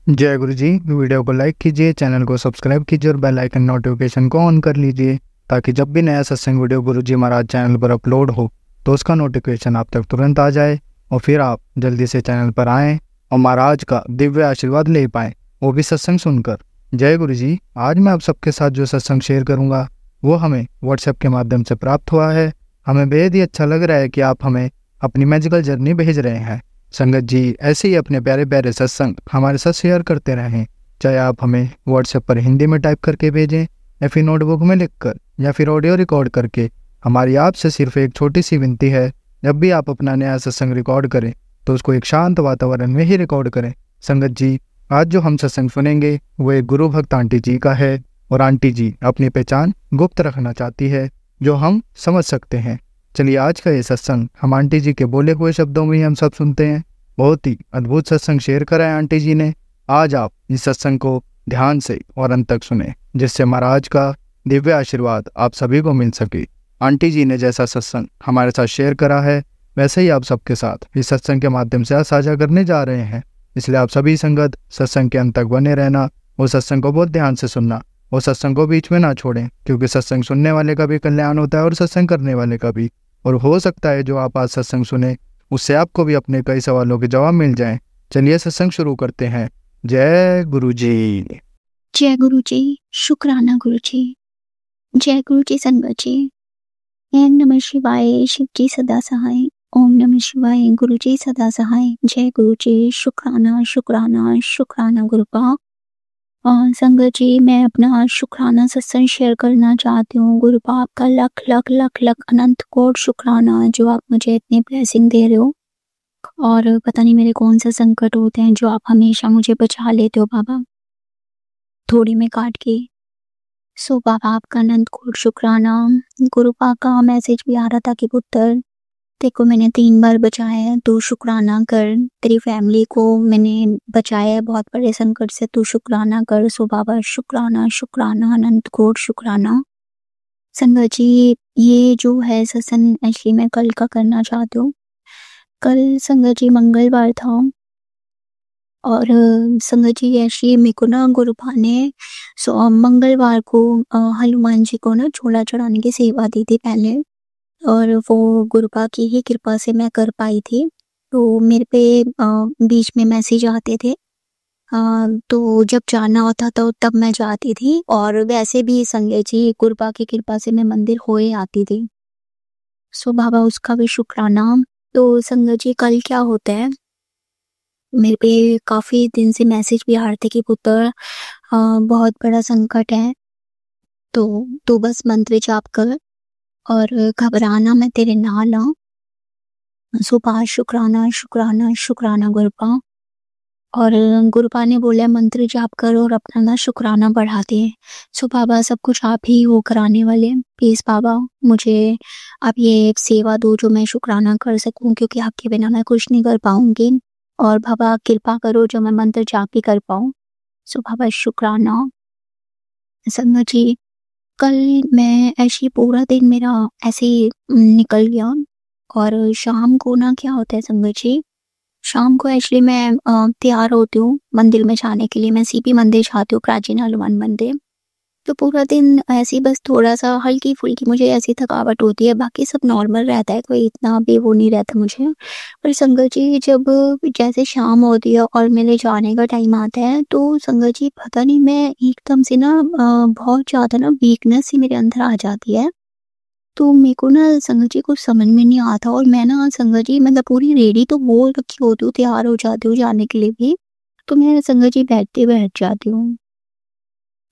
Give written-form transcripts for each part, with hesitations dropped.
जय गुरु जी। वीडियो को लाइक कीजिए, चैनल को सब्सक्राइब कीजिए और बेल आइकन नोटिफिकेशन को ऑन कर लीजिए ताकि जब भी नया सत्संग वीडियो गुरु जी महाराज चैनल पर अपलोड हो तो उसका नोटिफिकेशन आप तक तुरंत आ जाए और फिर आप जल्दी से चैनल पर आएँ और महाराज का दिव्य आशीर्वाद ले पाएँ, वो भी सत्संग सुनकर। जय गुरु जी। आज मैं आप सबके साथ जो सत्संग शेयर करूँगा वो हमें व्हाट्सएप के माध्यम से प्राप्त हुआ है। हमें बेहद ही अच्छा लग रहा है कि आप हमें अपनी मैजिकल जर्नी भेज रहे हैं। संगत जी ऐसे ही अपने प्यारे प्यारे सत्संग हमारे साथ शेयर करते रहें, चाहे आप हमें व्हाट्सएप पर हिंदी में टाइप करके भेजें या फिर नोटबुक में लिखकर या फिर ऑडियो रिकॉर्ड करके। हमारी आपसे सिर्फ एक छोटी सी विनती है, जब भी आप अपना नया सत्संग रिकॉर्ड करें तो उसको एक शांत वातावरण में ही रिकॉर्ड करें। संगत जी आज जो हम सत्संग सुनेंगे वो एक गुरु भक्त आंटी जी का है और आंटी जी अपनी पहचान गुप्त रखना चाहती है जो हम समझ सकते हैं। चलिए आज का ये सत्संग हम आंटी जी के बोले हुए शब्दों में ही हम सब सुनते हैं। बहुत ही अद्भुत सत्संग शेयर करा है आंटी जी ने। आज आप इस सत्संग को ध्यान से और अंत तक सुने जिससे महाराज का दिव्य आशीर्वाद आप सभी को मिल सके। आंटी जी ने जैसा सत्संग हमारे साथ शेयर करा है वैसे ही आप सबके साथ इस सत्संग के माध्यम से आज साझा करने जा रहे हैं। इसलिए आप सभी संगत सत्संग के अंत तक बने रहना और सत्संग को बहुत ध्यान से सुनना और सत्संग को बीच में ना छोड़ें, क्योंकि सत्संग सुनने वाले का भी कल्याण होता है और सत्संग करने वाले का भी। और हो सकता है जो आप आज सत्संग सुने उससे आपको भी अपने कई सवालों के जवाब मिल जाएं। चलिए सत्संग शुरू करते हैं। जय गुरु जी। जय गुरु जी। शुक्राना गुरु जी। जय गुरु जी। संगत जी ओम नमः शिवाय। शिव जी सदा सहाय। ओम नमः शिवाय। गुरु जी सदा सहाय। जय गुरु जी। शुक्राना शुक्राना शुक्राना गुरु का। और संगत जी मैं अपना शुक्राना सत्संग शेयर करना चाहती हूँ। गुरु बाप का लख लख लख लख अनंत कोट शुक्राना जो आप मुझे इतने ब्लेसिंग दे रहे हो। और पता नहीं मेरे कौन से संकट होते हैं जो आप हमेशा मुझे बचा लेते हो बाबा, थोड़ी में काट के। सो बाबा आपका अनंत कोट शुक्राना। गुरु पाक का मैसेज भी आ रहा था कि पुत्र देखो मैंने 3 बार बचाया है, तू शुक्राना कर। तेरी फैमिली को मैंने बचाया है बहुत बड़े संकट से, तू शुक्राना कर। सो बाबा शुक्राना शुक्राना अनंत कोट शुक्राना। संगत जी ये जो है सत्संग एक्चुअली मैं कल का करना चाहती हूँ। कल संगत जी मंगलवार था और संगत जी ऐसी मेरे को ना गुरुपा ने मंगलवार को हनुमान जी को ना छोला चढ़ाने की सेवा दी थी पहले, और वो गुरुपा की ही कृपा से मैं कर पाई थी। तो मेरे पे बीच में मैसेज आते थे, तो जब जाना होता तो तब मैं जाती थी, और वैसे भी संगत जी गुरुपा की कृपा से मैं मंदिर होए आती थी। सो बाबा उसका भी शुक्राना। तो संगत जी कल क्या होता है, मेरे पे काफ़ी दिन से मैसेज भी आ रहे थे कि पुत्र बहुत बड़ा संकट है, तो बस मंत्र जाप कर और घबराना मैं तेरे नाल हूँ। सुबह शुक्राना शुक्राना शुक्राना गुरुपा। और गुरुपा ने बोला मंत्र जाप कर और अपना ना शुक्राना बढ़ा दे। सो बाबा सब कुछ आप ही हो कराने वाले, प्लीज़ बाबा मुझे आप ये सेवा दो जो मैं शुक्राना कर सकूं, क्योंकि आपके बिना मैं कुछ नहीं कर पाऊंगी। और बाबा कृपा करो जो मैं मंत्र जाप भी कर पाऊँ। सो बाबा शुक्राना। संगत जी कल मैं ऐसे ही पूरा दिन मेरा ऐसे ही निकल गया, और शाम को ना क्या होता है संगत जी, शाम को एक्चुअली मैं तैयार होती हूँ मंदिर में जाने के लिए। मैं सीपी मंदिर जाती हूँ, प्राचीन हनुमान मंदिर। तो पूरा दिन ऐसे ही बस थोड़ा-सा हल्की-फुल्की मुझे ऐसी थकावट होती है, बाकी सब नॉर्मल रहता है, कोई इतना भी वो नहीं रहता मुझे। पर संगत जी जब जैसे शाम होती है और मेरे जाने का टाइम आता है, तो संगत जी पता नहीं मैं एकदम से ना बहुत ज़्यादा ना वीकनेस सी मेरे अंदर आ जाती है। तो मेरे को ना संगत जी कुछ समझ में नहीं आता, और मैं ना संगत जी मतलब पूरी रेडी तो बोल रखी होती हूँ, तैयार हो जाती हूँ जाने के लिए भी, तो मैं संगत जी बैठ जाती हूँ।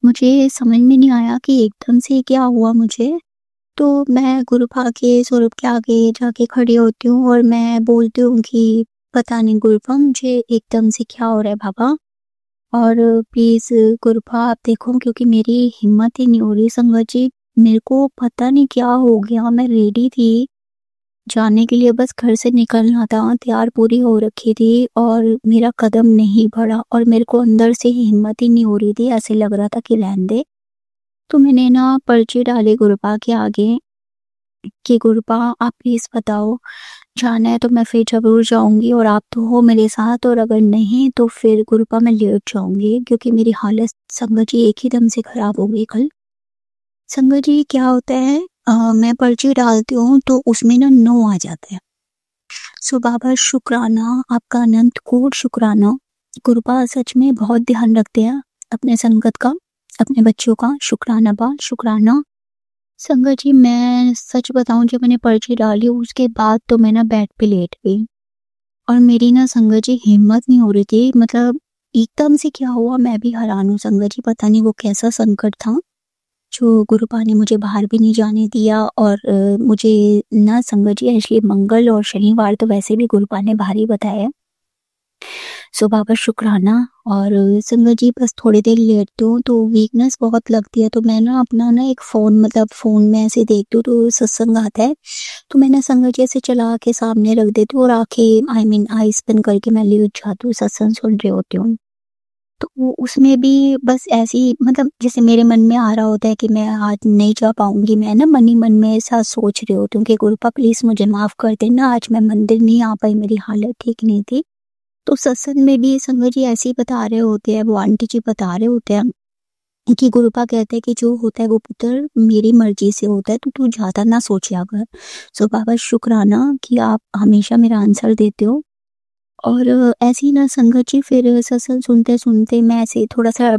मुझे समझ में नहीं आया कि एकदम से क्या हुआ मुझे। तो मैं गुरुपा के स्वरूप के आगे जाके खड़ी होती हूँ और मैं बोलती हूँ कि पता नहीं गुरुपा मुझे एकदम से क्या हो रहा है बाबा, और प्लीज़ गुरुपा आप देखो, क्योंकि मेरी हिम्मत ही नहीं हो रही संगत जी। मेरे को पता नहीं क्या हो गया, मैं रेडी थी जाने के लिए, बस घर से निकलना था, तैयार पूरी हो रखी थी और मेरा कदम नहीं बढ़ा, और मेरे को अंदर से ही हिम्मत ही नहीं हो रही थी, ऐसे लग रहा था कि रहने दे। तो मैंने ना पर्ची डाली गुरुपा के आगे कि गुरुपा आप प्लीज़ बताओ जाना है तो मैं फिर ज़रूर जाऊँगी और आप तो हो मेरे साथ, और अगर नहीं तो फिर गुरुपा मैं लेट जाऊँगी, क्योंकि मेरी हालत संगत जी एक ही दम से ख़राब हो गई कल। संगत जी क्या होता है, मैं पर्ची डालती हूँ तो उसमें ना नो आ जाता है। सो बाबा शुक्राना, आपका अनंत कोट शुक्राना। गुरुपा सच में बहुत ध्यान रखते हैं अपने संगत का, अपने बच्चों का। शुक्राना बा, शुक्राना। संगत जी मैं सच बताऊँ, जब मैंने पर्ची डाली उसके बाद तो मैं ना बेड पे लेट गई और मेरी ना संगत जी हिम्मत नहीं हो रही थी। मतलब एकदम से क्या हुआ मैं भी हैरान हूँ संगत जी, पता नहीं वो कैसा संकट था जो गुरुपा ने मुझे बाहर भी नहीं जाने दिया। और मुझे ना संगत जी एक्चुअली मंगल और शनिवार तो वैसे भी गुरुपा ने भारी बताया। सो बाबा शुक्राना। और संगत जी बस थोड़ी देर लेटती हूँ तो वीकनेस बहुत लगती है, तो मैं ना अपना ना एक फ़ोन, मतलब फ़ोन में ऐसे देखती हूँ तो सत्संग आता है, तो मैं ना संगत जी ऐसे चला के सामने रख देती हूँ और आँखें आईज़ बंद करके मैं लेट जाती हूँ, सत्संग सुन रही होती हूँ। तो वो उसमें भी बस ऐसे ही, मतलब जैसे मेरे मन में आ रहा होता है कि मैं आज नहीं जा पाऊँगी, मैं ना मन ही मन में ऐसा सोच रही होती हूँ कि गुरुपा प्लीज़ मुझे माफ़ कर देना, आज मैं मंदिर नहीं आ पाई, मेरी हालत ठीक नहीं थी। तो सत्संग में भी संगत जी ऐसे ही बता रहे होते हैं, वो आंटी जी बता रहे होते हैं कि गुरुपा कहते हैं कि जो होता है वो पुत्र मेरी मर्जी से होता है, तो तू ज़्यादा ना सोचा कर। सो बाबा शुक्राना कि आप हमेशा मेरा आंसर देते हो। और ऐसे ही ना संगत जी फिर सत्संग सुनते-सुनते मैं ऐसे थोड़ा-सा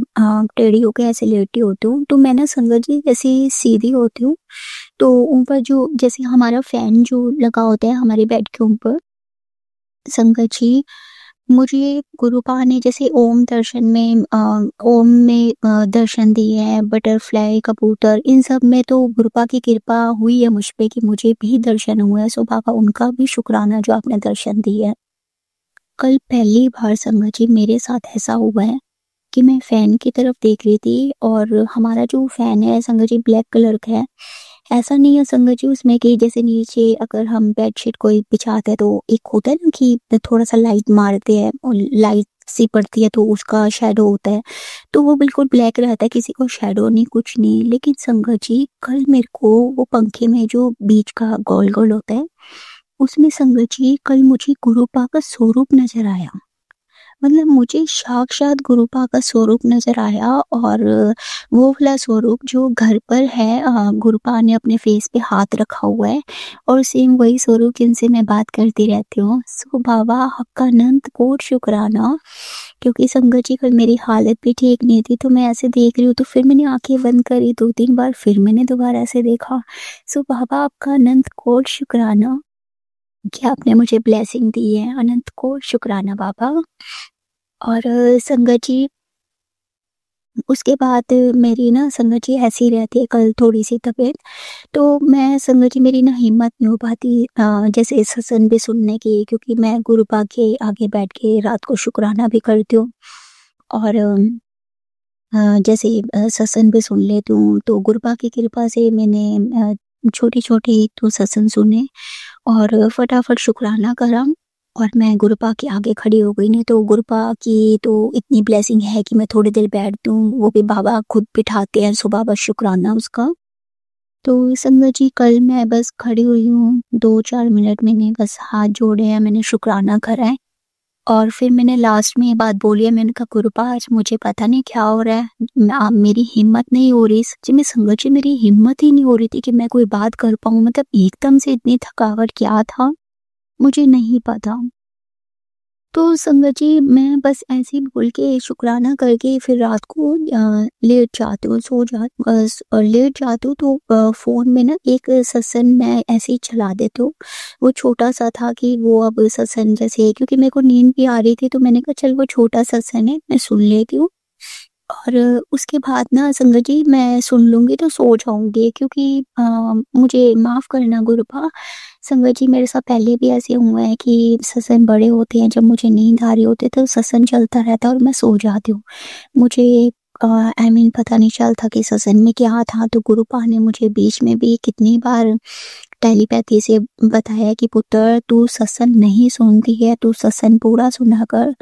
टेढ़ी होके ऐसे लेटी होती हूँ, तो मैं ना संगत जी ऐसे सीधी होती हूँ, तो ऊपर जो जैसे हमारा फ़ैन जो लगा होता है हमारे बेड के ऊपर, संगत जी मुझे गुरुपा ने जैसे ओम दर्शन में ओम में दर्शन दिए हैं, बटरफ्लाई, कबूतर, इन सब में तो गुरुपा की कृपा हुई है मुझ पे कि मुझे भी दर्शन हुए हैं। सो बाबा उनका भी शुक्राना जो आपने दर्शन दिए हैं। कल पहली बार संगत जी मेरे साथ ऐसा हुआ है कि मैं फ़ैन की तरफ देख रही थी और हमारा जो फ़ैन है संगत जी ब्लैक कलर का है। ऐसा नहीं है संगत जी उसमें कि जैसे नीचे अगर हम बेडशीट कोई बिछाते हैं तो एक होता है ना कि थोड़ा-सा लाइट मारते हैं और लाइट सी पड़ती है तो उसका शैडो होता है। तो वो बिल्कुल ब्लैक रहता है, किसी को शैडो नहीं, कुछ नहीं। लेकिन संगत जी कल मेरे को वो पंखे में जो बीच का गोल-गोल होता है, उसमें संगत जी कल मुझे गुरुपा का स्वरूप नज़र आया। मतलब मुझे साक्षात गुरुपा का स्वरूप नज़र आया, और वो वाला स्वरूप जो घर पर है, गुरुपा ने अपने फेस पे हाथ रखा हुआ है और सेम वही स्वरूप जिनसे मैं बात करती रहती हूँ। सो बाबा आपका अनंत कोटि शुक्राना, क्योंकि संगत जी कल मेरी हालत भी ठीक नहीं थी तो मैं ऐसे देख रही हूँ, तो फिर मैंने आँखें बंद करी 2-3 बार, फिर मैंने दोबारा ऐसे देखा। सो बाबा आपका अनंत कोटि शुक्राना कि आपने मुझे ब्लेसिंग दी है। अनंत कोटि शुक्राना बाबा। और संगत जी उसके बाद मेरी ना संगत जी ऐसी रहती है कल थोड़ी-सी तबीयत, तो मैं संगत जी मेरी ना हिम्मत नहीं हो पाती जैसे सत्संग भी सुनने की, क्योंकि मैं गुरुपा के आगे बैठ के रात को शुक्राना भी करती हूँ। और जैसे सत्संग भी सुन लेती हूँ, तो गुरुपा की कृपा से मैंने छोटी-छोटी तो सत्संग सुने और फटाफट शुक्राना करा और मैं गुरुपा के आगे खड़ी हो गई। नहीं तो गुरुपा की तो इतनी ब्लेसिंग है कि मैं थोड़ी देर बैठती हूँ, वो भी बाबा खुद बिठाते हैं, सो बाबा शुक्राना उसका। तो संगत जी कल मैं बस खड़ी हुई हूँ, 2-4 मिनट मैंने बस हाथ जोड़े हैं, मैंने शुक्राना करा है और फिर मैंने लास्ट में ये बात बोली है, मैंने कहा गुरुपा आज मुझे पता नहीं क्या हो रहा है, मेरी हिम्मत नहीं हो रही। सच्ची में संगत जी मेरी हिम्मत ही नहीं हो रही थी कि मैं कोई बात कर पाऊँ, मतलब एकदम से इतनी थकावट क्या था मुझे नहीं पता। तो संगत जी मैं बस ऐसे ही बोल के शुक्राना करके फिर रात को लेट जाती हूँ, लेट जाती हूँ, तो फ़ोन में ना एक सत्संग मैं ऐसे ही चला देती हूँ। वो छोटा-सा था कि वो अब सत्संग जैसे, क्योंकि मेरे को नींद भी आ रही थी तो मैंने कहा चल वो छोटा सत्संग है, मैं सुन लेती हूँ। और उसके बाद ना संगत जी मैं सुन लूँगी तो सो जाऊँगी, क्योंकि मुझे माफ़ करना गुरुपा, संगत जी मेरे साथ पहले भी ऐसे हुआ है कि सत्संग बड़े होते हैं, जब मुझे नींद आ रही होती है तो सत्संग चलता रहता है और मैं सो जाती हूँ। मुझे पता नहीं चलता कि सत्संग में क्या था, तो गुरुपा ने मुझे बीच में भी कितनी बार टेलीपैथी से बताया कि पुत्र तू सत्संग नहीं सुनती है, तू सत्संग पूरा सुना कर।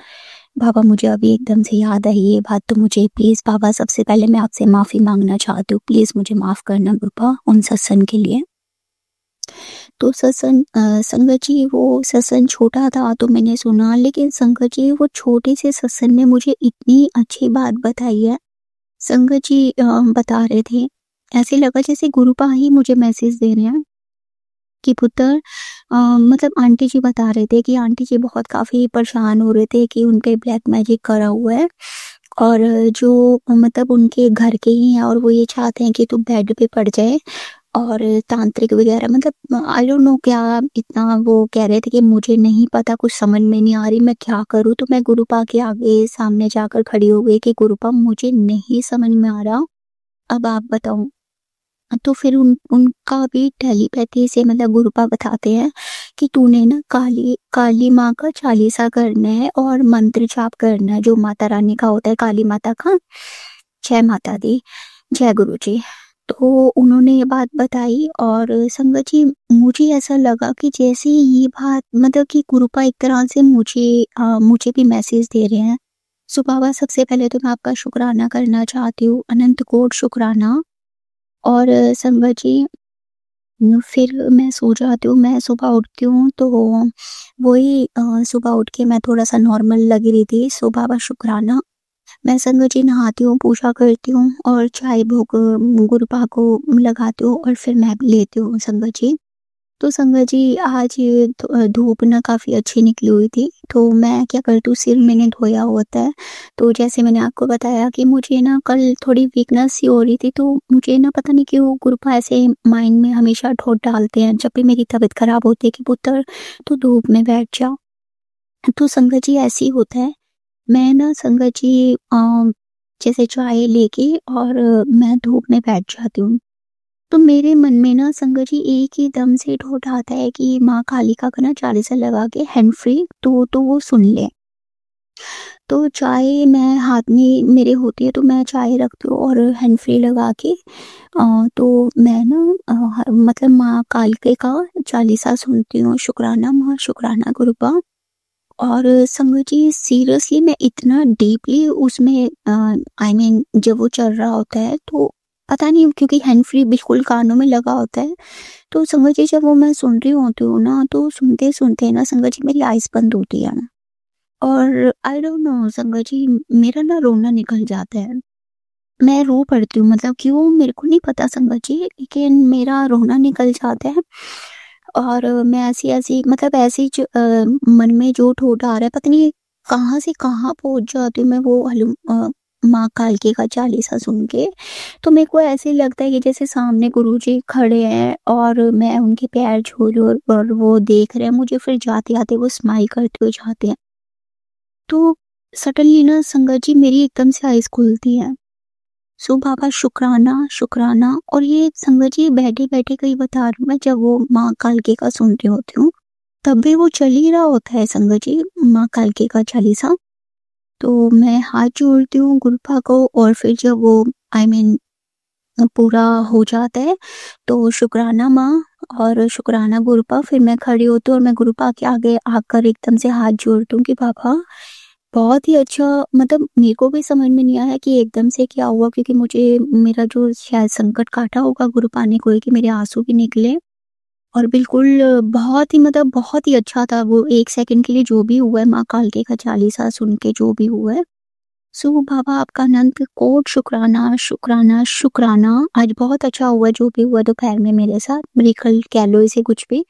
बाबा मुझे अभी एकदम से याद आई ये बात, तो मुझे प्लीज़ बाबा सबसे पहले मैं आपसे माफ़ी माँगना चाहती हूँ। प्लीज़ मुझे माफ़ करना बाबा उन सत्संग के लिए। तो संगत जी वो सत्संग छोटा था तो मैंने सुना, लेकिन संगत जी वो छोटे से सत्संग में मुझे इतनी अच्छी बात बताई है। संगत जी बता रहे थे, ऐसे लगा जैसे गुरुपा ही मुझे मैसेज दे रहे हैं कि पुत्र मतलब आंटी जी बता रहे थे कि आंटी जी बहुत काफ़ी परेशान हो रहे थे कि उन पे ब्लैक मैजिक करा हुआ है, और जो मतलब उनके घर के ही हैं और वो ये चाहते हैं कि तू बेड पे पड़ जाए, और तांत्रिक वगैरह मतलब आई डोंट नो क्या इतना वो कह रहे थे कि मुझे नहीं पता, कुछ समझ में नहीं आ रही मैं क्या करूँ। तो मैं गुरुपा के आगे सामने जाकर खड़ी हो गई कि गुरुपा मुझे नहीं समझ में आ रहा, अब आप बताओ। तो फिर उनका भी टेलीपैथी से मतलब गुरुपा बताते हैं कि तूने ना काली काली माँ का चालीसा करना है और मंत्र जाप करना है जो माता रानी का होता है, काली माता का। जय माता दी, जय गुरु जी। तो उन्होंने ये बात बताई, और संगत जी मुझे ऐसा लगा कि जैसे ये बात मतलब कि गुरुपा एक तरह से मुझे भी मैसेज दे रहे हैं। सो बाबा सबसे पहले तो मैं आपका शुक्राना करना चाहती हूँ, अनंत कोट शुक्राना। और संगत जी फिर मैं सो जाती हूँ, मैं सुबह उठती हूँ तो वही सुबह उठ के मैं थोड़ा-सा नॉर्मल लग रही थी, सो बाबा शुक्राना। मैं संगत जी नहाती हूँ, पूजा करती हूँ और चाय भोग गुरुपा को लगाती हूँ और फिर मैं भी लेती हूँ संगत जी। तो संगत जी आज धूप ना काफ़ी अच्छी निकली हुई थी, तो मैं क्या करती हूँ, सिर मैंने धोया होता है, तो जैसे मैंने आपको बताया कि मुझे ना कल थोड़ी वीकनेस सी हो रही थी, तो मुझे ना पता नहीं क्यों गुरुपा ऐसे माइंड में हमेशा थॉट डालते हैं जब भी मेरी तबीयत खराब होती है कि पुत्र तू धूप में बैठ जा। तो संगत जी ऐसे ही होता है, मैं ना संगत जी जैसे चाय लेके और मैं धूप में बैठ जाती हूँ। तो मेरे मन में ना संगत जी एक ही दम से थॉट आता है कि माँ कालिका का ना चालीसा लगा के हैंड फ्री तो वो सुन ले। तो चाय मैं हाथ में मेरे होती है तो मैं चाय रखती हूँ और हैंड फ्री लगा के तो मैं ना मतलब माँ कालिका का चालीसा सुनती हूँ, शुक्राना माँ शुक्राना गुरुपा। और संगत जी सीरियसली मैं इतना डीपली उसमें आई मीन जब वो चल रहा होता है तो पता नहीं क्योंकि हैंड फ्री बिल्कुल कानों में लगा होता है, तो संगत जी जब वो मैं सुन रही होती हूँ ना तो सुनते सुनते ना संगत जी मेरी आइज बंद होती है, और आई डोंट नो संगत जी मेरा ना रोना निकल जाता है, मैं रो पड़ती हूँ, मतलब क्यों मेरे को नहीं पता संगत जी, लेकिन मेरा रोना निकल जाता है। और मैं ऐसी-ऐसी मतलब ऐसी मन में जो ठोठ आ रहा है पता नहीं कहाँ से कहाँ पहुँच जाती हूँ मैं वो माँ कालकी का चालीसा सुन के। तो मेरे को ऐसे ही लगता है कि जैसे सामने गुरुजी खड़े हैं और मैं उनके पैर छू रही हूँ और वो देख रहे हैं मुझे, फिर जाते-आते वो स्माइल करते हुए जाते हैं। तो सडनली ना संगत जी मेरी एकदम से आइज़ खुलती है। सो बाबा शुक्राना, शुक्राना। और ये संगत जी बैठे-बैठे कहीं बता रही हूँ मैं, जब वो माँ कालके का सुन रही होती हूँ, तब भी वो चल ही रहा होता है संगत जी माँ कालके का चालीसा। तो मैं हाथ जोड़ती हूँ गुरुपा को और फिर जब वो आई मीन पूरा हो जाता है, तो शुक्राना माँ और शुक्राना गुरुपा, फिर मैं खड़ी होती हूँ और मैं गुरुपा के आगे आकर एकदम से हाथ जोड़ती हूँ कि बाबा बहुत ही अच्छा, मतलब मेरे को भी समझ में नहीं आया कि एकदम से क्या हुआ, क्योंकि मुझे मेरा जो शायद संकट काटा होगा गुरुपा ने कोई कि मेरे आँसू भी निकले, और बिल्कुल बहुत ही मतलब बहुत ही अच्छा था वो 1 सेकंड के लिए जो भी हुआ है माँ कालके का चालीसा सुन के जो भी हुआ है। सो बाबा आपका अनंत कोट शुक्राना, शुक्राना, शुक्राना। आज बहुत अच्छा हुआ जो भी हुआ दोपहर में मेरे साथ, मिरेकल कह लो इसे कुछ भी।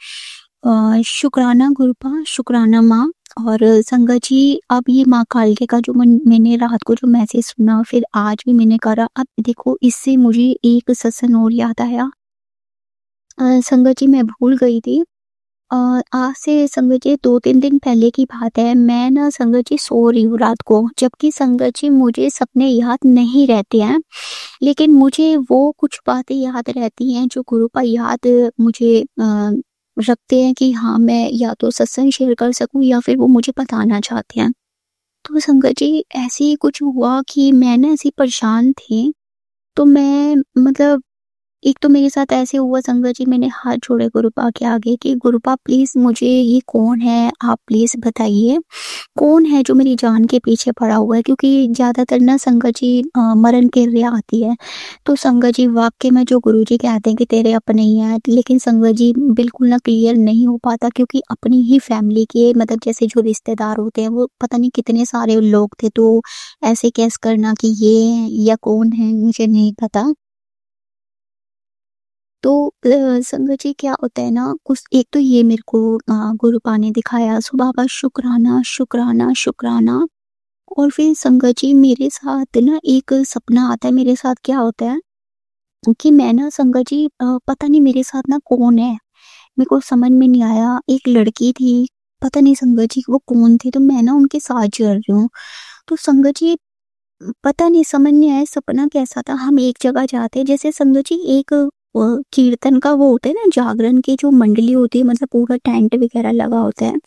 शुक्राना गुरुपा, शुक्राना माँ। और संगत जी अब ये माँ कालके का जो मैंने रात को जो मैसेज सुना फिर आज भी मैंने करा, अब देखो इससे मुझे एक सत्संग और याद आया। संगत जी मैं भूल गई थी। अ, आज से संगत जी 2-3 दिन पहले की बात है, मैं ना संगत जी सो रही हूँ रात को, जबकि संगत जी मुझे सपने याद नहीं रहते हैं, लेकिन मुझे वो कुछ बातें याद रहती हैं जो गुरुपा याद मुझे रखते हैं कि हाँ, मैं या तो सत्संग शेयर कर सकूँ या फिर वो मुझे बताना चाहते हैं। तो संगत जी ऐसे ही कुछ हुआ कि मैं ना ऐसी परेशान थी, तो मैं मतलब एक तो मेरे साथ ऐसे हुआ संगत जी, मैंने हाथ जोड़े गुरुपा के आगे कि गुरुपा प्लीज़ मुझे ये कौन है, आप प्लीज़ बताइए, कौन है जो मेरी जान के पीछे पड़ा हुआ है? क्योंकि ज़्यादातर ना संगत जी मरण क्रिया आती है, तो संगत जी वाक़ई में जो गुरुजी कहते हैं कि तेरे अपने ही हैं, लेकिन संगत जी बिल्कुल ना क्लियर नहीं हो पाता, क्योंकि अपनी ही फैमिली के मतलब जैसे जो रिश्तेदार होते हैं वो पता नहीं कितने सारे लोग थे, तो ऐसे कैस करना कि ये हैं या कौन है मुझे नहीं पता। तो संगत जी क्या होता है ना, उस एक तो ये मेरे को गुरुपा ने दिखाया, सो बाबा शुक्राना, शुक्राना, शुक्राना। और फिर संगत जी मेरे साथ ना एक सपना आता है, मेरे साथ क्या होता है कि मैं ना संगत जी पता नहीं मेरे साथ ना कौन है, मेरे को समझ में नहीं आया। एक लड़की थी, पता नहीं संगत जी वो कौन थी, तो मैं ना उनके साथ चल रही हूँ। तो संगत जी पता नहीं समझ नहीं आया सपना कैसा था। हम एक जगह जाते हैं, जैसे समझो जी एक कीर्तन का वो होता है ना, जागरण की जो मंडली होती है, मतलब पूरा टेंट वगैरह लगा होता है।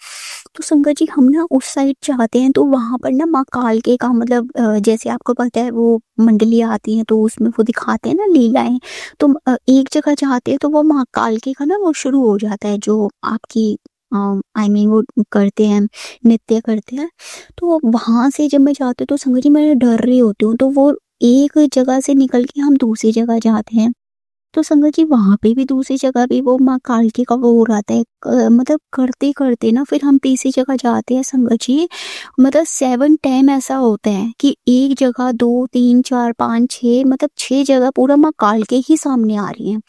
तो संगत जी हम ना उस साइड जाते हैं, तो वहां पर ना माँ कालके का मतलब जैसे आपको पता है वो मंडली आती है तो उसमें वो दिखाते हैं ना लीलाएं। तो एक जगह जाते हैं तो वो माँ कालके का ना वो शुरू हो जाता है, जो आपकी आई मीन वो करते हैं, नृत्य करते हैं। तो वहाँ से जब मैं जाती हूँ तो संगत जी मैं डर रही होती हूँ, तो वो एक जगह से निकल के हम दूसरी जगह जाते हैं। तो संगत जी वहाँ पे भी दूसरी जगह भी वो माँ कालकी का वो हो रहा है, मतलब करते-करते ना फिर हम तीसरी जगह जाते हैं संगत जी। मतलब 7 टाइम ऐसा होता है कि एक जगह 2, 3, 4, 5, 6 मतलब 6 जगह पूरा माँ कालके ही सामने आ रही हैं।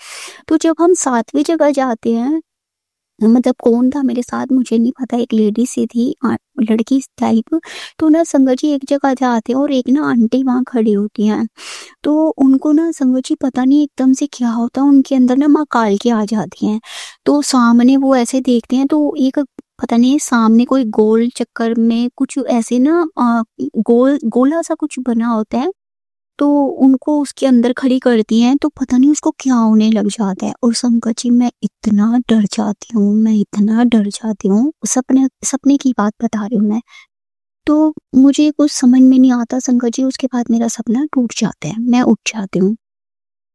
तो जब हम 7वीं जगह जाते हैं, मतलब कौन था मेरे साथ मुझे नहीं पता, एक लेडी सी थी लड़की टाइप। तो ना संगत जी एक जगह जाते हैं और एक ना आंटी वहाँ खड़ी होती हैं, तो उनको ना संगत जी पता नहीं एकदम से क्या होता है, उनके अंदर ना माँ कालकी आ जाती हैं। तो सामने वो ऐसे देखते हैं तो एक पता नहीं सामने कोई गोल चक्कर में कुछ ऐसे ना गोल गोला सा कुछ बना होता है, तो उनको उसके अंदर खड़ी करती हैं, तो पता नहीं उसको क्या होने लग जाता है। और संकट जी मैं इतना डर जाती हूँ, मैं इतना डर जाती हूँ, सपने सपने की बात बता रही हूँ मैं। तो मुझे कुछ समझ में नहीं आता संकट जी, उसके बाद मेरा सपना टूट जाता है, मैं उठ जाती हूँ।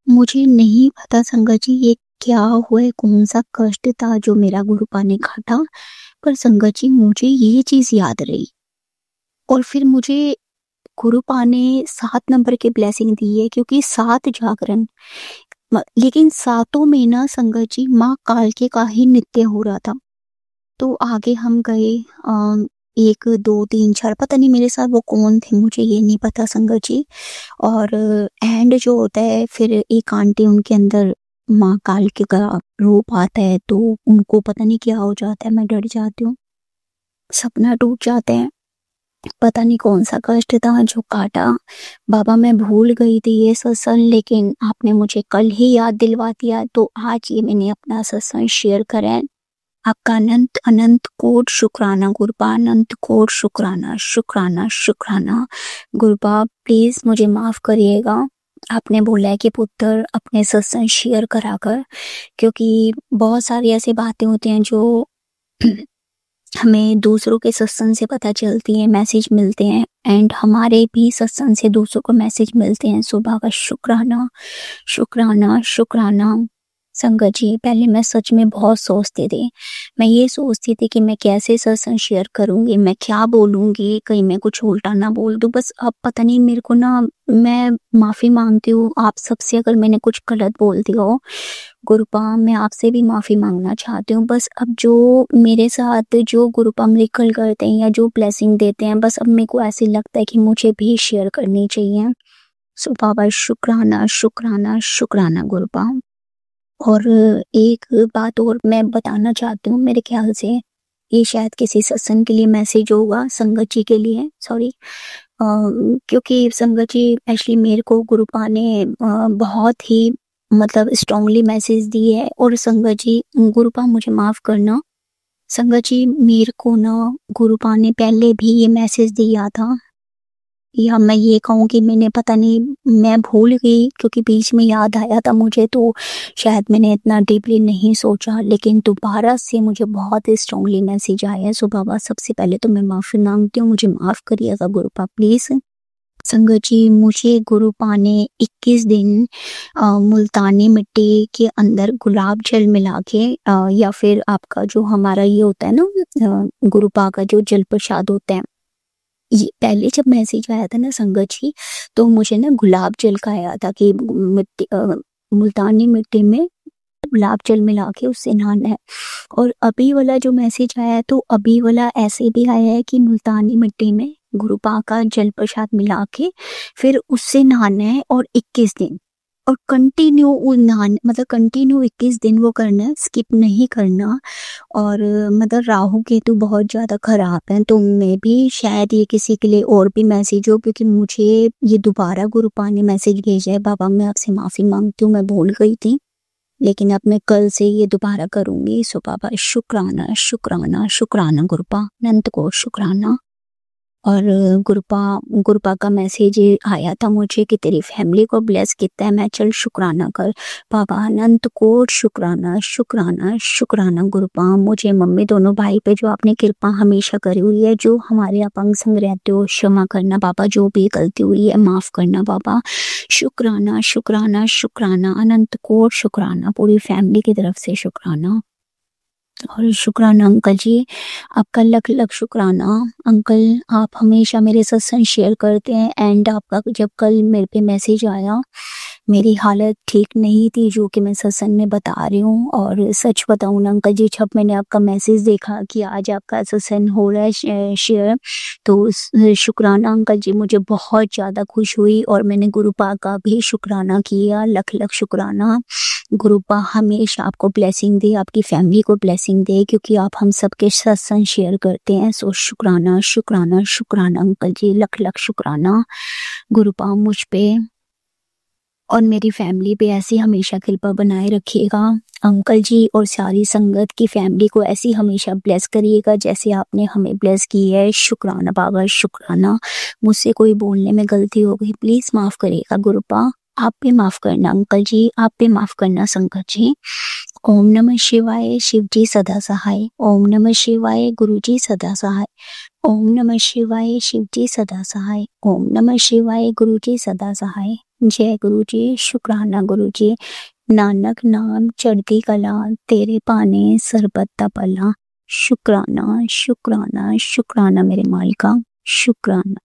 मुझे नहीं पता संकट जी ये क्या हुआ है, कौन-सा कष्ट था जो मेरा गुरुपा ने काटा, पर संकट जी मुझे ये चीज़ याद रही। और फिर मुझे गुरुपा ने 7 नंबर की ब्लेसिंग दी है, क्योंकि 7 जागरण लेकिन सातों में ना संगत जी माँ कालके का ही नृत्य हो रहा था। तो आगे हम गए, 1, 2, 3, 4 पता नहीं मेरे साथ वो कौन थे मुझे ये नहीं पता संगत जी। और एंड जो होता है फिर एक आंटी उनके अंदर माँ कालके का रूप आता है, तो उनको पता नहीं क्या हो जाता है, मैं डर जाती हूँ, सपना टूट जाता है। पता नहीं कौन-सा कष्ट था जो काटा। बाबा मैं भूल गई थी ये सत्संग, लेकिन आपने मुझे कल ही याद दिलवा दिया, तो आज ये मैंने अपना सत्संग शेयर करा है। आपका अनंत अनंत कोटि शुक्राना गुरुपा, अनंत कोटि शुक्राना, शुक्राना, शुक्राना। गुरुपा प्लीज़ मुझे माफ़ करिएगा। आपने बोला है कि पुत्र अपने सत्संग शेयर करा कर, क्योंकि बहुत सारी ऐसी बातें होती हैं जो हमें दूसरों के सत्संग से पता चलती है, मैसेज मिलते हैं, एंड हमारे भी सत्संग से दूसरों को मैसेज मिलते हैं। सुबह का शुक्राना, शुक्राना, शुक्राना। संगत जी पहले मैं सच में बहुत सोचती थी, मैं ये सोचती थी कि मैं कैसे सत्संग शेयर करूँगी, मैं क्या बोलूँगी, कहीं मैं कुछ उल्टा ना बोल दूँ। बस अब पता नहीं मेरे को ना, मैं माफ़ी माँगती हूँ आप सबसे अगर मैंने कुछ गलत बोल दिया हो। गुरुपा मैं आपसे भी माफ़ी माँगना चाहती हूँ। बस अब जो मेरे साथ जो गुरुपा मिरेकल करते हैं या जो ब्लेसिंग देते हैं, बस अब मेरे को ऐसे लगता है कि मुझे भी शेयर करनी चाहिए। सो बाबा शुक्राना, शुक्राना, शुक्राना गुरुपा। और एक बात और मैं बताना चाहती हूँ, मेरे ख्याल से ये शायद किसी सत्संग के लिए मैसेज होगा, संगत जी के लिए, सॉरी। क्योंकि संगत जी एक्चुअली मेरे को गुरुपा ने बहुत ही मतलब स्ट्रांगली मैसेज दी है। और संगत जी गुरुपा मुझे माफ़ करना, संगत जी मेरे को ना गुरुपा ने पहले भी ये मैसेज दिया था, या मैं ये कहूँ कि मैंने पता नहीं मैं भूल गई, क्योंकि बीच में याद आया था मुझे, तो शायद मैंने इतना डीपली नहीं सोचा, लेकिन दोबारा से मुझे बहुत स्ट्रांगली मैसेज आया है। सो बाबा सबसे पहले तो मैं माफ़ी मांगती हूँ, मुझे माफ़ करिएगा गुरुपा प्लीज़। संगत जी, मुझे गुरुपा ने 21 दिन मुल्तानी मिट्टी के अंदर गुलाब जल मिला के या फिर आपका जो हमारा ये होता है ना गुरुपा का जो जल प्रसाद होता है, ये पहले जब मैसेज आया था ना संगत जी, तो मुझे ना गुलाब जल का आया था कि मुल्तानी मिट्टी में गुलाब जल मिला के उससे नहाना है। और अभी वाला जो मैसेज आया है, तो अभी वाला ऐसे भी आया है कि मुल्तानी मिट्टी में गुरुपा का जल प्रसाद मिला के फिर उससे नहाना है और 21 दिन और कंटिन्यू नहाना, मतलब कंटिन्यू 21 दिन वो करना है, स्किप नहीं करना। और मतलब राहु केतु बहुत ज़्यादा खराब है, तो मैं भी शायद ये किसी के लिए और भी मैसेज हो, क्योंकि मुझे ये दोबारा गुरुपा ने मैसेज भेजा है। बाबा मैं आपसे माफ़ी मांगती हूँ, मैं भूल गई थी, लेकिन अब मैं कल से ये दोबारा करूँगी। सो बाबा शुक्राना शुक्राना शुक्राना गुरुपा, अनंत को शुक्राना। और गुरुपा का मैसेज आया था मुझे कि तेरी फैमिली को ब्लेस किया है, मैं चल शुक्राना कर। बाबा अनंत कोट शुक्राना शुक्राना शुक्राना गुरुपा, मुझे मम्मी दोनों भाई पे जो आपने कृपा हमेशा करी हुई है, जो हमारे आप अंग संग रहते हो क्षमा करना बाबा, जो भी गलती हुई है माफ़ करना बाबा। शुक्राना शुक्राना शुक्राना अनंत कोट शुक्राना, पूरी फैमिली की तरफ से शुक्राना। और शुक्राना अंकल जी, आपका लख लख शुक्राना। अंकल आप हमेशा मेरे सत्संग शेयर करते हैं, एंड आपका जब कल मेरे पे मैसेज आया, मेरी हालत ठीक नहीं थी जो कि मैं सत्संग में बता रही हूँ। और सच बताऊँ ना अंकल जी, जब मैंने आपका मैसेज देखा कि आज आपका सत्संग हो रहा है शेयर, तो शुक्राना अंकल जी, मुझे बहुत ज़्यादा खुश हुई। और मैंने गुरुपा का भी शुक्राना किया, लख लख शुक्राना। गुरुपा हमेशा आपको ब्लेसिंग दे, आपकी फैमिली को ब्लेसिंग दे, क्योंकि आप हम सबके सत्संग शेयर करते हैं। सो शुक्राना शुक्राना शुक्राना अंकल जी, लख लख शुक्राना। गुरुपा मुझ पे और मेरी फैमिली पे ऐसी हमेशा कृपा बनाए रखिएगा अंकल जी, और सारी संगत की फैमिली को ऐसी हमेशा ब्लेस करिएगा जैसे आपने हमें ब्लेस की है। शुक्राना बाबा शुक्राना। मुझसे कोई बोलने में गलती हो गई, प्लीज़ माफ़ करिएगा गुरुपा, आप भी माफ़ करना अंकल जी, आप भी माफ़ करना संगत जी। ओम नमः शिवाय, शिव जी सदा सहाय। ओम नमः शिवाय, गुरु जी सदा सहाय। ओम नमः शिवाय, शिव जी सदा सहाय। ओम नमः शिवाय, गुरु जी सदा सहाय। जय गुरु जी, शुक्राना गुरु जी। नानक नाम चढ़ती कला, तेरे पाने सरबत दा भला। शुक्राना शुक्राना शुक्राना मेरे मालिका, शुक्राना।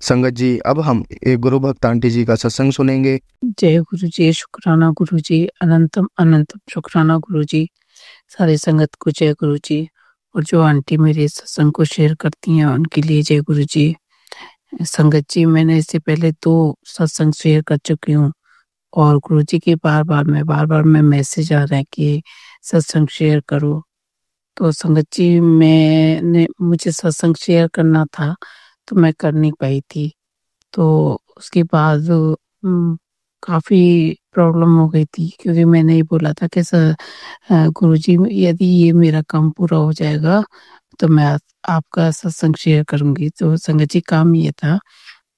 संगत जी, अब हम एक गुरु भक्त आंटी जी का सत्संग सुनेंगे। जय गुरु जी, शुक्राना गुरु जी, अनंतम अनंतम शुक्राना गुरु जी। सारी संगत को जय गुरु जी। और जो आंटी मेरे सत्संग को शेयर करती हैं उनके लिए जय गुरु जी। संगत जी, मैंने इससे पहले 2 सत्संग शेयर कर चुकी हूँ, और गुरु जी के बार बार में मैसेज आ रहा है कि सत्संग शेयर करो। तो संगत जी, मुझे सत्संग शेयर करना था, तो मैं कर नहीं पाई थी। तो उसके बाद काफ़ी प्रॉब्लम हो गई थी, क्योंकि मैंने ये बोला था कि गुरुजी यदि ये मेरा काम पूरा हो जाएगा तो मैं आपका सत्संग शेयर करूंगी। तो संगत जी, काम ये था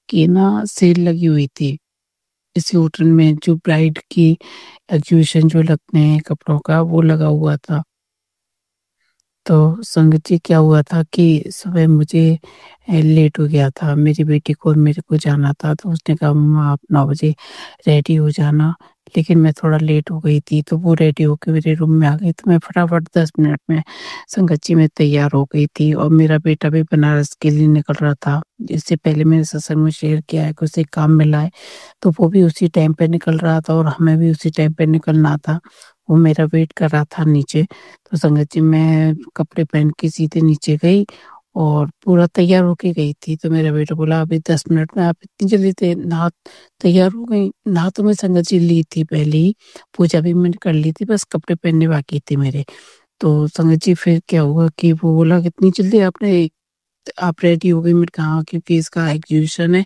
कि ना सेल लगी हुई थी इस होटल में, जो ब्राइड की एग्जीबिशन जो लगते हैं कपड़ों का, वो लगा हुआ था। तो संगत जी, क्या हुआ था कि सुबह मुझे लेट हो गया था, मेरी बेटी को और मेरे को जाना था, तो उसने कहा मम्मा आप 9 बजे रेडी हो जाना। लेकिन मैं थोड़ा लेट हो गई थी, तो वो रेडी होकर मेरे रूम में आ गई, तो मैं फटाफट 10 मिनट में संगत जी में तैयार हो गई थी। और मेरा बेटा भी बनारस के लिए निकल रहा था। इससे पहले मैंने सत्संग में शेयर किया है कि उसे काम मिला है, तो वो भी उसी टाइम पे निकल रहा था और हमें भी उसी टाइम पे निकलना था। वो मेरा वेट कर रहा था नीचे। तो संगत जी, मैं कपड़े पहन के सीधे नीचे गई और पूरा तैयार होके गई थी। तो मेरा बेटा बोला अभी 10 मिनट में आप इतनी जल्दी नहा तैयार हो गई? नहा तो मैं संगत जी ली थी पहले ही, पूजा भी मैंने कर ली थी, बस कपड़े पहनने बाकी थे मेरे। तो संगत जी, फिर क्या हुआ कि वो बोला कितनी जल्दी आप रेडी हो गई? मैंने कहा हाँ, क्योंकि इसका एग्जीबिशन है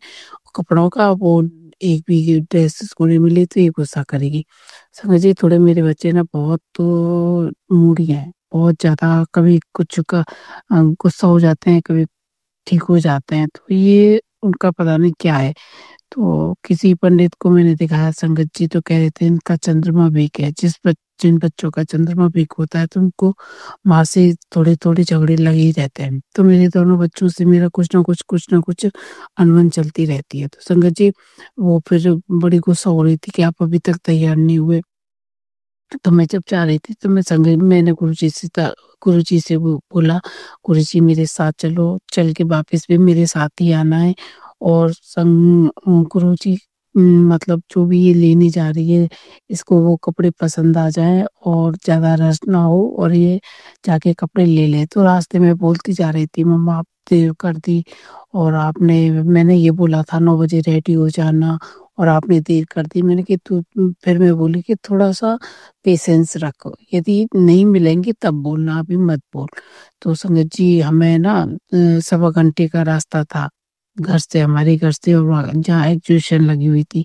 कपड़ों का, वो एक भी ड्रेस इसको नहीं मिली तो ये गुस्सा करेगी। संगत जी, थोड़े मेरे बच्चे ना बहुत तो मूडी हैं, बहुत ज़्यादा, कभी कुछ का गुस्सा हो जाते हैं, कभी ठीक हो जाते हैं, तो ये उनका पता नहीं क्या है। तो किसी पंडित को मैंने दिखाया संगत जी, तो कह रहे थे इनका चंद्रमा वीक है। जिन बच्चों का चंद्रमा वीक होता है तो उनको माँ से थोड़े थोड़े झगड़े लगे ही रहते हैं। तो मेरे दोनों बच्चों से मेरा कुछ ना कुछ अनबन चलती रहती है। तो संगत जी वो फिर बड़ी गुस्सा हो रही थी कि आप अभी तक तैयार नहीं हुए। तो मैं जब जा रही थी तो मैंने गुरु जी से वो बोला, गुरु जी मेरे साथ चलो, चल के वापस भी मेरे साथ ही आना है। और गुरु जी मतलब जो भी ये लेने जा रही है इसको वो कपड़े पसंद आ जाए और ज्यादा रश ना हो और ये जाके कपड़े ले ले। तो रास्ते में बोलती जा रही थी, मम्मा आप देर कर दी, और मैंने ये बोला था 9 बजे रेडी हो जाना और आपने देर कर दी। मैंने कि तू फिर मैं बोली कि थोड़ा सा पेशेंस रखो, यदि नहीं मिलेंगे तब बोलना, अभी मत बोल। तो संगत जी हमें ना 1.25 घंटे का रास्ता था हमारे घर से और जहाँ एग्जीबिशन लगी हुई थी।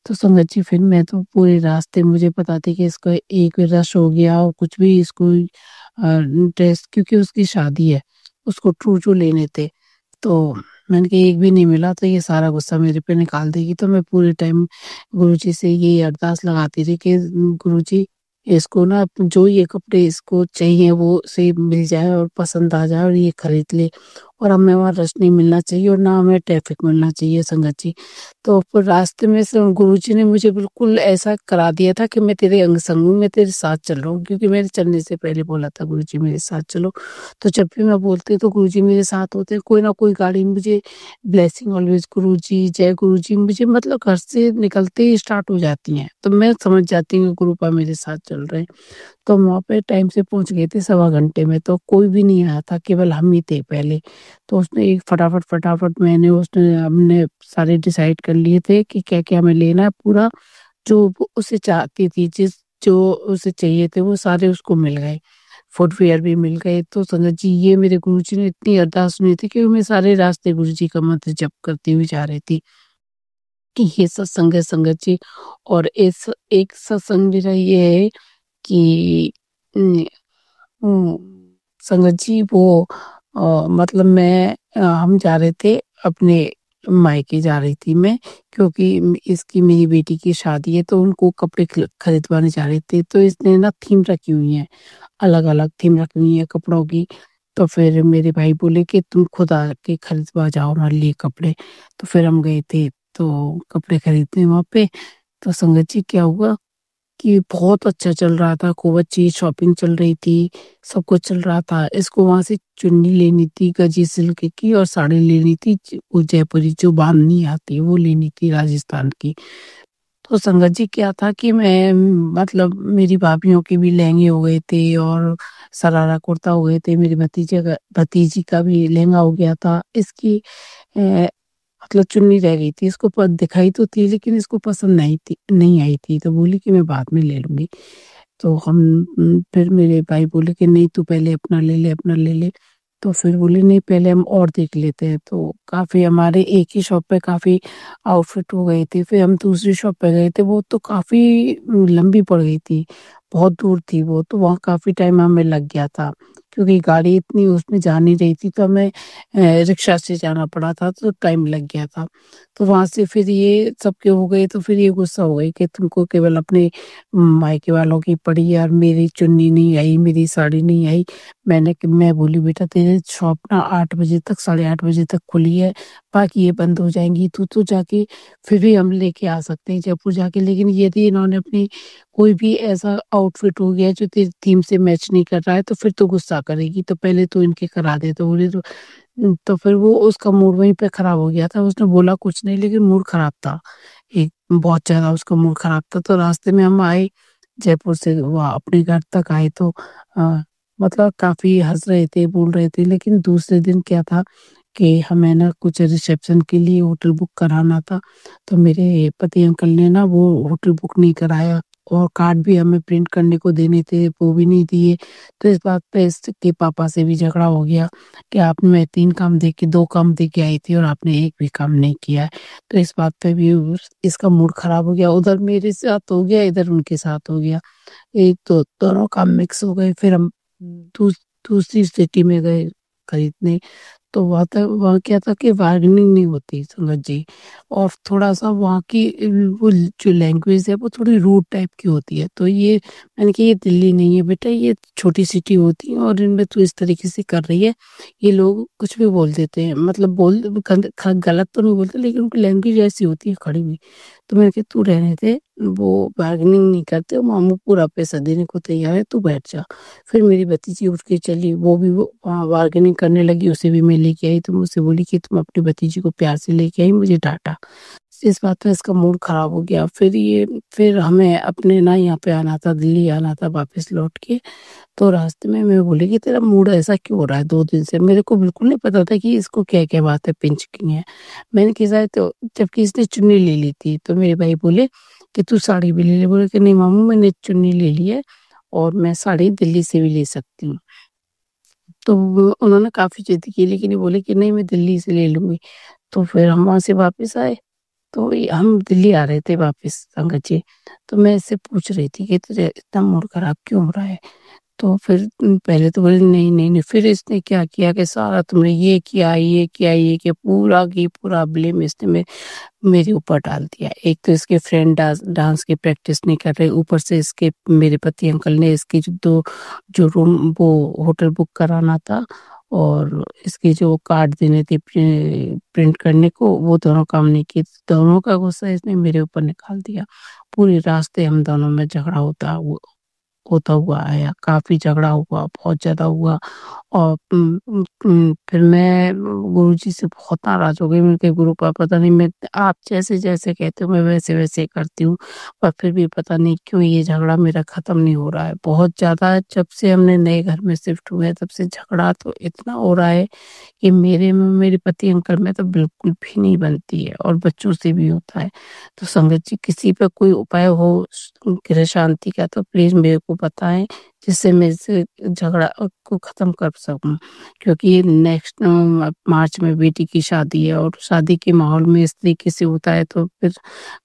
तो संगत जी फिर मैं तो पूरे रास्ते मुझे पता थी कि इसको एक रश हो गया और कुछ भी इसको ड्रेस, क्योंकि उसकी शादी है, उसको ट्रू ट्रू लेने थे। तो मैंने कहा एक भी नहीं मिला तो ये सारा गुस्सा मेरे पे निकाल देगी। तो मैं पूरे टाइम गुरुजी से ये अरदास लगाती थी कि गुरुजी इसको ना जो ये कपड़े इसको चाहिए वो से मिल जाए और पसंद आ जाए और ये खरीद ले, और हमें वहाँ रश नहीं मिलना चाहिए और ना हमें ट्रैफिक मिलना चाहिए संगत जी। तो फिर रास्ते में से गुरुजी ने मुझे बिल्कुल ऐसा करा दिया था कि मैं तेरे अंग संग हूँ, मैं तेरे साथ चल रहा हूँ, क्योंकि मैंने चलने से पहले बोला था गुरुजी मेरे साथ चलो। तो जब भी मैं बोलती तो गुरुजी मेरे साथ होते हैं, कोई ना कोई गाड़ी मुझे ब्लेसिंग ऑलवेज गुरुजी, जय गुरुजी, मुझे मतलब घर से निकलते ही स्टार्ट हो जाती हैं। तो मैं समझ जाती हूँ कि गुरुपा मेरे साथ चल रहे हैं। तो हम वहाँ पे टाइम से पहुंच गए थे, 1.25 घंटे में। तो कोई भी नहीं आया था, केवल हम ही थे पहले। तो उसने एक फटाफट फटाफट मैंने उसने हमने सारे डिसाइड कर लिए थे कि क्या क्या हमें लेना है, पूरा जो वो उसे चाहती थी, जो उसे चाहिए थे वो सारे उसको मिल गए, फुटवियर भी मिल गए। तो संगत जी ये मेरे गुरुजी ने इतनी अरदास सुनी थी कि मैं सारे रास्ते गुरुजी का मंत्र जप करती हुई जा रही थी कि ये सत्संग है संगत जी। और इस एक सत्संग मेरा ये है कि न, संगत जी वो मतलब हम जा रहे थे अपने मायके जा रही थी मैं, क्योंकि इसकी मेरी बेटी की शादी है तो उनको कपड़े खरीदवाने जा रहे थे। तो इसने ना थीम रखी हुई है, अलग अलग थीम रखी हुई है कपड़ों की। तो फिर मेरे भाई बोले कि तुम खुद आके खरीदवा जाओ हमारे लिए कपड़े। तो फिर हम गए थे तो कपड़े खरीदने वहां पे। तो संगत जी क्या हुआ कि बहुत अच्छा चल रहा था, खूब अच्छी शॉपिंग चल रही थी, सब कुछ चल रहा था। इसको वहां से चुन्नी लेनी थी गजी सिल्क की, और साड़ी लेनी थी वो जयपुरी जो बांधनी आती है वो लेनी थी राजस्थान की। तो संगत जी क्या था कि मैं मतलब मेरी भाभीियों के भी लहंगे हो गए थे और सरारा कुर्ता हो गए थे, मेरी भतीजी का भी लहंगा हो गया था। इसकी मतलब चुन्नी रह गई थी, इसको दिखाई तो थी लेकिन इसको पसंद नहीं आई थी। तो बोली कि मैं बाद में ले लूंगी। तो फिर मेरे भाई बोले कि नहीं तू पहले अपना ले ले, अपना ले ले। तो फिर बोले नहीं पहले हम और देख लेते हैं। तो काफी हमारे एक ही शॉप पे काफी आउटफिट हो गए थे। फिर हम दूसरी शॉप पे गए थे, वो तो काफी लंबी पड़ गई थी, बहुत दूर थी वो, तो वहाँ काफी टाइम हमें लग गया था, क्योंकि गाड़ी इतनी उसमें जा नहीं रही थी। तो हमें रिक्शा से जाना पड़ा था, तो टाइम लग गया था। तो वहां से फिर ये सबके हो गए, तो फिर ये गुस्सा हो गई कि तुमको केवल अपने मायके वालों की पड़ी यार, मेरी चुन्नी नहीं आई, मेरी साड़ी नहीं आई। मैं बोली बेटा तेरे शॉप ना 8 बजे तक 8:30 बजे तक खुली है, बाकी ये बंद हो जाएंगी। तू तो जाके फिर भी हम लेके आ सकते हैं जयपुर जाके, लेकिन यदि इन्होंने अपनी कोई भी ऐसा आउटफिट हो गया जो तेरी थीम से मैच नहीं कर रहा है तो फिर तो गुस्सा करेगी, तो पहले तो इनके करा दे। तो बोले तो फिर वो उसका मूड वहीं पे खराब हो गया था। उसने बोला कुछ नहीं लेकिन मूड खराब था, एक बहुत ज्यादा उसका मूड खराब था। तो रास्ते में हम आए जयपुर से, वहाँ अपने घर तक आए तो मतलब काफी हंस रहे थे, बोल रहे थे। लेकिन दूसरे दिन क्या था कि हमें ना कुछ रिसेप्शन के लिए होटल बुक कराना था। तो मेरे पति अंकल ने ना वो होटल बुक नहीं कराया, और कार्ड भी हमें प्रिंट करने को देने थे वो भी नहीं दिए। तो इस बात पे इसके पापा से भी झगड़ा हो गया कि आपने, मैं 3 काम दे के 2 काम दे के आई थी और आपने एक भी काम नहीं किया है। तो इस बात पे भी इसका मूड खराब हो गया, उधर मेरे साथ हो गया, इधर उनके साथ हो गया, एक तो दोनों काम मिक्स हो गए। फिर हम दूसरी सिटी में गए खरीदने। तो वहाँ क्या था कि बार्गेनिंग नहीं होती संगत जी। और थोड़ा-सा वहाँ की वो जो लैंग्वेज है वो थोड़ी रूड टाइप की होती है। तो ये मैंने कहा ये दिल्ली नहीं है बेटा, ये छोटी सिटी होती है और इनमें तू इस तरीके से कर रही है। ये लोग कुछ भी बोल देते हैं, मतलब गलत तो नहीं बोलते, लेकिन उनकी लैंग्वेज ऐसी होती है खड़ी हुई। तो मैंने कहा तू रहने दे, वो बार्गेनिंग नहीं करते, वो मामू पूरा पैसा देने को तैयार है, तू बैठ जा। फिर मेरी भतीजी उठ के चली, वो वहाँ बार्गेनिंग करने लगी, उसे भी मैं लेके आई। तो मुझसे बोली कि तुम अपनी भतीजी को प्यार से लेके आई, मुझे डांटा। इस बात पे इसका मूड खराब हो गया। फिर हमें अपने ना यहाँ पे आना था, दिल्ली आना था वापस लौट के। तो रास्ते में मैं बोली कि तेरा मूड ऐसा क्यों हो रहा है 2 दिन से? मेरे को बिल्कुल नहीं पता था कि इसको क्या क्या बातें पिंच की हैं। मैंने कहा तो जबकि इसने चुन्नी ले ली थी। तो मेरे भाई बोले कि तू साड़ी भी ले ले। बोले कि नहीं मामू, मैंने चुन्नी ले ली है और मैं साड़ी दिल्ली से भी ले सकती हूँ। तो उन्होंने काफी जिद की, लेकिन ये बोले कि नहीं मैं दिल्ली से ले लूंगी। तो फिर हम वहां से वापस आए। तो हम दिल्ली आ रहे थे वापस संगत जी। तो मैं इससे पूछ रही थी कि तुझे इतना मूड खराब क्यों हो रहा है? तो फिर पहले तो बोले नहीं नहीं नहीं। फिर इसने क्या किया कि सारा तुमने ये किया ये किया ये किया, पूरा की पूरा ब्लेम इसने मेरे ऊपर डाल दिया। एक तो इसके फ्रेंड डांस की प्रैक्टिस नहीं कर रहे, ऊपर से इसके मेरे पति अंकल ने इसकी जो रूम वो होटल बुक कराना था और इसके जो कार्ड देने थे प्रिंट करने को, वो दोनों काम नहीं किए। दोनों का गुस्सा इसने मेरे ऊपर निकाल दिया। पूरे रास्ते हम दोनों में झगड़ा होता हुआ आया, काफी झगड़ा हुआ, बहुत ज्यादा हुआ। और फिर मैं गुरुजी से बहुत नाराज हो गई। मैंने कहा गुरु पापा, पता नहीं, मैं आप जैसे जैसे कहते हो मैं वैसे वैसे करती हूँ, पर फिर भी पता नहीं क्यों ये झगड़ा मेरा खत्म नहीं हो रहा है। बहुत ज्यादा जब से हमने नए घर में शिफ्ट हुए हैं, तब से झगड़ा तो इतना हो रहा है कि मेरे पति अंकल में तो बिल्कुल भी नहीं बनती है, और बच्चों से भी होता है। तो संगत जी, किसी पे कोई उपाय हो गृह शांति का तो प्लीज मेरे को बताएं, जिससे मैं इस झगड़ा को खत्म कर सकूं। क्योंकि नेक्स्ट मार्च में बेटी की शादी है, और शादी के माहौल में इस तरीके से होता है तो फिर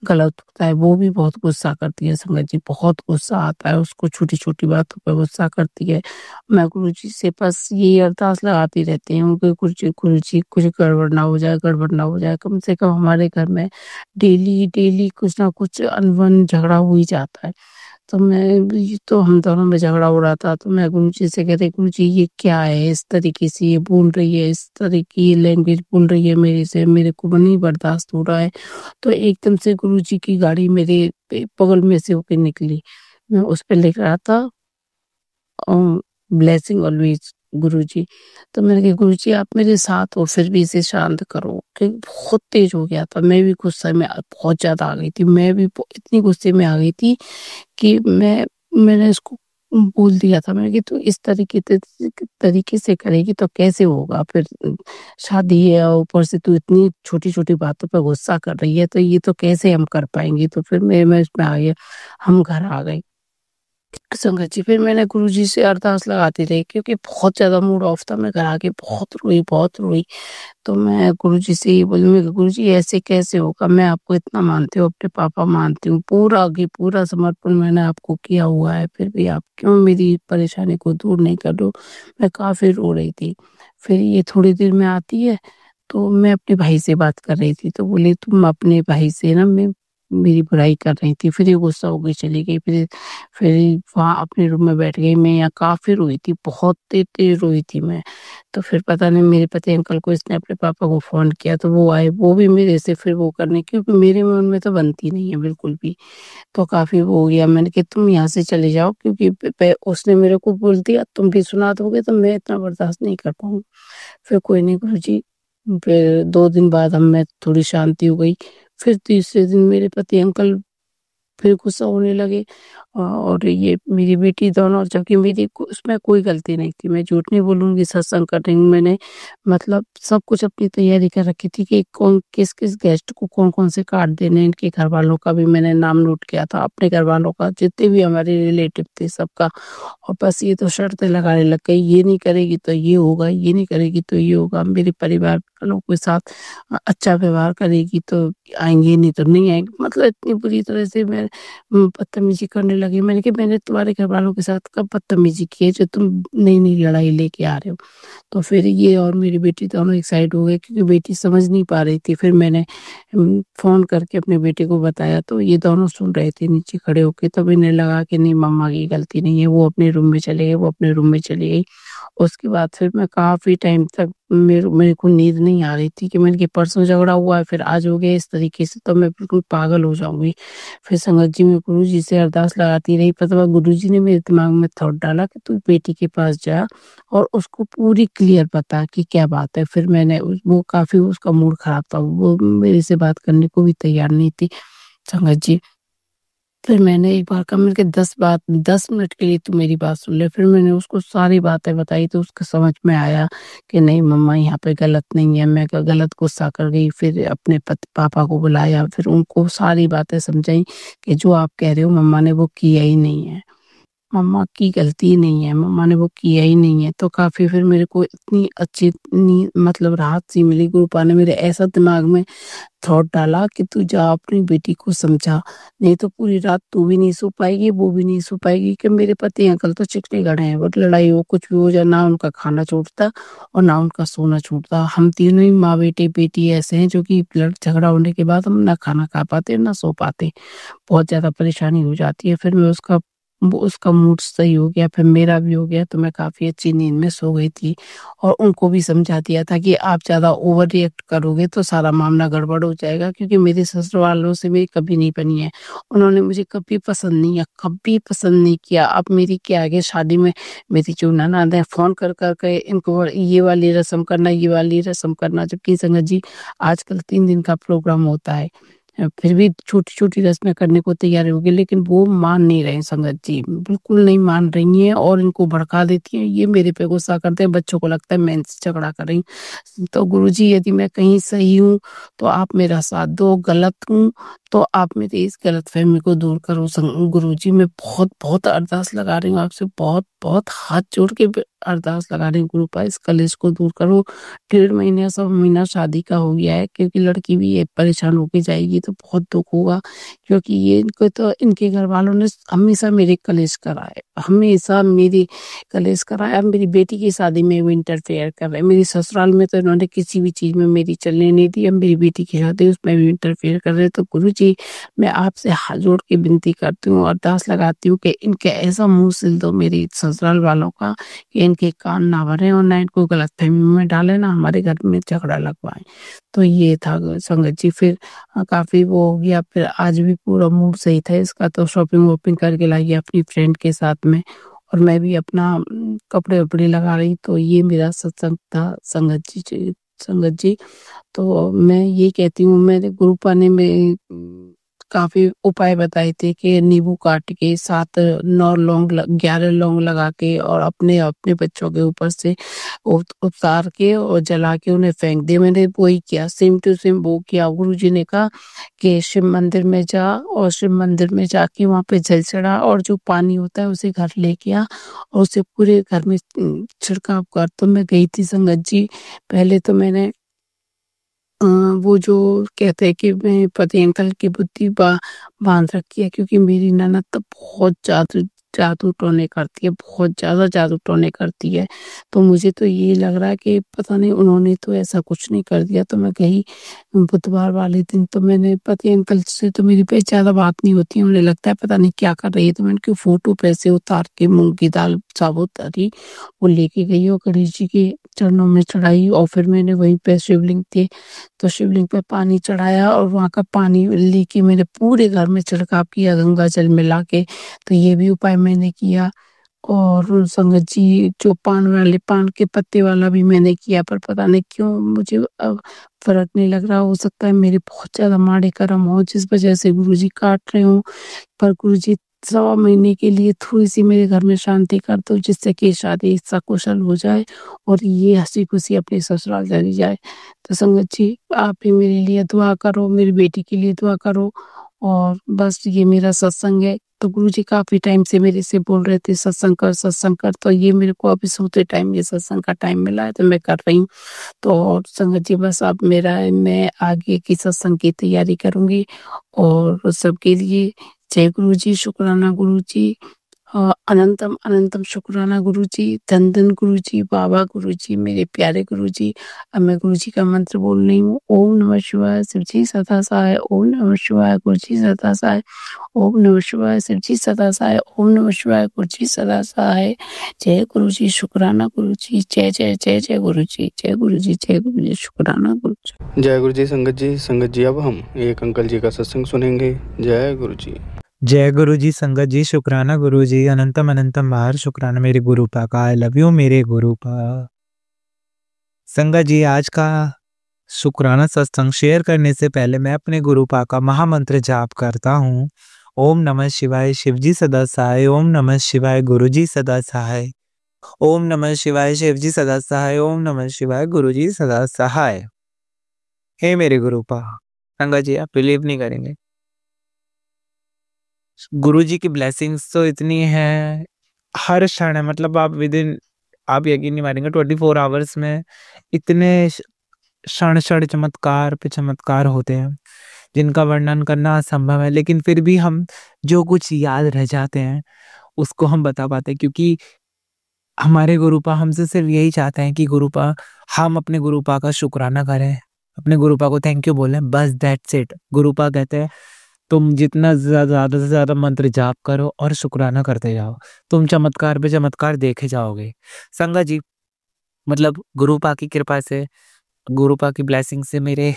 गलत होता है। वो भी बहुत गुस्सा करती है संगत जी, बहुत गुस्सा आता है उसको, छोटी छोटी बातों पर गुस्सा करती है। मैं गुरु जी से बस यही अरदास लगाती रहती हूँ कि गुरु जी कुछ गड़बड़ ना हो जाए, गड़बड़ ना हो जाए। कम से कम हमारे घर में डेली डेली कुछ ना कुछ अनबन झगड़ा हो ही जाता है। तो हम दोनों में झगड़ा हो रहा था। तो मैं गुरु जी से कहते, गुरु जी ये क्या है, इस तरीके से ये बोल रही है, इस तरीके की लैंग्वेज बोल रही है मेरे से, मेरे को नहीं बर्दाश्त हो रहा है। तो एकदम से गुरु जी की गाड़ी मेरे बगल में से होकर निकली। मैं उस पर लिख रहा था ब्लेसिंग ऑलवेज गुरुजी। तो मैंने कहा गुरुजी आप मेरे साथ हो, फिर भी इसे शांत करो, क्योंकि बहुत तेज हो गया था। मैं भी गुस्से में बहुत ज्यादा आ गई थी, मैं भी इतनी गुस्से में आ गई थी कि मैंने इसको बोल दिया था। मैंने कि तू इस तरीके से करेगी तो कैसे होगा? फिर शादी है और ऊपर से तू इतनी छोटी छोटी बातों पर गुस्सा कर रही है, तो ये तो कैसे हम कर पाएंगे? तो फिर मैं इसमें आ गया, हम घर आ गए संगत जी। फिर मैंने गुरुजी से अरदास लगाती रही, क्योंकि बहुत ज्यादा मूड ऑफ था। मैं घर आके बहुत रोई, बहुत रोई। तो मैं गुरुजी से ये बोली, मैं गुरुजी ऐसे कैसे होगा? मैं आपको इतना मानती हूँ, अपने पापा मानती हूँ, पूरा समर्पण मैंने आपको किया हुआ है, फिर भी आप क्यों मेरी परेशानी को दूर नहीं कर दो? मैं काफी रो रही थी। फिर ये थोड़ी देर में आती है, तो मैं अपने भाई से बात कर रही थी। तो बोले तुम अपने भाई से ना, मैं मेरी बुराई कर रही थी। फिर ये गुस्सा हो गई, चली गई। फिर वहां अपने रूम में बैठ गई। मैं यहाँ काफी रोई थी, बहुत तेज रोई थी मैं। तो फिर पता नहीं मेरे पति अंकल को इसने अपने पापा को फोन किया, तो वो आए, वो भी मेरे से फिर वो करने, क्योंकि मेरे मन में तो बनती नहीं है बिल्कुल भी। तो काफी वो हो गया। मैंने कहा तुम यहाँ से चले जाओ, क्योंकि उसने मेरे को बोल दिया तुम भी सुना दोगे तो मैं इतना बर्दाश्त नहीं कर पाऊंगी। फिर कोई नहीं गुरुजी। फिर 2 दिन बाद हम में थोड़ी शांति हो गई। फिर तीसरे दिन मेरे पति अंकल फिर गुस्सा होने लगे। और ये मेरी बेटी दोनों, जबकि उसमें कोई गलती नहीं थी, मैं झूठ नहीं बोलूंगी। सत्संग करने में मैंने मतलब सब कुछ अपनी तैयारी कर रखी थी कि कौन किस किस गेस्ट को कौन कौन से कार्ड देने। इनके घर वालों का भी मैंने नाम नोट किया था, अपने घर वालों का, जितने भी हमारे रिलेटिव थे सबका। और बस ये तो शर्तें लगाने लग गई, ये नहीं करेगी तो ये होगा, ये नहीं करेगी तो ये होगा। मेरे परिवार वालों के साथ अच्छा व्यवहार करेगी तो आएँगे, नहीं तो नहीं आएँगे। मतलब इतनी बुरी तरह से मैं बदतमीज़ी करने लगी। मैंने कहा मैंने तुम्हारे घरवालों के साथ कब बदतमीज़ी की है जो तुम नई-नई लड़ाई लेके आ रहे हो? तो फिर ये और मेरी बेटी दोनों एक साइड हो गए क्योंकि बेटी समझ नहीं पा रही थी। फिर मैंने फ़ोन करके अपने बेटे को बताया तो ये दोनों सुन रहे थे नीचे खड़े होके, तब इन्हें लगा कि नहीं मम्मा की गलती नहीं है, वो अपने रूम में चले गए, वो अपने रूम में चली गई। उसके बाद फिर मैं काफ़ी टाइम तक मेरे को नींद नहीं आ रही थी कि मैंने कि परसों झगड़ा हुआ है, फिर आज हो गया इस तरीके से तो मैं बिल्कुल पागल हो जाऊँगी। फिर संगत जी मैं गुरुजी से अरदास लगाती रही, पर गुरुजी ने मेरे दिमाग में थॉट डाला कि तू बेटी के पास जा और उसको पूरी क्लियर बता कि क्या बात है। फिर मैंने वो काफ़ी उसका मूड ख़राब था, वो मेरे से बात करने को भी तैयार नहीं थी संगत जी। फिर मैंने एक बार कहा मैंने कहा 10 मिनट के लिए तू मेरी बात सुन ले। फिर मैंने उसको सारी बातें बताई तो उसको समझ में आया कि नहीं मम्मा यहाँ पे गलत नहीं है, मैं गलत गुस्सा कर गई। फिर अपने पापा को बुलाया, फिर उनको सारी बातें समझाई कि जो आप कह रहे हो मम्मा ने वो किया ही नहीं है। मम्मा की गलती नहीं है, मम्मा ने वो किया ही नहीं है। तो काफ़ी फिर मेरे को इतनी अच्छी मतलब राहत सी मिली, गुरुपा ने मेरे ऐसा दिमाग में थॉट डाला कि तू जा अपनी बेटी को समझा, नहीं तो पूरी रात तू भी नहीं सो पाएगी, वो भी नहीं सो पाएगी। कि मेरे पति अंकल तो चिकने गड़े हैं, बट लड़ाई हो कुछ भी हो जाए ना उनका खाना छूटता और ना उनका सोना छूटता। हम तीनों ही माँ बेटी ऐसे हैं जो कि झगड़ा होने के बाद हम ना खाना खा पाते ना सो पाते। बहुत ज़्यादा परेशानी हो जाती है। फिर मैं उसका मूड सही हो गया, फिर मेरा भी हो गया, तो मैं काफ़ी अच्छी नींद में सो गई थी और उनको भी समझा दिया था कि आप ज़्यादा ओवर रिएक्ट करोगे तो सारा मामला गड़बड़ हो जाएगा, क्योंकि मेरे ससुर वालों से मेरी कभी नहीं बनी है। उन्होंने मुझे कभी पसंद नहीं किया। अब मेरी क्या आगे शादी में मेरी जो ननद है फ़ोन कर के इनको ये वाली रस्म करना, ये वाली रस्म करना, जबकि संगत जी आजकल 3 दिन का प्रोग्राम होता है। फिर भी छोटी-छोटी रस्में करने को तैयार हो गई, लेकिन वो मान नहीं रहे हैं संगत जी, बिल्कुल नहीं मान रही हैं और इनको भड़का देती हैं। ये मेरे पे गुस्सा करते हैं, बच्चों को लगता है मैं इनसे झगड़ा कर रही हूँ। तो गुरुजी यदि मैं कहीं सही हूँ, तो आप मेरा साथ दो, गलत हूँ, तो आप मेरी इस गलतफ़हमी को दूर करो गुरुजी। मैं बहुत-बहुत अरदास लगा रही हूँ आपसे, बहुत-बहुत हाथ जोड़ के अरदास लगा रही हूँ गुरुपा, इस कलेश को दूर करो। 1.5 सवा महीना शादी का हो गया है, क्योंकि लड़की भी ये परेशान होके जाएगी तो बहुत दुःख होगा, क्योंकि ये इनको तो इनके घरवालों ने हमेशा मेरे कलेश कराए, हमेशा मेरी कलेश कराया। अब मेरी बेटी की शादी में वो इंटरफेयर कर रहे हैं। मेरी ससुराल में तो इन्होंने किसी भी चीज़ में मेरी चलने नहीं दी, अब मेरी बेटी की शादी उसमें भी इंटरफेयर कर रहे हैं। तो गुरुजी मैं आपसे हाथ जोड़ के विनती करती हूँ, अरदास लगाती हूँ कि इनके ऐसा मुँह सिल दो मेरी ससुराल वालों का कि इनके कान ना भरें और ना इनको गलतफ़हमी में डालें, ना हमारे घर में झगड़ा लगवाएँ। तो ये था संगत जी। फिर काफ़ी वो हो गया, फिर आज भी पूरा मूड सही था इसका, तो शॉपिंग-वॉपिंग करके लाई है अपनी फ्रेंड के साथ में और मैं भी अपना कपड़े-वपड़े लगा रही, तो ये मेरा सत्संग था संगत जी। तो मैं ये कहती हूँ, मेरे गुरुपा ने काफ़ी उपाय बताए थे कि नींबू काट के 7 9 लौंग 11 लौंग लगा के और अपने अपने बच्चों के ऊपर से उतार के और जला के उन्हें फेंक दिए। मैंने वही किया, सेम टू सेम वो किया। गुरुजी ने कहा कि शिव मंदिर में जा और शिव मंदिर में जाके वहाँ पे जल चढ़ा और जो पानी होता है उसे घर लेके आ और उसे पूरे घर में छिड़काव कर। तो मैं गई थी संगत जी, पहले तो मैंने वो जो कहते हैं कि मैं पति अंकल की बुद्धि बाँध रखी है, क्योंकि मेरी ननद तो बहुत जादू टोने करती है, बहुत ज़्यादा जादू टोने करती है। तो मुझे तो ये लग रहा है कि पता नहीं उन्होंने तो ऐसा कुछ नहीं कर दिया। तो मैं गई बुधवार वाले दिन, तो मैंने पति अंकल से तो मेरी पे ज़्यादा बात नहीं होती है, उन्हें लगता है पता नहीं क्या कर रही है। तो मैंने उनकी फ़ोटो पे से उतार के मूँग की दाल साबुत हरी वो लेके गई और गणेश जी के चरणों में चढ़ाई और फिर मैंने वहीं पे शिवलिंग थे तो शिवलिंग पे पानी चढ़ाया और वहाँ का पानी लेके मैंने पूरे घर में छिड़काव किया गंगा जल मिला के। तो ये भी उपाय मैंने किया और संगत जी जो पान के पत्ते वाला भी मैंने किया, पर पता नहीं क्यों मुझे अब फ़र्क नहीं लग रहा। हो सकता है मेरे बहुत ज़्यादा माड़े कर्म हो जिस वजह से गुरुजी काट रहे हों, पर गुरुजी सवा महीने के लिए थोड़ी-सी मेरे घर में शांति कर दो, जिससे कि शादी सकुशल हो जाए और ये हँसी-खुशी अपने ससुराल चली जाए। तो संगत जी आप भी मेरे लिए दुआ करो, मेरी बेटी के लिए दुआ करो और बस ये मेरा सत्संग है। तो गुरुजी काफ़ी टाइम से मेरे से बोल रहे थे सत्संग कर, तो ये मेरे को अभी सोते टाइम ये सत्संग का टाइम मिला है तो मैं कर रही हूँ। तो और संगत जी बस अब मैं आगे की सत्संग की तैयारी करूँगी और सबके लिए जय गुरुजी, शुक्राना गुरुजी, अनंतम अनंतम शुक्राना गुरुजी, धन धन गुरुजी, बाबा गुरुजी, मेरे प्यारे गुरुजी। अब मैं गुरुजी का मंत्र बोल रही हूँ। ओम नमः शिवाय, शिवजी सदा सहाय। ओम नमः शिवाय, गुरुजी सदा सहाय। ओम नमः शिवाय, शिवजी सदा सहाय। ओम नमः शिवाय, गुरुजी सदा सहाय। जय गुरुजी, शुक्राना गुरुजी, जय जय जय जय गुरुजी, जय गुरुजी, जय गुरुजी, शुक्राना गुरुजी। जय गुरु जी संगत जी अब हम एक अंकल जी का सत्संग सुनेंगे। जय गुरु जी। जय गुरु जी, संगत जी, शुक्राना गुरु जी, अनंतम अनंतम बार शुक्राना मेरे गुरु पा का। आई लव यू मेरे गुरु पा। संगत जी, आज का शुक्राना सत्संग शेयर करने से पहले मैं अपने गुरु पा का महामंत्र जाप करता हूँ। ओम नमः शिवाय, शिवजी सदा सहाय। ओम नमः शिवाय, गुरुजी सदा सहाय। ओम नमः शिवाय, शिवजी सदा सहाय। ओम नमः शिवाय, गुरुजी सदा सहाय। हे मेरे गुरु पा, संगत जी आप बिलीव नहीं करेंगे, गुरुजी की ब्लेसिंग्स तो इतनी है, हर क्षण है। मतलब आप यकीन नहीं मारेंगे, 24 आवर्स में इतने क्षण क्षण चमत्कार पे चमत्कार होते हैं जिनका वर्णन करना असंभव है। लेकिन फिर भी हम जो कुछ याद रह जाते हैं उसको हम बता पाते हैं, क्योंकि हमारे गुरुपा हमसे सिर्फ यही चाहते हैं कि गुरुपा हम अपने गुरुपा का शुक्राना करें, अपने गुरुपा को थैंक यू बोलें, बस दैट्स इट। गुरुपा कहते हैं तुम जितना ज़्यादा से ज़्यादा मंत्र जाप करो और शुक्राना करते जाओ, तुम चमत्कार पे चमत्कार देखे जाओगे। संगत जी, मतलब गुरुपा की कृपा से, गुरुपा की ब्लेसिंग से मेरे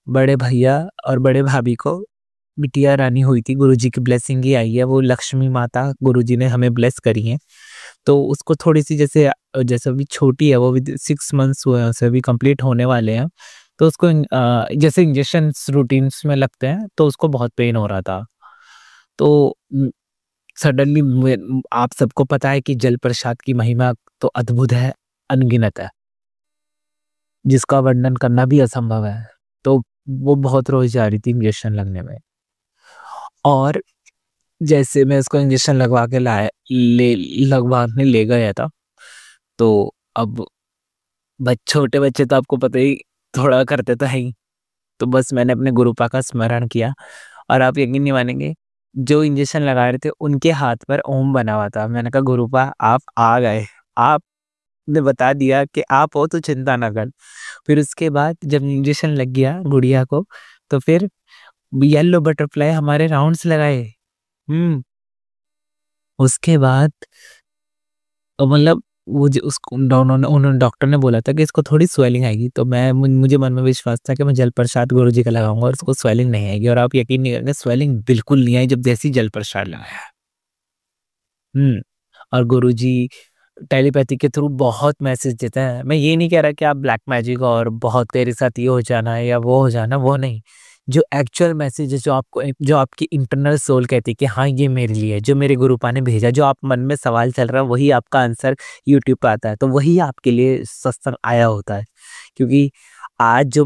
बड़े भैया और बड़े भाभी को बिटिया रानी हुई थी। गुरुजी की ब्लेसिंग ही आई है, वो लक्ष्मी माता गुरुजी ने हमें ब्लेस करी है। तो उसको थोड़ी सी जैसे जैसे अभी छोटी है, वो भी 6 मंथ्स हुए हैं उसे, अभी कंप्लीट होने वाले हैं। तो उसको जैसे इंजेक्शन रूटीन्स में लगते हैं तो उसको बहुत पेन हो रहा था। तो सडनली आप सबको पता है कि जल प्रसाद की महिमा तो अद्भुत है, अनगिनत है, जिसका वर्णन करना भी असंभव है। तो वो बहुत रोज जा रही थी इंजेक्शन लगने में, और जैसे मैं उसको इंजेक्शन लगवाने ले गया था, तो अब छोटे बच्चे तो आपको पता ही थोड़ा करते तो है ही। तो बस मैंने अपने गुरुपा का स्मरण किया और आप यकीन नहीं मानेंगे, जो इंजेक्शन लगा रहे थे उनके हाथ पर ओम बना हुआ था। मैंने कहा गुरुपा आप आ गए, आपने बता दिया कि आप हो तो चिंता ना कर। फिर उसके बाद जब इंजेक्शन लग गया गुड़िया को, तो फिर येलो बटरफ्लाई हमारे राउंड्स लगाए। उसके बाद मतलब उसको उन्होंने डॉक्टर ने बोला था कि इसको थोड़ी स्वेलिंग आएगी। तो मुझे मन में विश्वास था कि मैं जल प्रसाद गुरुजी का लगाऊंगा और उसको स्वेलिंग नहीं आएगी, और आप यकीन नहीं करेंगे, स्वेलिंग बिल्कुल नहीं आई जब जैसी जल प्रसाद लगाया। और गुरुजी टेलीपैथी के थ्रू बहुत मैसेज देते हैं। मैं ये नहीं कह रहा कि आप ब्लैक मैजिक और बहुत तेरे साथ ये हो जाना है या वो हो जाना, वो नहीं। जो एक्चुअल मैसेज है, जो आपकी इंटरनल सोल कहती है कि हाँ ये मेरे लिए है, जो मेरे गुरुपा ने भेजा, जो आप मन में सवाल चल रहा है वही आपका आंसर यूट्यूब पे आता है, तो वही आपके लिए सत्संग आया होता है। क्योंकि आज जो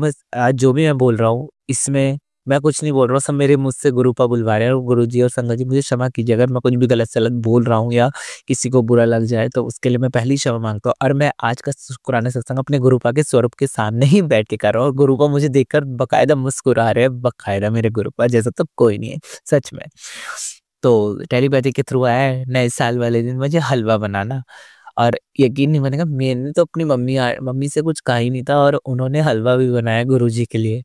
भी मैं बोल रहा हूँ, इसमें मैं कुछ नहीं बोल रहा हूँ, सब मेरे मुझसे गुरुपा बुलवा रहे हैं। और गुरुजी और संगत जी मुझे क्षमा कीजिए अगर मैं कुछ भी गलत सलत बोल रहा हूँ या किसी को बुरा लग जाए, तो उसके लिए मैं पहली क्षमा मांगता हूँ। और मैं आज का शुक्राना सत्संग अपने गुरुपा के स्वरूप के सामने ही बैठ के कर रहा हूँ, और गुरुपा मुझे देखकर बकायदा मुस्कुरा रहे हैं, बकायदा मेरे गुरुपा जैसा तो कोई नहीं है सच में। तो टेलीपैथी के थ्रू आया है नए साल वाले दिन मुझे हलवा बनाना, और यकीन नहीं मानेगा, मैंने तो अपनी मम्मी से कुछ कहा ही नहीं था, और उन्होंने हलवा भी बनाया गुरुजी के लिए।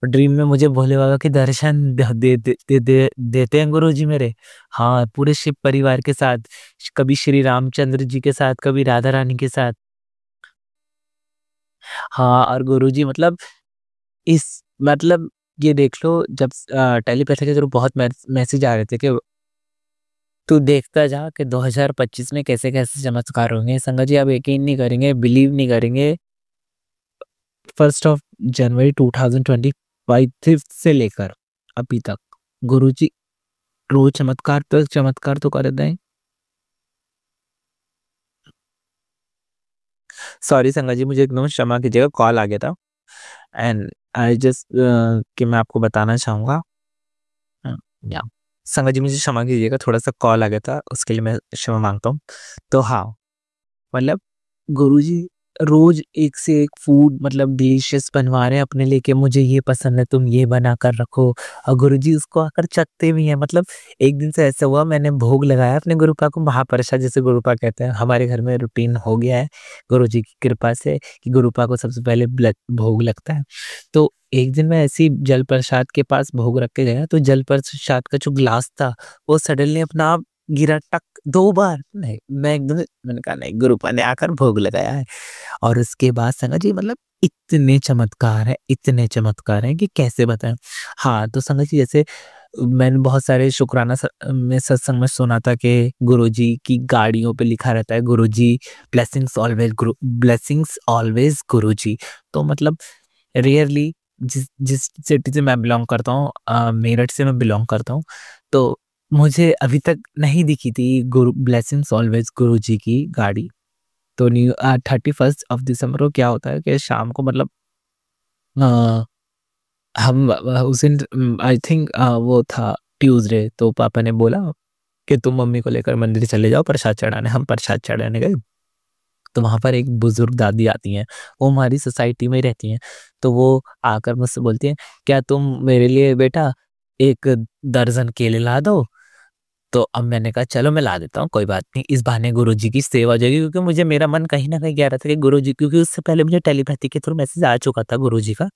ड्रीम में मुझे भोले बाबा के दर्शन देते हैं गुरुजी मेरे। हाँ, पूरे शिव परिवार के साथ, कभी श्री रामचंद्र जी के साथ, कभी राधा रानी के साथ। हाँ, और गुरुजी मतलब ये देख लो, जब टेलीपैथी के थ्रू बहुत मैसेज आ रहे थे कि तू देखता जा कि 2025 में कैसे कैसे चमत्कार होंगे। संगत जी आप यकीन नहीं करेंगे, बिलीव नहीं करेंगे, 1 जनवरी 2025 से लेकर अभी तक गुरुजी रोज चमत्कार तो कर दें। सॉरी संगत जी, मुझे एकदम क्षमा कीजिएगा, कॉल आ गया था। एंड आई जस्ट कि मैं आपको बताना चाहूँगा या संगत जी मुझे क्षमा कीजिएगा, थोड़ा-सा कॉल आ गया था, उसके लिए मैं क्षमा माँगता हूँ। तो हाँ, मतलब गुरुजी रोज एक से एक फूड मतलब डिलीशियस बनवा रहे हैं अपने लिए कि मुझे ये पसंद है, तुम ये बना कर रखो, और गुरुजी उसको आकर चखते भी हैं। मतलब एक दिन से ऐसा हुआ, मैंने भोग लगाया अपने गुरुपा को, महाप्रसाद जिसे गुरुपा कहते हैं, हमारे घर में रूटीन हो गया है गुरुजी की कृपा से कि गुरुपा को सबसे पहले भोग लगता है। तो एक दिन मैं ऐसे ही जल प्रसाद के पास भोग रख के गया, तो जल प्रसाद का जो ग्लास था वो सडनली अपना आप गिरा, टक 2 बार। नहीं, मैं एकदम से मैंने कहा नहीं, गुरुपा ने आकर भोग लगाया है। और उसके बाद संगत जी मतलब इतने चमत्कार हैं कि कैसे बताएँ। हाँ, तो संगत जी जैसे मैंने बहुत सारे शुकराना में सत्संग में सुना था कि गुरुजी की गाड़ियों पे लिखा रहता है गुरुजी ब्लेसिंग्स ऑलवेज गुरुजी। तो मतलब रेयरली जिस जिस सिटी से मैं बिलॉन्ग करता हूँ, मेरठ से मैं बिलॉन्ग करता हूँ, तो मुझे अभी तक नहीं दिखी थी गुरु ब्लेसिंग्स ऑलवेज गुरुजी की गाड़ी। तो 31st ऑफ दिसंबर को क्या होता है कि शाम को मतलब अ, हम उस दिन आई थिंक वो था ट्यूसडे, तो पापा ने बोला कि तुम मम्मी को लेकर मंदिर चले जाओ प्रसाद चढ़ाने। हम प्रसाद चढ़ाने गए, तो वहाँ पर एक बुजुर्ग दादी आती हैं, वो हमारी सोसाइटी में ही रहती हैं। तो वो आकर मुझसे बोलती हैं, क्या तुम मेरे लिए बेटा 1 दर्जन केले ला दो? तो अब मैंने कहा चलो मैं ला देता हूँ, कोई बात नहीं, इस बहाने गुरुजी की सेवा हो जाएगी, क्योंकि मुझे मेरा मन कहीं न कहीं कह रहा था कि गुरुजी, क्योंकि उससे पहले मुझे टेलीपैथी के थ्रू मैसेज आ चुका था गुरुजी का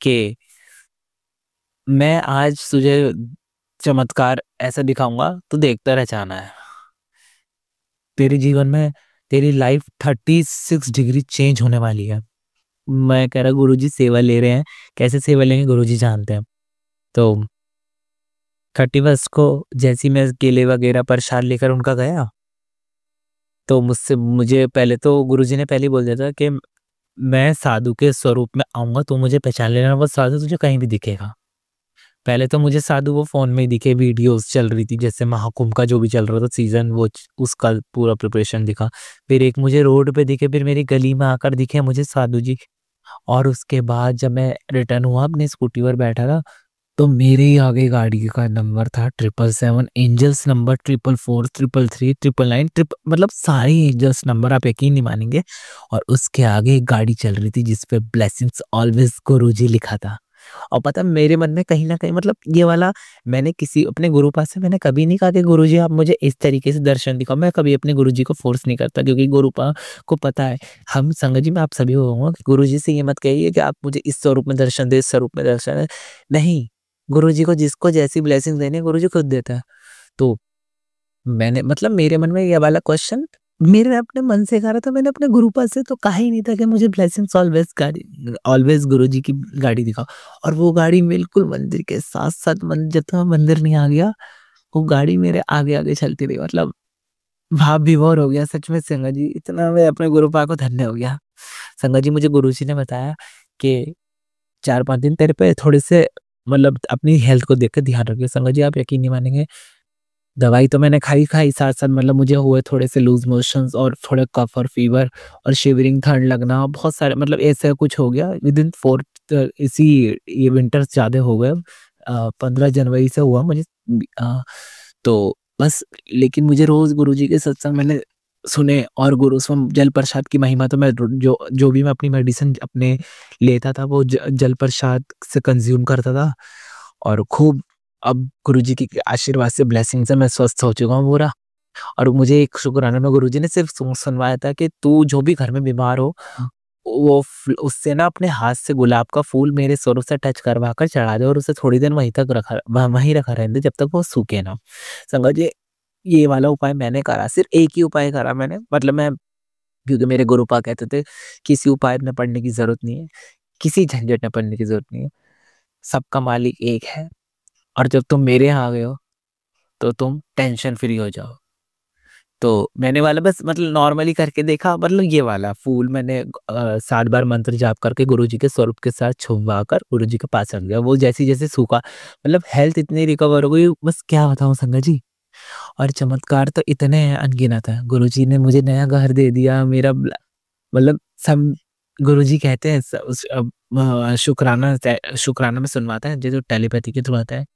कि मैं आज तुझे चमत्कार ऐसा दिखाऊँगा, तू देखता रह जाना है। तेरे जीवन में तेरी लाइफ 36 डिग्री चेंज होने वाली है। मैं कह रहा गुरुजी सेवा ले रहे हैं, कैसे सेवा लेंगे गुरुजी जानते हैं। तो 31st को जैसे ही मैं केले वगैरह प्रसाद लेकर उनका गया, तो मुझे पहले तो गुरुजी ने पहले ही बोल दिया था कि मैं साधु के स्वरूप में आऊँगा, तू मुझे पहचान लेना, वो साधु तुझे कहीं भी दिखेगा। पहले तो मुझे साधु वो फ़ोन में ही दिखे, वीडियोज़ चल रही थी, जैसे महाकुंभ का जो भी चल रहा था सीज़न, वो उसका पूरा प्रिपरेशन दिखा। फिर एक मुझे रोड पे दिखे, फिर मेरी गली में आकर दिखे मुझे साधु जी। और उसके बाद जब मैं रिटर्न हुआ, अपनी स्कूटी पर बैठा था, तो मेरे ही आगे गाड़ी का नंबर था 777, एंजल्स नंबर 444, 333, 999, मतलब सारे एंजल्स नंबर, आप यकीन नहीं मानेंगे। और उसके आगे एक गाड़ी चल रही थी जिस पे ब्लेसिंग्स ऑलवेज गुरुजी लिखा था। और पता है मेरे मन में कहीं न कहीं मतलब ये वाला, मैंने किसी अपने गुरु पास से मैंने कभी नहीं कहा कि गुरुजी आप मुझे इस तरीके से दर्शन दिखाओ। मैं कभी अपने गुरुजी को फ़ोर्स नहीं करता, क्योंकि गुरुपा को पता है, हम संगत जी मैं आप सभी को कहूँगा कि गुरुजी से ये मत कहिए कि आप मुझे इस स्वरूप में दर्शन दें, इस स्वरूप में दर्शन दें। नहीं, गुरुजी को जिसको जैसी ब्लेसिंग देनी है गुरुजी खुद देता है। तो मैंने मतलब मेरे मन में ये वाला क्वेश्चन मेरे अपने मन से कहा था, मैंने अपने गुरुपा से तो कहा ही नहीं था कि मुझे ब्लेसिंग्स ऑलवेज गुरुजी की गाड़ी दिखाओ। और वो गाड़ी बिल्कुल मंदिर के साथ-साथ जब तक मैं मंदिर नहीं आ गया, वो गाड़ी मेरे आगे-आगे चलती रही। मतलब भाव विभोर हो गया सच में संगत जी, इतना मैं अपने गुरुपा को धन्य हो गया। संगत जी मुझे गुरुजी ने बताया कि 4-5 दिन तेरे पे थोड़े से मतलब अपनी हेल्थ को देख के ध्यान रखिए। संगत जी आप यकीन नहीं मानेंगे, दवाई तो मैंने खाई, साथ-साथ मतलब मुझे हुए थोड़े से लूज़ मोशंस और थोड़ा कफ और फ़ीवर और शिवरिंग, ठंड लगना, बहुत सारे मतलब ऐसा कुछ हो गया विदिन 4th, इसी ये विंटर्स ज़्यादा हो गए। 15 जनवरी से हुआ मुझे। तो बस, लेकिन मुझे रोज़ गुरुजी के सत्संग मैंने सुने, और गुरु उसमें जल प्रसाद की महिमा तो मैं जो भी मैं अपनी मेडिसिन अपने लेता था वो जल प्रसाद से कंज़्यूम करता था। और खूब अब गुरुजी की आशीर्वाद से, ब्लेसिंग से मैं स्वस्थ हो चुका हूँ पूरा। और मुझे एक शुक्राना में गुरुजी ने सिर्फ सुनवाया था कि तू जो भी घर में बीमार हो, वो उससे ना अपने हाथ से गुलाब का फूल मेरे स्वरूप से टच करवा कर चढ़ा दे, और उसे थोड़ी देर वहीं रखा रहने दे जब तक वो सूखे ना। समझ ये वाला उपाय मैंने करा, सिर्फ एक ही उपाय करा मैंने, मतलब मैं, क्योंकि मेरे गुरुपा कहते थे किसी उपाय में पड़ने की जरूरत नहीं है, किसी झंझट में पड़ने की जरूरत नहीं है, सबका मालिक एक है, और जब तुम मेरे यहाँ आ गए हो तो तुम टेंशन फ्री हो जाओ। तो मैंने वाला बस मतलब नॉर्मली करके देखा, मतलब ये वाला फूल मैंने 7 बार मंत्र जाप करके गुरुजी के स्वरूप के साथ छुपवा कर गुरुजी के पास रख दिया। वो जैसे सूखा, मतलब हेल्थ इतनी रिकवर हो गई, बस क्या बताऊँ संगत जी। और चमत्कार तो इतने हैं अनगिनत है। गुरुजी ने मुझे नया घर दे दिया, मेरा मतलब सब गुरुजी कहते हैं शुक्राना में सुनवाता है जो टेलीपैथी के थ्रू आता है।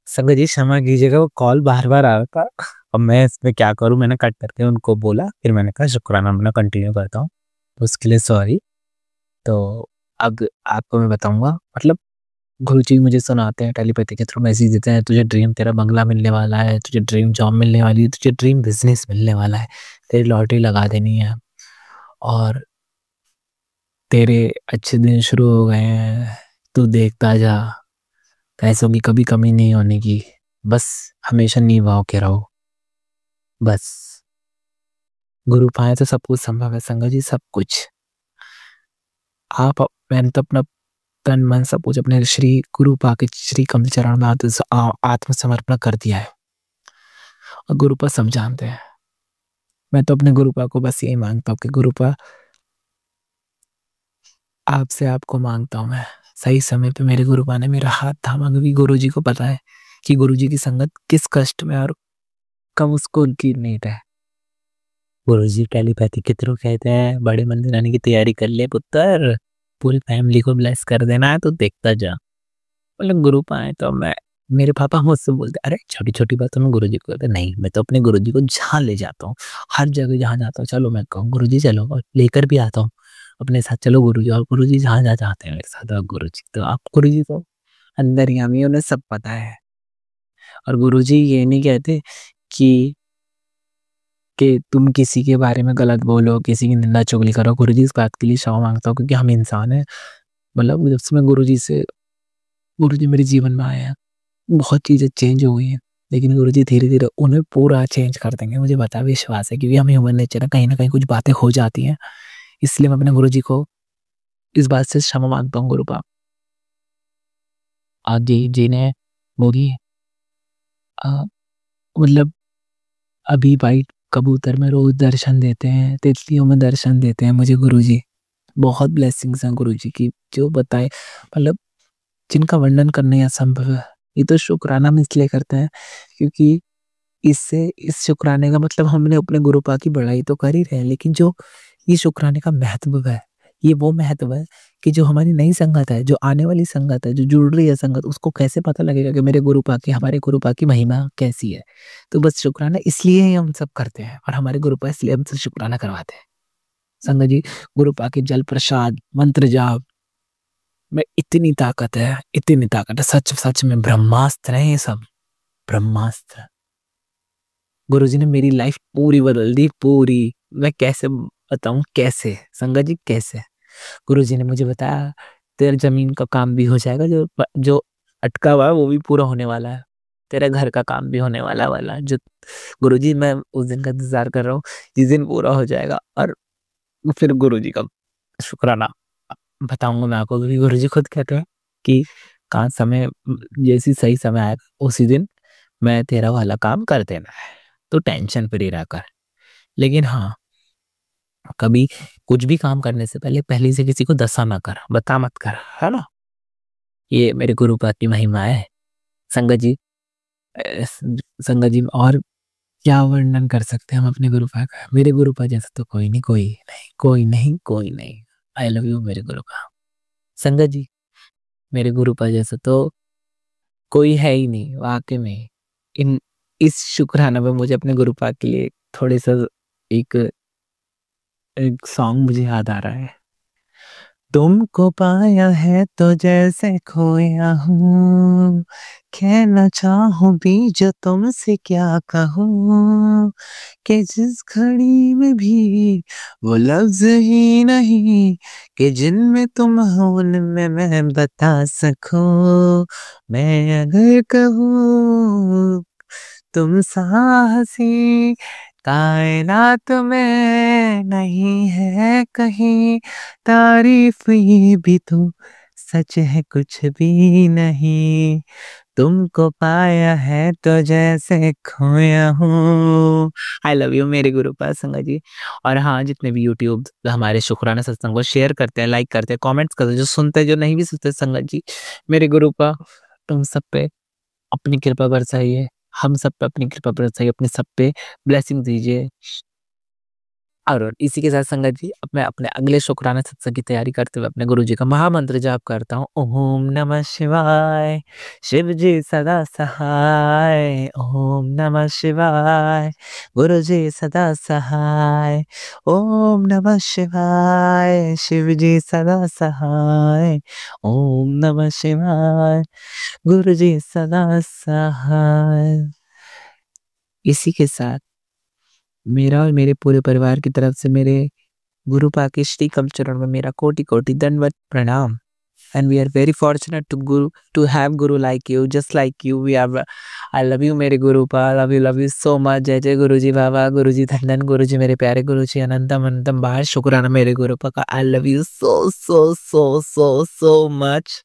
संगत जी क्षमा कीजिएगा, वो कॉल बार-बार आ रहा था। अब मैं इसमें क्या करूँ, मैंने कट करके उनको बोला, फिर मैंने कहा शुक्राना मैं कंटिन्यू करता हूँ, तो उसके लिए सॉरी। तो अब आपको मैं बताऊँगा, मतलब गुरुजी मुझे सुनाते हैं, टेलीपैथी के थ्रू मैसेज देते हैं, तुझे ड्रीम तेरा बंगला मिलने वाला है, तुझे ड्रीम जॉब मिलने वाली है, तुझे ड्रीम बिज़नेस मिलने वाला है, तेरी लॉटरी लगा देनी है और तेरे अच्छे दिन शुरू हो गए हैं, तू देखता जा, पैसों की कभी कमी नहीं होने की, बस हमेशा नींव के रहो, बस। गुरु पाए तो सब कुछ संभव है संगत जी, सब कुछ। मैंने तो अपना तन मन सब कुछ अपने श्री गुरु पाके श्री कमल चरण में आत्मसमर्पण कर दिया है और गुरु पा सब जानते हैं। मैं तो अपने गुरु पा को बस यही मांगता हूँ कि गुरु पा आपसे आपको मांगता हूँ मैं, सही समय पे मेरे गुरु पा ने मेरा हाथ थामा, क्योंकि गुरु जी को पता है कि गुरु जी की संगत किस कष्ट में और कब उसको उनकी नीड है। गुरु जी टेलीपैथी के थ्रू कहते हैं बड़े मंदिर आने की तैयारी कर ले पुत्र, पूरी फैमिली को ब्लेस कर देना है, तो देखता जा। मतलब गुरु पाए तो मैं, मेरे पापा मुझसे बोलते अरे छोटी छोटी बातों में गुरु जी को कहते नहीं, मैं तो अपने गुरु जी को जहाँ ले जाता हूँ, हर जगह जहाँ जाता हूँ, चलो मैं कहूँ गुरु जी चलो, और लेकर भी आता हूँ अपने साथ, चलो गुरु जी, और गुरु जी जहाँ जहाँ चाहते हैं मेरे साथ, और गुरु जी तो आप गुरु जी तो अंदर ही हमें उन्हें सब पता है। और गुरु जी ये नहीं कहते कि तुम किसी के बारे में गलत बोलो, किसी की निंदा चुगली करो। गुरु जी इस बात के लिए क्षमा मांगता हूँ, क्योंकि हम इंसान हैं। मतलब जब से मैं गुरु जी मेरे जीवन में आए हैं, बहुत चीज़ें चेंज हो गई हैं, लेकिन गुरु जी धीरे-धीरे उन्हें पूरा चेंज कर देंगे, मुझे पता विश्वास है, क्योंकि हम ह्यूमन नेचर है, कहीं न कहीं कुछ बातें हो जाती हैं। इसलिए मैं अपने गुरु जी को इस बात से क्षमा माँगता हूँ गुरु पाप। आज जी ने बोली मतलब अभी वाइट कबूतर में रोज़ दर्शन देते हैं, तितलियों में दर्शन देते हैं मुझे गुरु जी। बहुत ब्लेसिंग्स हैं गुरु जी की, जो बताएँ मतलब जिनका वर्णन करना ही असंभव है। ये तो शुकराना हम इसलिए करते हैं क्योंकि इस शुक्राने का मतलब हमने अपने गुरु पाक की बड़ाई तो कर ही रहे हैं, लेकिन जो ये शुक्राने का महत्व है, ये वो महत्व है कि जो हमारी नई संगत है, जो आने वाली संगत है, जो जुड़ रही है संगत, उसको कैसे पता लगेगा कि मेरे गुरु पाक की, हमारे गुरु पाक की महिमा कैसी है। तो बस शुक्राना इसलिए ही हम सब करते हैं और हमारे गुरु पाक इसलिए हमसे शुक्राना करवाते हैं। संगत जी, गुरु पाक के जल प्रसाद, मंत्र जाप में इतनी ताकत है, सच में ब्रह्मास्त्र है ये सब, ब्रह्मास्त्र। गुरुजी ने मेरी लाइफ पूरी बदल दी, पूरी। मैं कैसे बताऊँ कैसे? संगत जी कैसे? गुरुजी ने मुझे बताया तेरा ज़मीन का काम भी हो जाएगा, जो अटका हुआ है वो भी पूरा होने वाला है। तेरे घर का काम भी होने वाला है। जो गुरुजी मैं उस दिन का इंतज़ार कर रहा हूँ, जिस दिन पूरा हो जाएगा और फिर गुरुजी का शुक्राना बताऊँगा मैं आपको, क्योंकि गुरुजी खुद कहते हैं कि कहाँ समय जैसे सही समय आएगा उसी दिन मैं तेरा वाला काम कर देना है, तो टेंशन फ्री रहकर। लेकिन हाँ, कभी कुछ भी काम करने से पहले से किसी को दसा ना कर, बता मत कर, है ना? ये मेरे गुरु पाक की महिमा है। संगत जी संगत जी और क्या वर्णन कर सकते हैं हम अपने गुरु पाक का? मेरे गुरु पाक जैसा तो कोई नहीं, कोई नहीं। आई लव यू मेरे गुरु पाक। संगत जी, मेरे गुरु पाक जैसा तो कोई है ही नहीं, वाक़ई में। इन इस शुक्राना में मुझे अपने गुरु पाक के लिए थोड़े-सा एक एक सॉन्ग मुझे याद आ रहा है। तुमको पाया है तो जैसे खोया हूँ, कहना चाहूँ भी जो तुमसे क्या कहूँ, कि जिस घड़ी में भी वो लफ्ज़ ही नहीं, कि जिनमें तुम हो उनमें मैं बता सकूँ। मैं अगर कहूँ तुम साहसी कायनात में नहीं है कहीं, तारीफ ये भी तो सच है कुछ भी नहीं, तुमको पाया है तो जैसे खोया हूँ। आई लव यू मेरे गुरु पाक संगत जी। और हाँ, जितने भी यूट्यूब हमारे शुक्राना सत्संग को शेयर करते हैं, लाइक करते हैं, कमेंट्स करते हैं, जो सुनते हैं, जो नहीं भी सुनते संगत जी, मेरे गुरु पाक तुम सब पे अपनी कृपा बरसाइए, हम सब पे अपनी कृपा बरसाइए, अपने सब पे ब्लेसिंग दीजिए। और इसी के साथ संगत जी अब मैं अपने अगले शुक्राना सत्संग की तैयारी करते हुए अपने गुरुजी का महामंत्र जाप करता हूँ। ओम नमः शिवाय, शिव जी सदा सहाय। ओम नमः शिवाय, गुरु जी सदा सहाय। ओम नमः शिवाय, शिव जी सदा सहाय। ओम नमः शिवाय, गुरु जी सदा सहाय। इसी के साथ मेरा और मेरे पूरे परिवार की तरफ से मेरे गुरु पा के श्री कम चरण में मेरा कोटि-कोटि दंडवत प्रणाम। And we are very fortunate to have guru like you, just like you. I love you मेरे गुरु पा, love you so much। जय जय गुरु जी बाबा, गुरु जी धन्यन, गुरु जी मेरे प्यारे गुरु जी अनंतम अनंतम बार शुक्राना मेरे गुरु पा का। I love you so much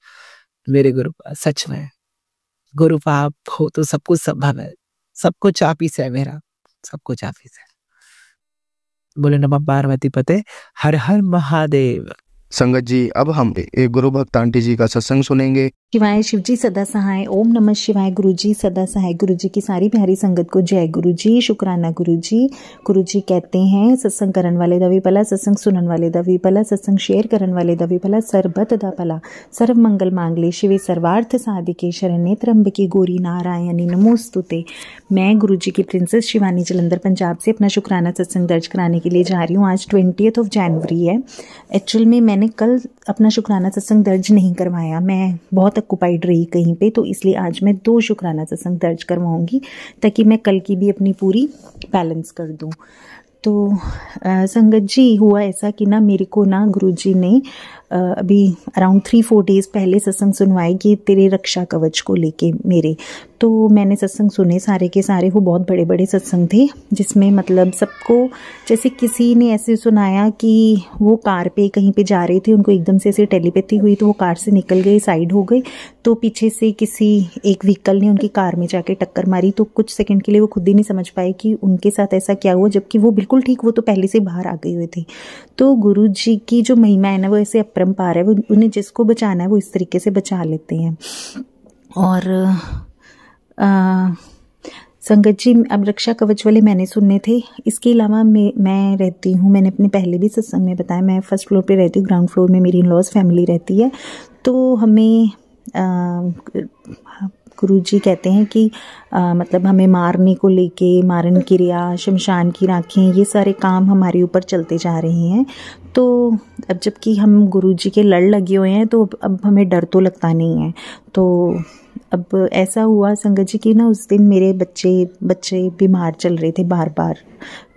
मेरे गुरु पा। सच में गुरु पा आप हो तो सब कुछ संभव है, सब कुछ आप ही से है मेरा, सब कुछ आप ही से। बोले नमः पार्वती पते, हर हर महादेव। संगत जी अब हम एक गुरु भक्त आंटी जी का सत्संग सुनेंगे। शिवाय शिव जी सदा सहाय। ओम नमः शिवाय। गुरु जी सदा सहाय। गुरु जी की सारी प्यारी संगत को जय गुरु जी, शुक्राना गुरु जी। गुरु जी कहते हैं सत्संग करन वाले दा भी भला, सत्संग सुनन वाले दा भी भला, सत्संग शेयर करन वाले दा भी भला, सरबत दा भला। सर्व मंगल मांगले शिवे सर्वार्थ साधिके, शरण्ये त्र्यंबके गौरी नारायणी नमोस्तुते। मैं गुरु जी की प्रिंसेस शिवानी जलंधर पंजाब से अपना शुक्राना सत्संग दर्ज कराने के लिए जा रही हूँ। आज 20 जनवरी है। एक्चुअल में मैंने कल अपना शुक्राना सत्संग दर्ज नहीं करवाया, मैं बहुत ऑक्यूपाइड रही कहीं पे, तो इसलिए आज मैं 2 शुक्राना सत्संग दर्ज करवाऊंगी ताकि मैं कल की भी अपनी पूरी बैलेंस कर दूं। तो संगत जी हुआ ऐसा कि ना मेरे को ना गुरुजी ने अभी अराउंड 3-4 डेज पहले सत्संग सुनवाए कि तेरे रक्षा कवच को लेके मेरे, तो मैंने सत्संग सुने सारे के सारे। वो बहुत बड़े बड़े सत्संग थे जिसमें मतलब सबको, जैसे किसी ने ऐसे सुनाया कि वो कार पे कहीं पे जा रहे थे, उनको एकदम से ऐसे टेलीपैथी हुई तो वो कार से निकल गए, साइड हो गए, तो पीछे से किसी एक व्हीकल ने उनकी कार में जाके टक्कर मारी। तो कुछ सेकंड के लिए वो खुद ही नहीं समझ पाए कि उनके साथ ऐसा क्या हुआ, जबकि वो बिल्कुल ठीक, वो तो पहले से बाहर आ गए हुए थे। तो गुरु जी की जो महिमा है ना वो ऐसे अपरंपार है, वो उन्हें जिसको बचाना है वो इस तरीके से बचा लेते हैं। और संगत जी अब रक्षा कवच वाले मैंने सुनने थे। इसके अलावा मैं रहती हूँ, मैंने अपने पहले भी सत्संग में बताया, मैं फर्स्ट फ्लोर पे रहती हूँ, ग्राउंड फ्लोर में मेरी इन-लॉज फैमिली रहती है। तो हमें गुरुजी कहते हैं कि मतलब हमें मारने को लेके, मारन क्रिया, शमशान की राखें, ये सारे काम हमारे ऊपर चलते जा रहे हैं। तो अब जबकि हम गुरुजी के लड़ लगे हुए हैं तो अब हमें डर तो लगता नहीं है। तो अब ऐसा हुआ संगत जी कि ना उस दिन मेरे बच्चे बीमार चल रहे थे, बार बार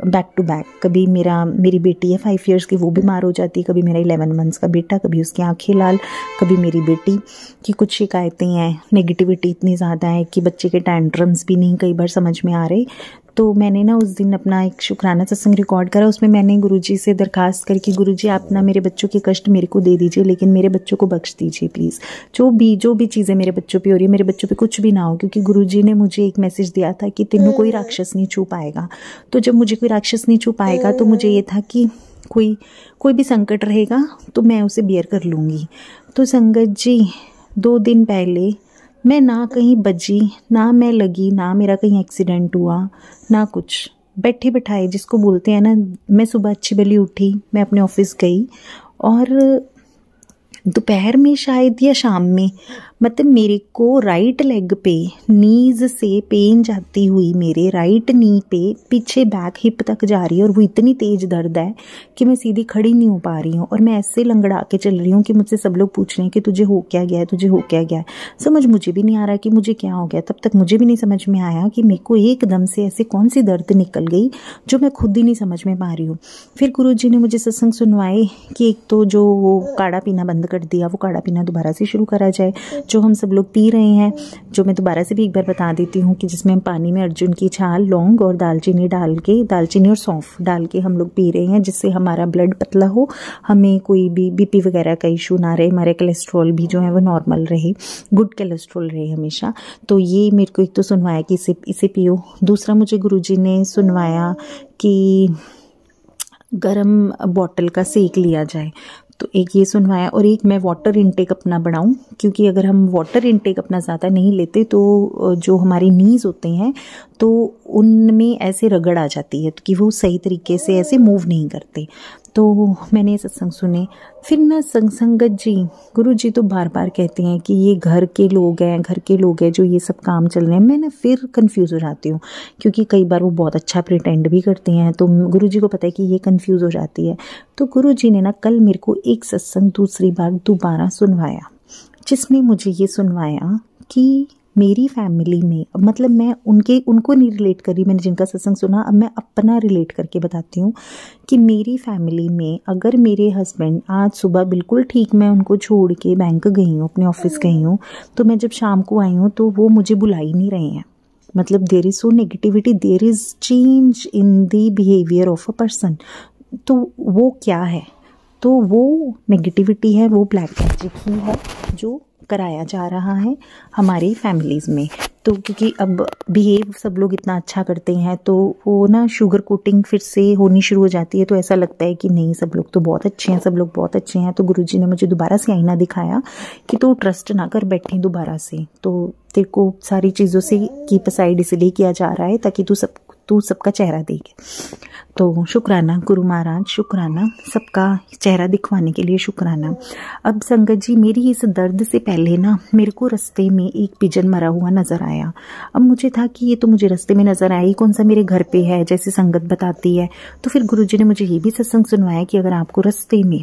बैक टू बैक। कभी मेरी बेटी है 5 इयर्स की, वो बीमार हो जाती, कभी मेरा 11 मंथ्स का बेटा, कभी उसकी आंखें लाल, कभी मेरी बेटी की कुछ शिकायतें हैं। नेगेटिविटी इतनी ज़्यादा है कि बच्चे के टैंट्रम्स भी नहीं कई बार समझ में आ रहे। तो मैंने ना उस दिन अपना एक शुक्राना सत्संग रिकॉर्ड करा, उसमें मैंने गुरुजी से दरखास्त करी कि गुरुजी आप ना मेरे बच्चों के कष्ट मेरे को दे दीजिए, लेकिन मेरे बच्चों को बख्श दीजिए प्लीज़। जो भी चीज़ें मेरे बच्चों पे हो रही है, मेरे बच्चों पे कुछ भी ना हो, क्योंकि गुरुजी ने मुझे एक मैसेज दिया था कि तेनों कोई राक्षस नहीं छू पाएगा। तो जब मुझे कोई राक्षस नहीं छू पाएगा तो मुझे ये था कि कोई भी संकट रहेगा तो मैं उसे बियर कर लूँगी। तो संगत जी 2 दिन पहले मैं ना कहीं बजी, ना मैं लगी, ना मेरा कहीं एक्सीडेंट हुआ, ना कुछ, बैठे बिठाए जिसको बोलते हैं ना। मैं सुबह अच्छी भली उठी, मैं अपने ऑफिस गई और दोपहर में शायद या शाम में मतलब मेरे को राइट लेग पे नीज से पेन जाती हुई मेरे राइट नी पे पीछे बैक हिप तक जा रही है, और वो इतनी तेज दर्द है कि मैं सीधी खड़ी नहीं हो पा रही हूँ। और मैं ऐसे लंगड़ा के चल रही हूँ कि मुझसे सब लोग पूछ रहे हैं कि तुझे हो क्या गया है, तुझे हो क्या गया है। समझ मुझे भी नहीं आ रहा कि मुझे क्या हो गया। तब तक मुझे भी नहीं समझ में आया कि मेरे को एकदम से ऐसे कौन सी दर्द निकल गई जो मैं खुद ही नहीं समझ में पा रही हूँ। फिर गुरुजी ने मुझे सत्संग सुनवाए कि एक तो जो वो काढ़ा पीना बंद कर दिया, वो काढ़ा पीना दोबारा से शुरू करा जाए, जो हम सब लोग पी रहे हैं, जो मैं दोबारा से भी एक बार बता देती हूँ कि जिसमें हम पानी में अर्जुन की छाल, लौंग और दालचीनी और सौंफ डाल के हम लोग पी रहे हैं, जिससे हमारा ब्लड पतला हो, हमें कोई भी बीपी वगैरह का इशू ना रहे, हमारे कोलेस्ट्रॉल भी जो है वो नॉर्मल रहे, गुड कोलेस्ट्रॉल रहे हमेशा। तो ये मेरे को एक तो सुनवाया कि इसे पियो। दूसरा मुझे गुरुजी ने सुनवाया कि गरम बॉटल का सेक लिया जाए। तो एक ये सुनवाया, और एक मैं वाटर इनटेक अपना बढ़ाऊं, क्योंकि अगर हम वाटर इनटेक अपना ज़्यादा नहीं लेते तो जो हमारी नीज़ होते हैं तो उनमें ऐसे रगड़ आ जाती है कि वो सही तरीके से ऐसे मूव नहीं करते। तो मैंने सत्संग सुने। फिर ना संगत जी, गुरु जी तो बार बार कहते हैं कि ये घर के लोग हैं जो ये सब काम चल रहे हैं। मैं ना फिर कंफ्यूज हो जाती हूँ, क्योंकि कई बार वो बहुत अच्छा प्रिटेंड भी करते हैं, तो गुरु जी को पता है कि ये कंफ्यूज हो जाती है। तो गुरु जी ने ना कल मेरे को एक सत्संग दूसरी बार दोबारा सुनवाया, जिसमें मुझे ये सुनवाया कि मेरी फैमिली में, मतलब मैं उनको नहीं रिलेट कर रही, मैंने जिनका सत्संग सुना, अब मैं अपना रिलेट करके बताती हूँ कि मेरी फैमिली में अगर मेरे हस्बैंड आज सुबह बिल्कुल ठीक, मैं उनको छोड़ के बैंक गई हूँ, अपने ऑफिस गई हूँ, तो मैं जब शाम को आई हूँ तो वो मुझे बुला ही नहीं रहे हैं। मतलब there is so negativity, there is change in the behaviour of a person. तो वो क्या है? तो वो नेगेटिविटी है, वो ब्लैक मैजिक ही है जो कराया जा रहा है हमारी फैमिलीज़ में। तो क्योंकि अब बिहेव सब लोग इतना अच्छा करते हैं तो वो ना शुगर कोटिंग फिर से होनी शुरू हो जाती है, तो ऐसा लगता है कि नहीं, सब लोग तो बहुत अच्छे हैं, सब लोग बहुत अच्छे हैं। तो गुरुजी ने मुझे दोबारा से आईना दिखाया कि तू ट्रस्ट ना कर बैठी दोबारा से, तो तेरे को सारी चीज़ों से कीप असाइड इसलिए किया जा रहा है ताकि तू सबका चेहरा देखे। तो शुक्राना गुरु महाराज, शुक्राना, सबका चेहरा दिखवाने के लिए शुक्राना। अब संगत जी, मेरी इस दर्द से पहले ना मेरे को रास्ते में एक पिजन मरा हुआ नज़र आया। अब मुझे था कि ये तो मुझे रास्ते में नज़र आई, कौन सा मेरे घर पे है जैसे संगत बताती है। तो फिर गुरुजी ने मुझे ये भी सत्संग सुनवाया कि अगर आपको रास्ते में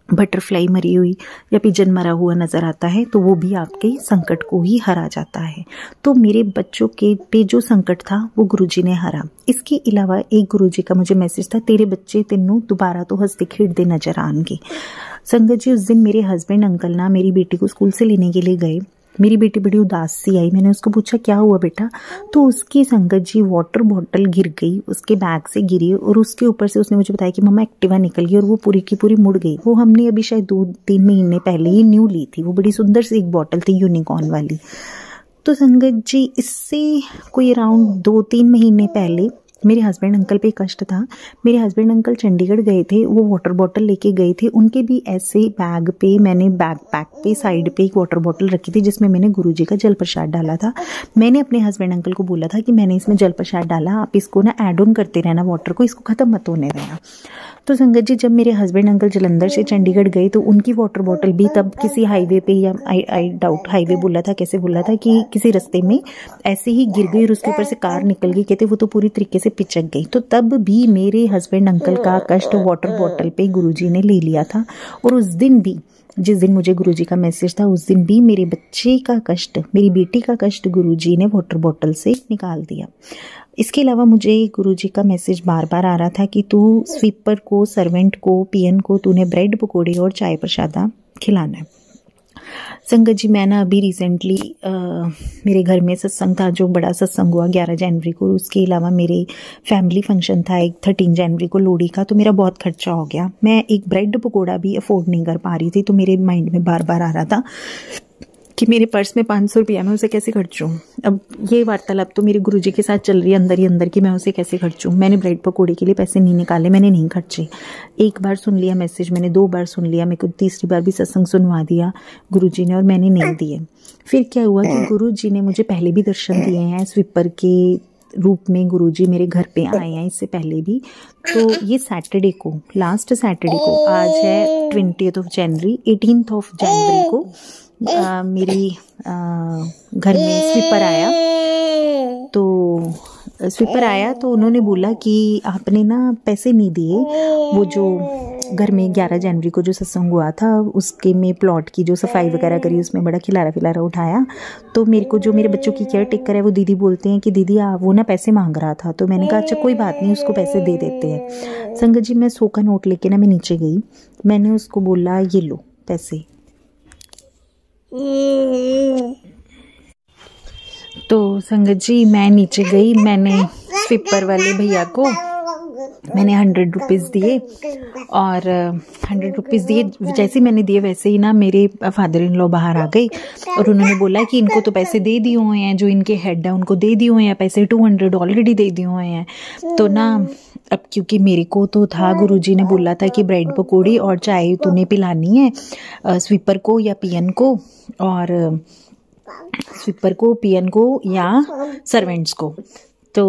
बटरफ्लाई मरी हुई या पिजन मरा हुआ नज़र आता है तो वो भी आपके संकट को ही हरा जाता है। तो मेरे बच्चों के पे जो संकट था वो गुरुजी ने हरा। इसके अलावा एक गुरुजी का मुझे मैसेज था, तेरे बच्चे तेनू दोबारा तो हंसते खेलते नजर आएंगे। संगत जी, उस दिन मेरे हस्बैंड अंकल ना मेरी बेटी को स्कूल से लेने के लिए गए। मेरी बेटी बड़ी उदास सी आई, मैंने उसको पूछा क्या हुआ बेटा, तो उसकी संगत जी वाटर बॉटल गिर गई, उसके बैग से गिरी और उसके ऊपर से उसने मुझे बताया कि मम्मा एक्टिवा निकल गई और वो पूरी की पूरी मुड़ गई। वो हमने अभी शायद 2-3 महीने पहले ही न्यू ली थी, वो बड़ी सुंदर सी एक बॉटल थी यूनिकॉर्न वाली। तो संगत जी, इससे कोई अराउंड 2-3 महीने पहले मेरे हस्बैंड अंकल पे कष्ट था। मेरे हस्बैंड अंकल चंडीगढ़ गए थे, वो वाटर बॉटल लेके गए थे, उनके भी ऐसे बैग पे, मैंने बैकपैक पे साइड पे एक वाटर बॉटल रखी थी जिसमें मैंने गुरुजी का जल प्रसाद डाला था। मैंने अपने हस्बैंड अंकल को बोला था कि मैंने इसमें जल प्रसाद डाला, आप इसको ना ऐड ऑन करते रहना वाटर को, इसको ख़त्म मत होने देना। तो संगत जी, जब मेरे हस्बैंड अंकल जलंधर से चंडीगढ़ गए तो उनकी वाटर बॉटल भी तब किसी हाईवे पे, या आई डाउट हाईवे बोला था, कैसे बोला था कि किसी रास्ते में ऐसे ही गिर गई और उसके ऊपर से कार निकल गई, कहते वो तो पूरी तरीके से पिचक गई। तो तब भी मेरे हस्बैंड अंकल का कष्ट वाटर बॉटल पे गुरुजी ने ले लिया था। और उस दिन भी, जिस दिन मुझे गुरुजी का मैसेज था, उस दिन भी मेरे बच्चे का कष्ट, मेरी बेटी का कष्ट गुरुजी ने वाटर बॉटल से निकाल दिया। इसके अलावा मुझे गुरुजी का मैसेज बार बार आ रहा था कि तू स्वीपर को, सर्वेंट को, पीएन को तूने ब्रेड पकौड़े और चाय प्रसादा खिलाना है। संगत जी, मैं ना अभी रिसेंटली मेरे घर में सत्संग था, जो बड़ा सत्संग हुआ 11 जनवरी को। उसके अलावा मेरे फैमिली फंक्शन था एक 13 जनवरी को लोहड़ी का, तो मेरा बहुत खर्चा हो गया। मैं एक ब्रेड पकौड़ा भी अफोर्ड नहीं कर पा रही थी। तो मेरे माइंड में बार बार आ रहा था कि मेरे पर्स में 500 रुपया, मैं उसे कैसे खर्चूँ। अब ये वार्तालाप तो मेरे गुरुजी के साथ चल रही है अंदर ही अंदर कि मैं उसे कैसे खर्चूँ। मैंने ब्रेड पकौड़े के लिए पैसे नहीं निकाले, मैंने नहीं खर्चे। एक बार सुन लिया मैसेज मैंने, 2 बार सुन लिया, मेरे को तीसरी बार भी सत्संग सुनवा दिया गुरुजी ने और मैंने नहीं दिए। फिर क्या हुआ कि गुरुजी ने मुझे पहले भी दर्शन दिए हैं, स्वीपर के रूप में गुरुजी मेरे घर पे आए हैं इससे पहले भी। तो ये सैटरडे को, लास्ट सैटरडे को, आज है 20th जनवरी, 18th जनवरी को मेरी घर में स्वीपर आया। तो स्वीपर आया तो उन्होंने बोला कि आपने ना पैसे नहीं दिए, वो जो घर में 11 जनवरी को जो सत्संग हुआ था उसके में प्लॉट की जो सफाई वगैरह करी, उसमें बड़ा खिलारा फिलारा उठाया। तो मेरे को जो मेरे बच्चों की केयर टेकर है वो दीदी बोलते हैं कि दीदी वो ना पैसे मांग रहा था। तो मैंने कहा अच्छा कोई बात नहीं, उसको पैसे दे देते हैं। संगत जी, मैं 100 का नोट लेके ना मैं नीचे गई, मैंने उसको बोला ये लो पैसे। तो संगत जी, मैं नीचे गई, मैंने स्वीपर वाले भैया को मैंने 100 रुपीज़ दिए और 100 रुपीज़ दिए। जैसे मैंने दिए वैसे ही ना मेरे फादर इन लॉ बाहर आ गई और उन्होंने बोला कि इनको तो पैसे दे दिए हुए हैं, जो इनके हेड है उनको दे दिए हुए हैं पैसे, 200 ऑलरेडी दे दिए हुए हैं। तो ना अब क्योंकि मेरे को तो था, गुरुजी ने बोला था कि ब्रेड पकौड़ी और चाय तूने पिलानी है स्वीपर को या पियन को, और स्वीपर को, पियन को या सर्वेंट्स को। तो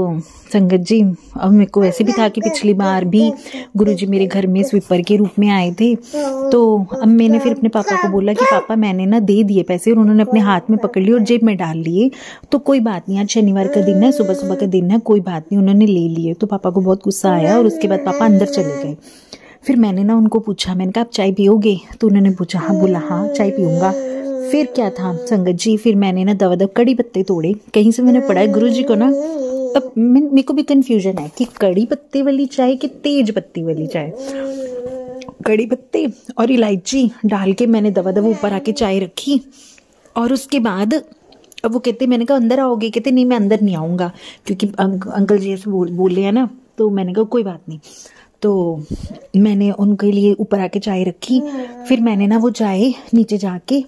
संगत जी, अब मेरे को वैसे भी था कि पिछली बार भी गुरुजी मेरे घर में स्वीपर के रूप में आए थे। तो अब मैंने फिर अपने पापा को बोला कि पापा मैंने ना दे दिए पैसे, और उन्होंने अपने हाथ में पकड़ लिए और जेब में डाल लिए। तो कोई बात नहीं, आज शनिवार का दिन है, सुबह सुबह का दिन है, कोई बात नहीं, उन्होंने ले लिए। तो पापा को बहुत गुस्सा आया और उसके बाद पापा अंदर चले गए। फिर मैंने ना उनको पूछा, मैंने कहा आप चाय पियोगे? तो उन्होंने पूछा, हाँ। बोला हाँ चाय पीऊँगा। फिर क्या था संगत जी, फिर मैंने ना दवा कड़ी पत्ते तोड़े। कहीं से मैंने पढ़ा है गुरुजी को ना, अब मेरे को भी कंफ्यूजन है कि कड़ी पत्ते वाली चाय कि तेज पत्ती वाली चाय। कड़ी पत्ते और इलायची डाल के मैंने दवा ऊपर आके चाय रखी, और उसके बाद अब वो कहते, मैंने कहा अंदर आओगे? कहते नहीं मैं अंदर नहीं आऊँगा, क्योंकि अंकल जी ऐसे बोल रहे हैं ना। तो मैंने कहा कोई बात नहीं। तो मैंने उनके लिए ऊपर आके चाय रखी। फिर मैंने ना वो चाय नीचे जाके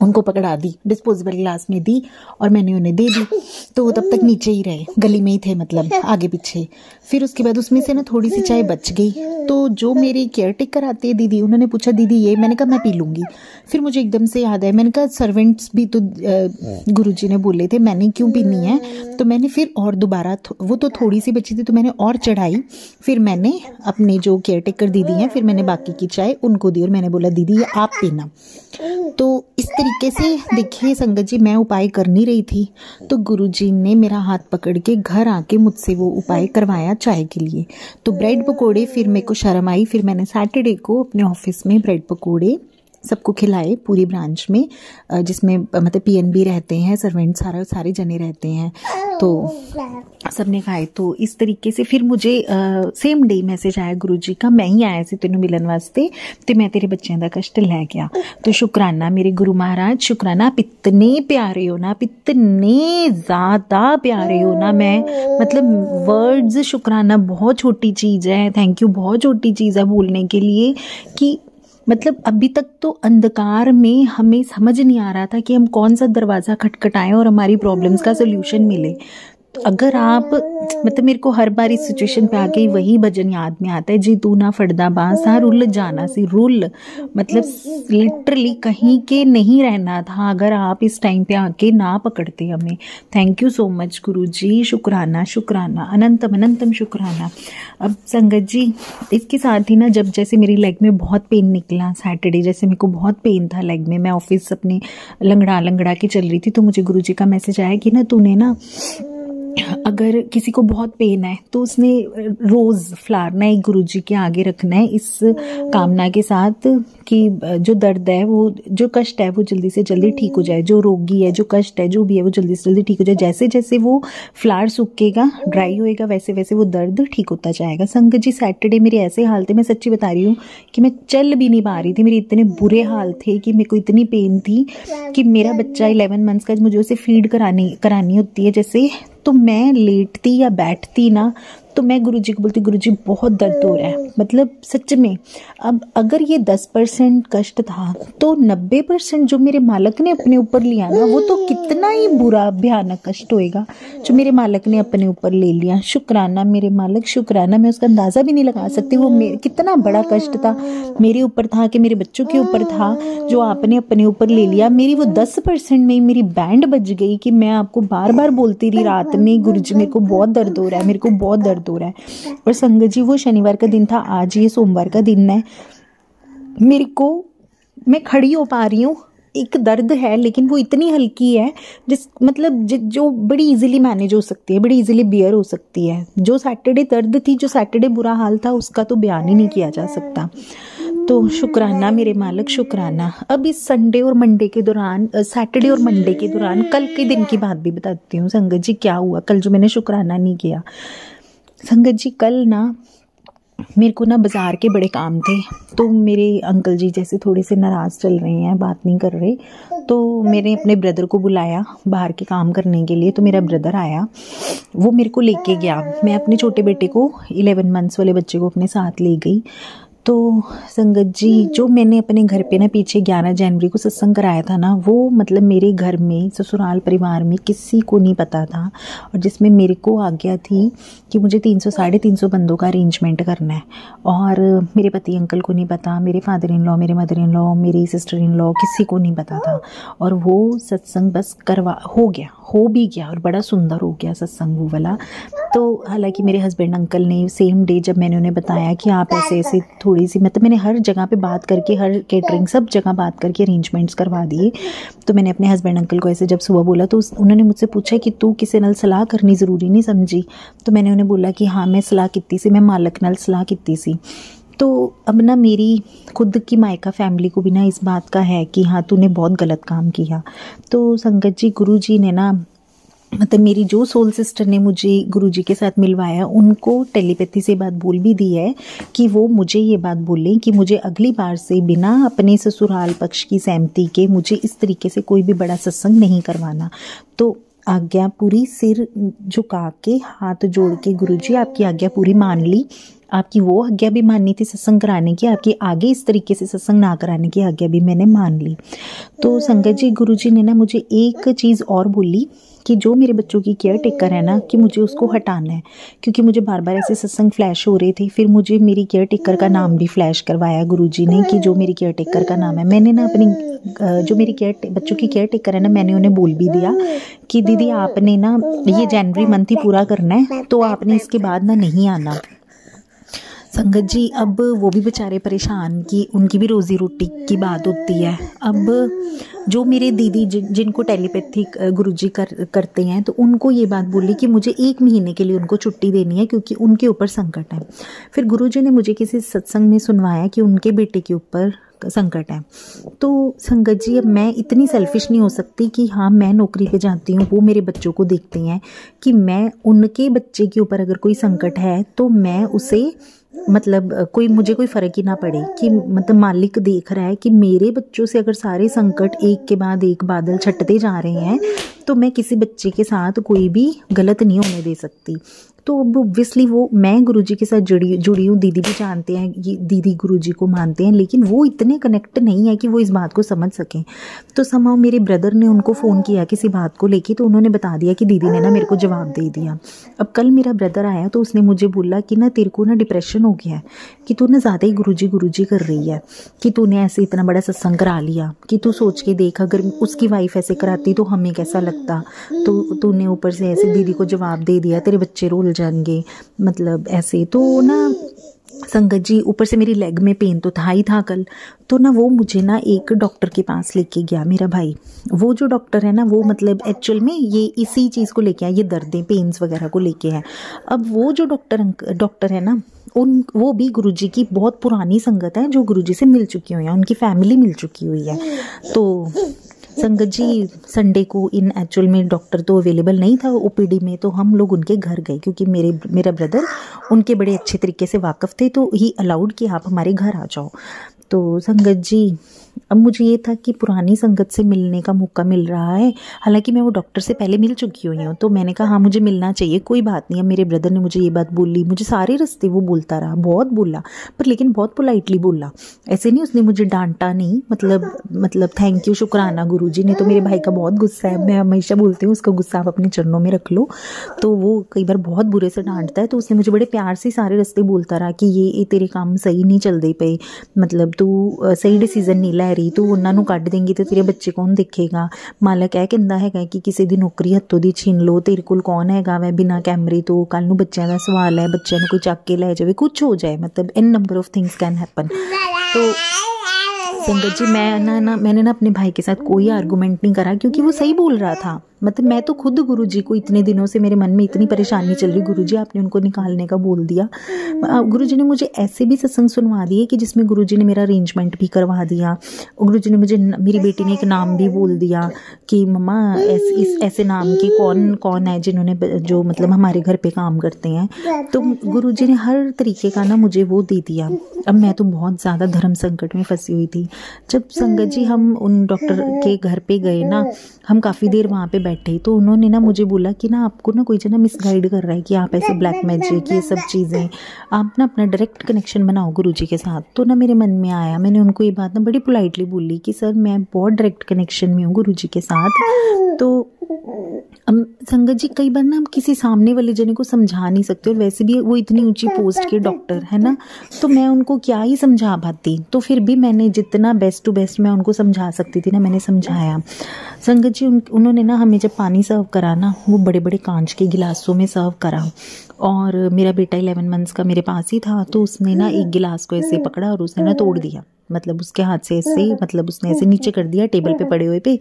उनको पकड़ा दी, डिस्पोजेबल ग्लास में दी, और मैंने उन्हें दे दी। तो वो तब तक नीचे ही रहे, गली में ही थे, मतलब आगे पीछे। फिर उसके बाद उसमें से ना थोड़ी सी चाय बच गई। तो जो मेरे केयर टेकर आते हैं दीदी, उन्होंने पूछा दीदी ये, मैंने कहा मैं पी लूँगी। फिर मुझे एकदम से याद आया, मैंने कहा सर्वेंट्स भी तो गुरुजी ने बोले थे, मैंने क्यों पीनी है? तो मैंने फिर और दोबारा, वो तो थोड़ी सी बची थी तो मैंने और चढ़ाई। फिर मैंने अपने जो केयर टेकर दीदी हैं, फिर मैंने बाकी की चाय उनको दी, और मैंने बोला दीदी ये आप पीना। तो इस तरीके से देखिए संगत जी, मैं उपाय कर नहीं रही थी, तो गुरुजी ने मेरा हाथ पकड़ के घर आके मुझसे वो उपाय करवाया चाय के लिए। तो ब्रेड पकोड़े, फिर मेरे को शर्म आई, फिर मैंने सैटरडे को अपने ऑफिस में ब्रेड पकोड़े सबको खिलाए, पूरी ब्रांच में, जिसमें मतलब पीएन भी रहते हैं, सर्वेंट सारे जने रहते हैं, तो सबने खाए। तो इस तरीके से फिर मुझे सेम डे मैसेज आया गुरुजी का, मैं ही आया सी तेनों मिलन वास्ते, ते मैं तेरे बच्चों का कष्ट लै गया। तो शुक्राना मेरे गुरु महाराज, शुक्राना, आप इतने प्यारे हो ना, आप इतने ज़्यादा प्यारे हो ना, मैं मतलब वर्ड्स, शुक्राना बहुत छोटी चीज़ है, थैंक यू बहुत छोटी चीज़ है बोलने के लिए, कि मतलब अभी तक तो अंधकार में हमें समझ नहीं आ रहा था कि हम कौन सा दरवाज़ा खटखटाएं और हमारी प्रॉब्लम्स का सोल्यूशन मिले। तो अगर आप मतलब मेरे को हर बार इस सिचुएशन पे आके वही भजन याद में आता है, जी तू ना फड़दा बांसा रुल जाना सी रुल, मतलब लिटरली कहीं के नहीं रहना था अगर आप इस टाइम पे आके ना पकड़ते हमें। थैंक यू सो मच गुरुजी, शुक्राना शुक्राना, अनंतम अनंतम शुक्राना। अब संगत जी, इसके साथ ही ना जब जैसे मेरी लेग में बहुत पेन निकला सैटरडे, जैसे मेरे को बहुत पेन था लेग में, मैं ऑफिस अपने लंगड़ा के चल रही थी, तो मुझे गुरुजी का मैसेज आया कि ना तूने ना अगर किसी को बहुत पेन है तो उसने रोज़ फ्लावर ना एक गुरुजी के आगे रखना है, इस कामना के साथ कि जो दर्द है, वो जो कष्ट है वो जल्दी से जल्दी ठीक हो जाए, जो रोगी है, जो कष्ट है, जो भी है वो जल्दी से जल्दी ठीक हो जाए। जैसे जैसे वो फ्लावर सूखेगा, ड्राई होएगा, वैसे वैसे वो दर्द ठीक होता जाएगा। संगत जी, सैटरडे मेरे ऐसे हाल थे, मैं सच्ची बता रही हूँ कि मैं चल भी नहीं पा रही थी, मेरे इतने बुरे हाल थे कि मेरे को इतनी पेन थी कि मेरा बच्चा 11 मंथ्स का, मुझे उसे फीड करानी होती है जैसे, तो मैं लेटती या बैठती ना तो मैं गुरुजी को बोलती, गुरुजी बहुत दर्द हो रहा है, मतलब सच में। अब अगर ये 10% कष्ट था तो 90% जो मेरे मालिक ने अपने ऊपर लिया ना, वो तो कितना ही बुरा भयानक कष्ट होएगा जो मेरे मालिक ने अपने ऊपर ले लिया। शुक्राना मेरे मालिक, शुक्राना, मैं उसका अंदाज़ा भी नहीं लगा सकती वो कितना बड़ा कष्ट था मेरे ऊपर था कि मेरे बच्चों के ऊपर था, जो आपने अपने ऊपर ले लिया। मेरी वो 10% में मेरी बैंड बज गई कि मैं आपको बार बार बोलती रही रात में, गुरुजी मेरे को बहुत दर्द हो रहा है, मेरे को बहुत दर्द हो रहा है। और संगत जी, वो शनिवार का दिन था, आज ये सोमवार का दिन है, मेरे को, मैं खड़ी हो पा रही हूँ, एक दर्द है लेकिन वो इतनी हल्की है जो बड़ी इजीली मैनेज हो सकती है, बड़ी इजीली बियर हो सकती है। जो सैटरडे दर्द थी, जो सैटरडे बुरा हाल था, उसका तो बयान ही नहीं किया जा सकता। तो शुक्राना मेरे मालिक, शुक्राना। अब इस संडे और मंडे के दौरान, सैटरडे और मंडे के दौरान, कल के दिन की बात भी बताती हूँ संगत जी क्या हुआ कल जो मैंने शुक्राना नहीं किया। संगत जी, कल ना मेरे को ना बाज़ार के बड़े काम थे, तो मेरे अंकल जी जैसे थोड़े से नाराज़ चल रहे हैं, बात नहीं कर रहे, तो मैंने अपने ब्रदर को बुलाया बाहर के काम करने के लिए। तो मेरा ब्रदर आया, वो मेरे को लेके गया, मैं अपने छोटे बेटे को 11 मंथ्स वाले बच्चे को अपने साथ ले गई। तो संगत जी, जो मैंने अपने घर पे ना पीछे 11 जनवरी को सत्संग कराया था ना, वो मतलब मेरे घर में ससुराल परिवार में किसी को नहीं पता था, और जिसमें मेरे को आज्ञा थी कि मुझे 300-350 बंदों का अरेंजमेंट करना है, और मेरे पति अंकल को नहीं पता, मेरे फादर इन लॉ, मेरे मदर इन लॉ, मेरी सिस्टर इन लॉ, किसी को नहीं पता था। और वो सत्संग बस हो भी गया और बड़ा सुंदर हो गया सत्संग वो वाला। तो हालांकि मेरे हस्बैंड अंकल ने सेम डे जब मैंने उन्हें बताया कि आप ऐसे ऐसे थोड़ी सी, मतलब मैंने हर जगह पे बात करके, हर कैटरिंग सब जगह बात करके अरेंजमेंट्स करवा दिए। तो मैंने अपने हस्बैंड अंकल को ऐसे जब सुबह बोला तो उन्होंने मुझसे पूछा कि तू किसी नाल सलाह करनी ज़रूरी नहीं समझी। तो मैंने उन्हें बोला कि हाँ मैं सलाह की सी, मैं मालक नाल सलाह की सी। तो अब ना मेरी खुद की मायका फैमिली को भी ना इस बात का है कि हाँ तूने बहुत गलत काम किया। तो संगत जी, गुरु जी ने ना, मतलब मेरी जो सोल सिस्टर ने मुझे गुरुजी के साथ मिलवाया, उनको टेलीपैथी से बात बोल भी दी है कि वो मुझे ये बात बोलें कि मुझे अगली बार से बिना अपने ससुराल पक्ष की सहमति के मुझे इस तरीके से कोई भी बड़ा सत्संग नहीं करवाना। तो आज्ञा पूरी, सिर झुका के हाथ जोड़ के गुरुजी आपकी आज्ञा पूरी मान ली। आपकी वो आज्ञा भी माननी थी सत्संग कराने की, आपकी आगे इस तरीके से सत्संग ना कराने की आज्ञा भी मैंने मान ली। तो संगत जी, गुरुजी ने ना मुझे एक चीज़ और बोली कि जो मेरे बच्चों की केयर टेकर है ना, कि मुझे उसको हटाना है, क्योंकि मुझे बार बार ऐसे सत्संग फ्लैश हो रहे थे। फिर मुझे मेरी केयर टेकर का नाम भी फ्लैश करवाया गुरुजी ने कि जो मेरी केयर टेकर का नाम है। मैंने ना अपनी जो मेरी बच्चों की केयर टेकर है ना, मैंने उन्हें बोल भी दिया कि दीदी आपने ना ये जनवरी मंथ ही पूरा करना है, तो आपने इसके बाद ना नहीं आना। संगत जी, अब वो भी बेचारे परेशान कि उनकी भी रोज़ी रोटी की बात होती है। अब जो मेरे दीदी जिनको टेलीपैथिक गुरुजी करते हैं, तो उनको ये बात बोली कि मुझे 1 महीने के लिए उनको छुट्टी देनी है क्योंकि उनके ऊपर संकट है। फिर गुरुजी ने मुझे किसी सत्संग में सुनवाया कि उनके बेटे के ऊपर संकट है। तो संगत जी, अब मैं इतनी सेल्फिश नहीं हो सकती कि हाँ मैं नौकरी पे जाती हूँ, वो मेरे बच्चों को देखते हैं, कि मैं उनके बच्चे के ऊपर अगर कोई संकट है तो मैं उसे, मतलब मुझे कोई फ़र्क ही ना पड़े कि मतलब मालिक देख रहा है कि मेरे बच्चों से अगर सारे संकट एक के बाद एक बादल छटते जा रहे हैं, तो मैं किसी बच्चे के साथ कोई भी गलत नहीं होने दे सकती। तो अब ऑब्वियसली वो, मैं गुरुजी के साथ जुड़ी हूँ, दीदी भी जानते हैं, ये दीदी गुरुजी को मानते हैं, लेकिन वो इतने कनेक्ट नहीं है कि वो इस बात को समझ सकें। तो समाओ मेरे ब्रदर ने उनको फ़ोन किया किसी बात को लेके, तो उन्होंने बता दिया कि दीदी ने ना मेरे को जवाब दे दिया। अब कल मेरा ब्रदर आया तो उसने मुझे बोला कि ना तेरे को ना डिप्रेशन हो गया है, कि तू ना ज़्यादा ही गुरुजी कर रही है, कि तूने ऐसे इतना बड़ा सत्संग करा लिया, कि तू सोच के देख अगर उसकी वाइफ ऐसे कराती तो हमें कैसा लगता। तो तूने ऊपर से ऐसे दीदी को जवाब दे दिया, तेरे बच्चे रोल जाएंगे, मतलब ऐसे। तो ना संगत जी, ऊपर से मेरी लेग में पेन तो था ही था कल। तो ना वो मुझे ना एक डॉक्टर के पास लेके गया मेरा भाई। वो जो डॉक्टर है ना, वो मतलब एक्चुअल में ये इसी चीज़ को लेके आया, ये दर्दें पेन्स वगैरह को लेके है। अब वो जो डॉक्टर है ना, वो भी गुरुजी की बहुत पुरानी संगत है, जो गुरुजी से मिल चुकी हुई है, उनकी फैमिली मिल चुकी हुई है। तो संगत जी, संडे को इन एक्चुअल में डॉक्टर तो अवेलेबल नहीं था ओपीडी में, तो हम लोग उनके घर गए क्योंकि मेरा ब्रदर उनके बड़े अच्छे तरीके से वाकिफ़ थे, तो ही अलाउड कि आप हमारे घर आ जाओ। तो संगत जी, अब मुझे ये था कि पुरानी संगत से मिलने का मौका मिल रहा है, हालांकि मैं वो डॉक्टर से पहले मिल चुकी हुई हूँ। तो मैंने कहा हाँ मुझे मिलना चाहिए, कोई बात नहीं। अब मेरे ब्रदर ने मुझे ये बात बोली, मुझे सारे रास्ते वो बोलता रहा, बहुत बोला, पर लेकिन बहुत पोलाइटली बोला, ऐसे नहीं उसने मुझे डांटा नहीं, मतलब थैंक यू, शुक्राना गुरुजी ने। तो मेरे भाई का बहुत गुस्सा है, मैं हमेशा बोलती हूँ उसका गुस्सा आप अपने चरणों में रख लो, तो वो कई बार बहुत बुरे से डांटता है। तो उसने मुझे बड़े प्यार से सारे रास्ते बोलता रहा कि ये तेरे काम सही नहीं चलते पे, मतलब तू सही डिसीजन नहीं लै रही, तू उन्होंने ਕੱਢ देंगी तो तेरे बच्चे कौन देखेगा। मालक ਇਹ ਕਹਿੰਦਾ ਹੈਗਾ कि किसी ਦੀ नौकरी हत्थों ਦੀ छीन लो, तेरे ਕੋਲ कौन हैगा वै बिना कैमरे तो, कल ਨੂੰ ਬੱਚਿਆਂ ਦਾ सवाल है, बच्चों ਨੂੰ कोई ਚੱਕ के लै जाए, कुछ हो जाए, मतलब in number of things can happen. तो संगत जी, मैंने ना अपने भाई के साथ कोई आर्गूमेंट नहीं करा क्योंकि वो सही बोल रहा था। मतलब मैं तो खुद गुरुजी को, इतने दिनों से मेरे मन में इतनी परेशानी चल रही, गुरुजी आपने उनको निकालने का बोल दिया। गुरुजी ने मुझे ऐसे भी सत्संग सुनवा दिए कि जिसमें गुरुजी ने मेरा अरेंजमेंट भी करवा दिया। गुरुजी ने मुझे, मेरी बेटी ने एक नाम भी बोल दिया कि मम्मा ऐसे नाम के कौन है जिन्होंने, जो मतलब हमारे घर पे काम करते हैं। तो गुरुजी ने हर तरीके का ना मुझे वो दे दिया। अब मैं तो बहुत ज़्यादा धर्म संकट में फंसी हुई थी। जब संगत जी हम उन डॉक्टर के घर पे गए ना, हम काफ़ी देर वहाँ पे बैठे तो उन्होंने ना मुझे बोला कि ना आपको ना कोई जना मिसगाइड कर रहा है कि आप ऐसे ब्लैक मैजिक ये सब चीज़ें, आप ना अपना डायरेक्ट कनेक्शन बनाओ गुरुजी के साथ। तो ना मेरे मन में आया, मैंने उनको ये बात ना बड़ी पोलाइटली बोली कि सर मैं बहुत डायरेक्ट कनेक्शन में हूँ गुरुजी के साथ। तो संगत जी कई बार ना हम किसी सामने वाले जने को समझा नहीं सकते, और वैसे भी वो इतनी ऊंची पोस्ट के डॉक्टर है ना, तो मैं उनको क्या ही समझा पाती। तो फिर भी मैंने जितना बेस्ट टू बेस्ट मैं उनको समझा सकती थी ना, मैंने समझाया। संगत जी उन्होंने ना हमें जब पानी सर्व करा ना, वो बड़े बड़े कांच के गिलासों में सर्व करा, और मेरा बेटा 11 मंथ्स का मेरे पास ही था, तो उसने ना एक गिलास को ऐसे पकड़ा और उसने ना तोड़ दिया, मतलब उसके हाथ से ऐसे, मतलब उसने ऐसे नीचे कर दिया, टेबल पे पड़े हुए पे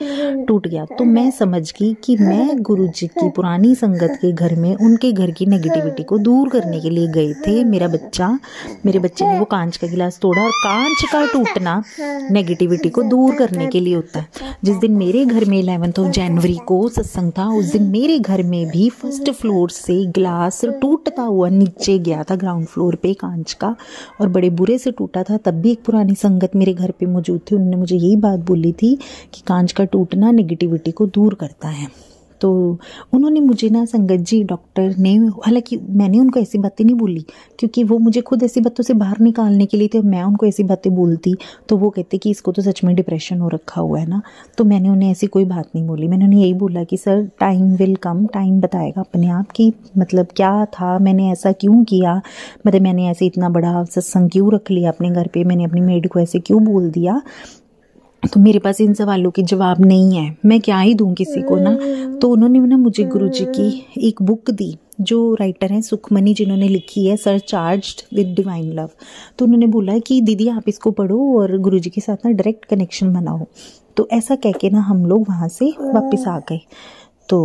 टूट गया। तो मैं समझ गई कि मैं गुरुजी की पुरानी संगत के घर में उनके घर की नेगेटिविटी को दूर करने के लिए गए थे। मेरे बच्चे ने वो कांच का गिलास तोड़ा, और कांच का टूटना नेगेटिविटी को दूर करने के लिए होता है। जिस दिन मेरे घर में 11 जनवरी को सत्संग था, उस दिन मेरे घर में भी फर्स्ट फ्लोर से गिलास टूटता हुआ नीचे गया था ग्राउंड फ्लोर पे कांच का, और बड़े बुरे से टूटा था। तब भी एक पुरानी संगत मेरे घर पे मौजूद थी, उन्होंने मुझे यही बात बोली थी कि कांच का टूटना नेगेटिविटी को दूर करता है। तो उन्होंने मुझे ना संगत जी डॉक्टर ने, हालांकि मैंने उनको ऐसी बातें नहीं बोली क्योंकि वो मुझे खुद ऐसी बातों से बाहर निकालने के लिए थे। मैं उनको ऐसी बातें बोलती तो वो कहते कि इसको तो सच में डिप्रेशन हो रखा हुआ है ना, तो मैंने उन्हें ऐसी कोई बात नहीं बोली। मैंने उन्हें यही बोला कि sir time will come, time बताएगा अपने आप की मतलब क्या था, मैंने ऐसा क्यों किया, मतलब मैंने ऐसे इतना बड़ा सत्संग क्यों रख लिया अपने घर पे, मैंने अपनी मेड को ऐसे क्यों बोल दिया। तो मेरे पास इन सवालों के जवाब नहीं है, मैं क्या ही दूं किसी को ना। तो उन्होंने ना मुझे गुरुजी की एक बुक दी, जो राइटर हैं सुखमनी, जिन्होंने लिखी है सरचार्ज्ड विद डिवाइन लव। तो उन्होंने बोला कि दीदी आप इसको पढ़ो और गुरुजी के साथ ना डायरेक्ट कनेक्शन बनाओ। तो ऐसा कह के ना हम लोग वहाँ से वापस आ गए। तो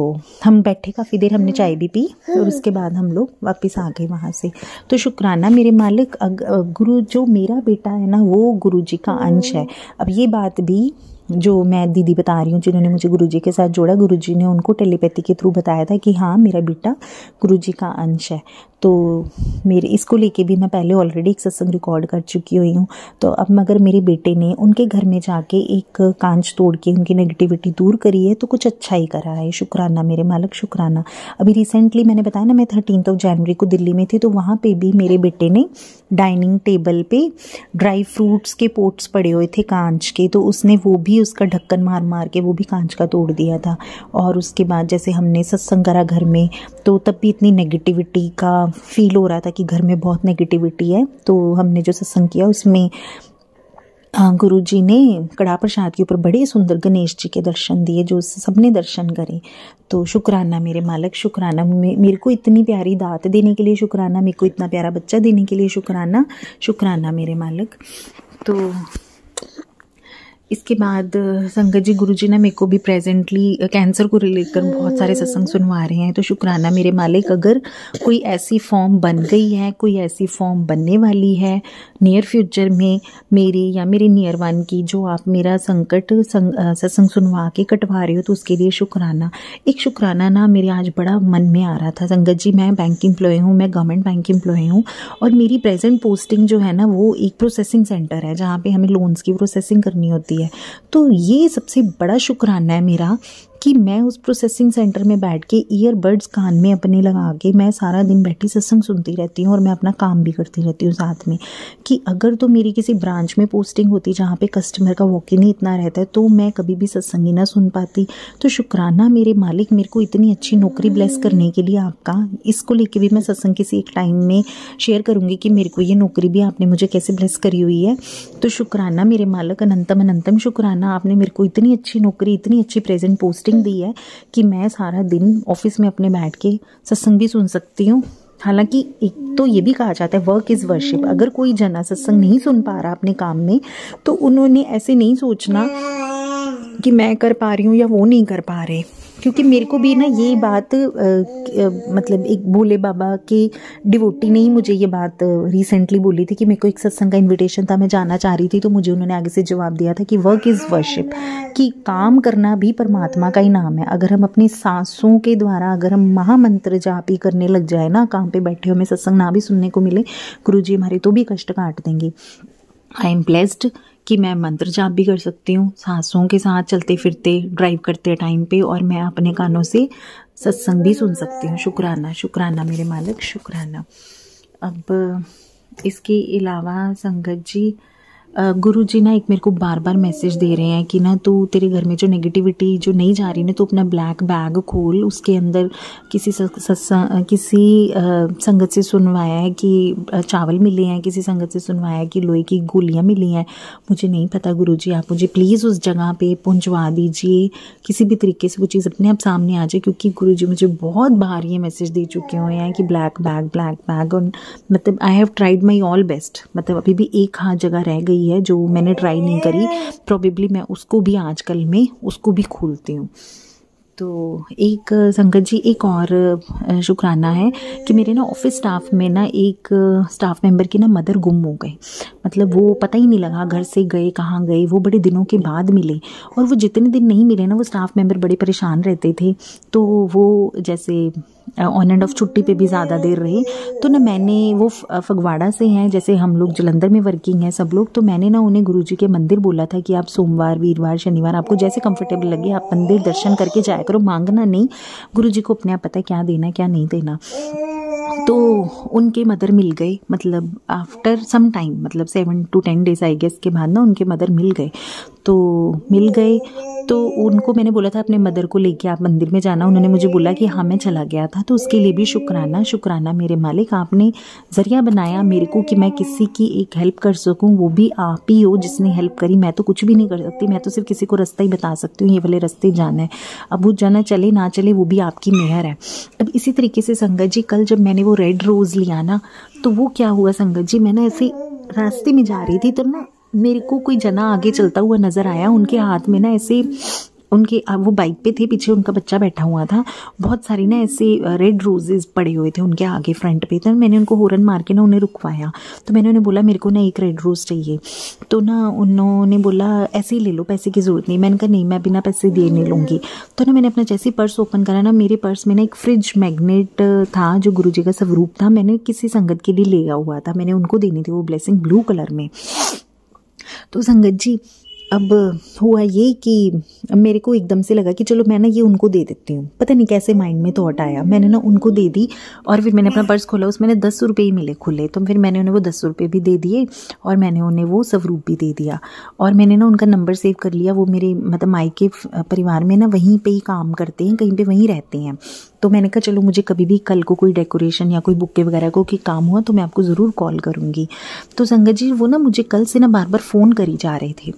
हम बैठे काफ़ी देर, हमने चाय भी पी, और उसके बाद हम लोग वापस आ गए वहाँ से। तो शुक्राना मेरे मालिक, गुरु जो मेरा बेटा है ना वो गुरुजी का अंश है। अब ये बात भी जो मैं दीदी बता रही हूँ जिन्होंने मुझे गुरुजी के साथ जोड़ा, गुरुजी ने उनको टेलीपैथी के थ्रू बताया था कि हाँ मेरा बेटा गुरुजी का अंश है। तो मेरे इसको लेके भी मैं पहले ऑलरेडी एक सत्संग रिकॉर्ड कर चुकी हुई हूँ। तो अब मगर मेरे बेटे ने उनके घर में जाके एक कांच तोड़ के उनकी नेगेटिविटी दूर करी है, तो कुछ अच्छा ही करा है। शुक्राना मेरे मालिक, शुक्राना। अभी रिसेंटली मैंने बताया ना मैं 13 जनवरी को दिल्ली में थी, तो वहाँ पे भी मेरे बेटे ने डाइनिंग टेबल पे ड्राई फ्रूट्स के पोट्स पड़े हुए थे कांच के, तो उसने वो भी उसका ढक्कन मार मार के वो भी कांच का तोड़ दिया था। और उसके बाद जैसे हमने सत्संग करा घर में, तो तब भी इतनी नेगेटिविटी का फील हो रहा था कि घर में बहुत नेगेटिविटी है। तो हमने जो सत्संग किया उसमें गुरुजी ने कड़ा प्रसाद के ऊपर बड़े सुंदर गणेश जी के दर्शन दिए, जो सबने दर्शन करे। तो शुक्राना मेरे मालिक, शुक्राना मेरे को इतनी प्यारी दात देने के लिए, शुक्राना मेरे को इतना प्यारा बच्चा देने के लिए, शुक्राना, शुक्राना मेरे मालिक। तो इसके बाद संगत जी गुरुजी ने मेरे को भी प्रेजेंटली कैंसर को रिलेट कर बहुत सारे सत्संग सुनवा रहे हैं। तो शुक्राना मेरे मालिक, अगर कोई ऐसी फॉर्म बन गई है, कोई ऐसी फॉर्म बनने वाली है नियर फ्यूचर में मेरी या मेरे नियर वन की, जो आप मेरा संकट सत्संग सुनवा के कटवा रहे हो, तो उसके लिए शुक्राना। एक शुक्राना ना मेरे आज बड़ा मन में आ रहा था संगत जी। मैं बैंक एम्प्लॉय हूँ, मैं गवर्नमेंट बैंक एम्प्लॉय हूँ, और मेरी प्रेजेंट पोस्टिंग जो है ना वो एक प्रोसेसिंग सेंटर है जहाँ पे हमें लोन्स की प्रोसेसिंग करनी होती है। तो ये सबसे बड़ा शुक्राना है मेरा कि मैं उस प्रोसेसिंग सेंटर में बैठ के ईयरबड्स कान में अपने लगा के मैं सारा दिन बैठी सत्संग सुनती रहती हूँ, और मैं अपना काम भी करती रहती हूँ साथ में। कि अगर तो मेरी किसी ब्रांच में पोस्टिंग होती जहाँ पे कस्टमर का वॉक इन ही इतना रहता है, तो मैं कभी भी सत्संग ही ना सुन पाती। तो शुक्राना मेरे मालिक, मेरे को इतनी अच्छी नौकरी ब्लेस करने के लिए आपका। इसको लेके भी मैं सत्संग किसी एक टाइम में शेयर करूँगी कि मेरे को ये नौकरी भी आपने मुझे कैसे ब्लेस करी हुई है। तो शुक्राना मेरे मालिक, अनंतम अनंतम शुक्राना। आपने मेरे को इतनी अच्छी नौकरी, इतनी अच्छी प्रेजेंट पोस्टिंग दी है कि मैं सारा दिन ऑफिस में अपने बैठ के सत्संग भी सुन सकती हूँ। हालांकि एक तो ये भी कहा जाता है वर्क इज़ वर्शिप। अगर कोई जना सत्संग नहीं सुन पा रहा अपने काम में, तो उन्होंने ऐसे नहीं सोचना कि मैं कर पा रही हूँ या वो नहीं कर पा रहे। क्योंकि मेरे को भी ना ये बात मतलब एक भोले बाबा के डिवोटी ने ही मुझे ये बात रिसेंटली बोली थी कि मेरे को एक सत्संग का इनविटेशन था, मैं जाना चाह रही थी, तो मुझे उन्होंने आगे से जवाब दिया था कि वर्क इज़ वर्शिप, कि काम करना भी परमात्मा का ही नाम है। अगर हम अपनी सांसों के द्वारा अगर हम महामंत्र जाप ही करने लग जाए ना, काम पे बैठे हमें सत्संग ना भी सुनने को मिले, गुरुजी हमारे तो भी कष्ट काट देंगे। आई एम ब्लेस्ड कि मैं मंत्र जाप भी कर सकती हूँ सांसों के साथ चलते फिरते ड्राइव करते टाइम पे, और मैं अपने कानों से सत्संग भी सुन सकती हूँ। शुक्राना शुक्राना मेरे मालिक, शुक्राना। अब इसके अलावा संगत जी, गुरु जी ना एक मेरे को बार बार मैसेज दे रहे हैं कि ना तू, तेरे घर में जो नेगेटिविटी जो नहीं जा रही ना, तो अपना ब्लैक बैग खोल, उसके अंदर किसी संगत से सुनवाया है कि चावल मिले हैं, किसी संगत से सुनवाया है कि लोहे की गोलियां मिली हैं। मुझे नहीं पता गुरु जी, आप मुझे प्लीज़ उस जगह पे पहुंचवा दीजिए, किसी भी तरीके से वो चीज़ अपने आप सामने आ जाए, क्योंकि गुरु जी मुझे बहुत बार ये मैसेज दे चुके हुए हैं कि ब्लैक बैग, और मतलब I have tried my all best, मतलब अभी भी एक हाथ जगह रह गई है जो मैंने ट्राई नहीं करी, प्रोबेबली मैं उसको भी आजकल में उसको भी खोलती हूँ। तो एक संगत जी एक और शुक्राना है कि मेरे ना ऑफिस स्टाफ में ना एक स्टाफ मेंबर की ना मदर गुम हो गए, मतलब वो पता ही नहीं लगा घर से गए कहाँ गए, वो बड़े दिनों के बाद मिले, और वो जितने दिन नहीं मिले ना वो स्टाफ मेंबर बड़े परेशान रहते थे। तो वो जैसे ऑन एंड ऑफ छुट्टी पे भी ज़्यादा देर रहे, तो ना मैंने, वो फगवाड़ा से हैं, जैसे हम लोग जलंधर में वर्किंग है सब लोग, तो मैंने ना उन्हें गुरुजी के मंदिर बोला था कि आप सोमवार वीरवार शनिवार आपको जैसे कंफर्टेबल लगे आप मंदिर दर्शन करके जाया करो, मांगना नहीं, गुरुजी को अपने आप पता है क्या देना क्या नहीं देना। तो उनके मदर मिल गए, मतलब आफ्टर सम टाइम, मतलब 7 to 10 days आई गेस के बाद ना उनके मदर मिल गए। तो मिल गए तो उनको मैंने बोला था अपने मदर को लेके आप मंदिर में जाना, उन्होंने मुझे बोला कि हाँ मैं चला गया था। तो उसके लिए भी शुक्राना शुक्राना मेरे मालिक, आपने ज़रिया बनाया मेरे को कि मैं किसी की एक हेल्प कर सकूं, वो भी आप ही हो जिसने हेल्प करी। मैं तो कुछ भी नहीं कर सकती, मैं तो सिर्फ किसी को रास्ता ही बता सकती हूँ, ये वाले रास्ते जाना है, अब वो जाना चले ना चले वो भी आपकी मेहर है। अब इसी तरीके से संगत जी कल जब मैंने वो रेड रोज़ लिया ना, तो वो क्या हुआ संगत जी, मैं ना ऐसे रास्ते में जा रही थी तो ना मेरे को कोई जना आगे चलता हुआ नजर आया, उनके हाथ में ना ऐसे, उनके वो बाइक पे थे, पीछे उनका बच्चा बैठा हुआ था, बहुत सारी ना ऐसे रेड रोजेस पड़े हुए थे उनके आगे फ्रंट पे। तो मैंने उनको हॉर्न मार के ना उन्हें रुकवाया, तो मैंने उन्हें बोला मेरे को ना एक रेड रोज चाहिए। तो ना उन्होंने बोला ऐसे ही ले लो, पैसे की ज़रूरत नहीं। मैंने कहा नहीं मैं बिना पैसे दिए नहीं लूँगी। तो ना मैंने अपना जैसे ही पर्स ओपन करा ना, मेरे पर्स में ना एक फ्रिज मैग्नेट था जो गुरुजी का स्वरूप था, मैंने किसी संगत के लिए लिया हुआ था, मैंने उनको देनी थी वो ब्लेसिंग ब्लू कलर में। तो संगत जी अब हुआ ये कि मेरे को एकदम से लगा कि चलो मैं ना ये उनको दे देती हूँ, पता नहीं कैसे माइंड में थॉट आया, मैंने ना उनको दे दी। और फिर मैंने अपना पर्स खोला, उसमें 10 रुपये ही मिले खुले, तो फिर मैंने उन्हें वो 10 रुपये भी दे दिए और मैंने उन्हें वो स्वरूप भी दे दिया। और मैंने ना उनका नंबर सेव कर लिया, वो मेरे मतलब मायके परिवार में ना वहीं पर ही काम करते हैं, कहीं पर वहीं रहते हैं। तो मैंने कहा चलो मुझे कभी भी कल को कोई डेकोरेशन या कोई बुक्के वगैरह को कि काम हुआ तो मैं आपको ज़रूर कॉल करूँगी। तो संगत जी वो ना मुझे कल से ना बार बार फ़ोन करी जा रहे थे,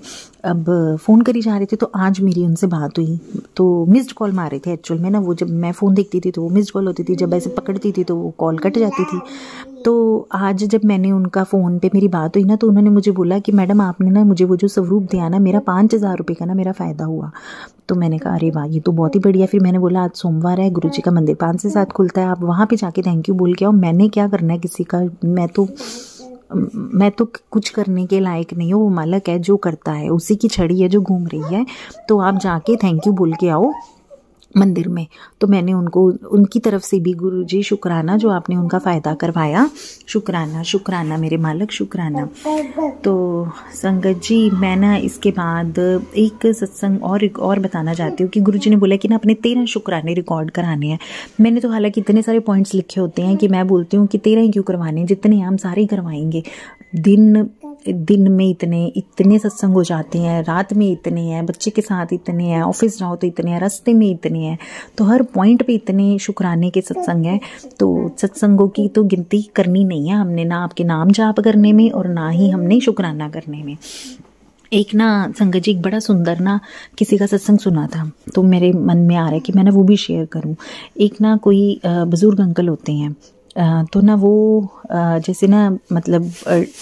अब फ़ोन करी जा रहे थे, तो आज मेरी उनसे बात हुई तो मिस्ड कॉल मार रहे थे एक्चुअल में ना, वो जब मैं फ़ोन देखती थी तो वो मिस्ड कॉल होती थी, जब ऐसे पकड़ती थी तो वो कॉल कट जाती थी। तो आज जब मैंने उनका फ़ोन पे मेरी बात हुई ना, तो उन्होंने मुझे बोला कि मैडम आपने ना मुझे वो जो स्वरूप दिया ना, मेरा 5,000 रुपये का ना मेरा फ़ायदा हुआ। तो मैंने कहा अरे वाह ये तो बहुत ही बढ़िया। फिर मैंने बोला आज सोमवार है, गुरुजी का मंदिर 5 से 7 खुलता है, आप वहाँ पे जाके थैंक यू बोल के आओ, मैंने क्या करना है किसी का, मैं तो कुछ करने के लायक नहीं हूँ, वो मालिक है जो करता है, उसी की छड़ी है जो घूम रही है, तो आप जाके थैंक यू बोल के आओ मंदिर में। तो मैंने उनको उनकी तरफ से भी गुरुजी शुक्राना जो आपने उनका फ़ायदा करवाया, शुक्राना शुक्राना मेरे मालिक शुक्राना। तो संगत जी मैं ना इसके बाद एक सत्संग और बताना चाहती हूँ कि गुरुजी ने बोला कि ना अपने 13 शुक्राने रिकॉर्ड कराने हैं। मैंने तो हालांकि इतने सारे पॉइंट्स लिखे होते हैं कि मैं बोलती हूँ कि 13 ही क्यों करवाने, जितने हम सारे ही करवाएंगे। दिन में इतने सत्संग हो जाते हैं, रात में इतने हैं, बच्चे के साथ इतने हैं, ऑफिस जाओ तो इतने हैं, रास्ते में इतने हैं, तो हर पॉइंट पे इतने शुक्राने के सत्संग हैं। तो सत्संगों की तो गिनती करनी नहीं है हमने, ना आपके नाम जाप करने में और ना ही हमने शुक्राना करने में। एक ना संगत जी एक बड़ा सुंदर ना किसी का सत्संग सुना था, तो मेरे मन में आ रहा है कि मैं ना वो भी शेयर करूं। एक ना कोई बुजुर्ग अंकल होते हैं, तो ना वो जैसे ना मतलब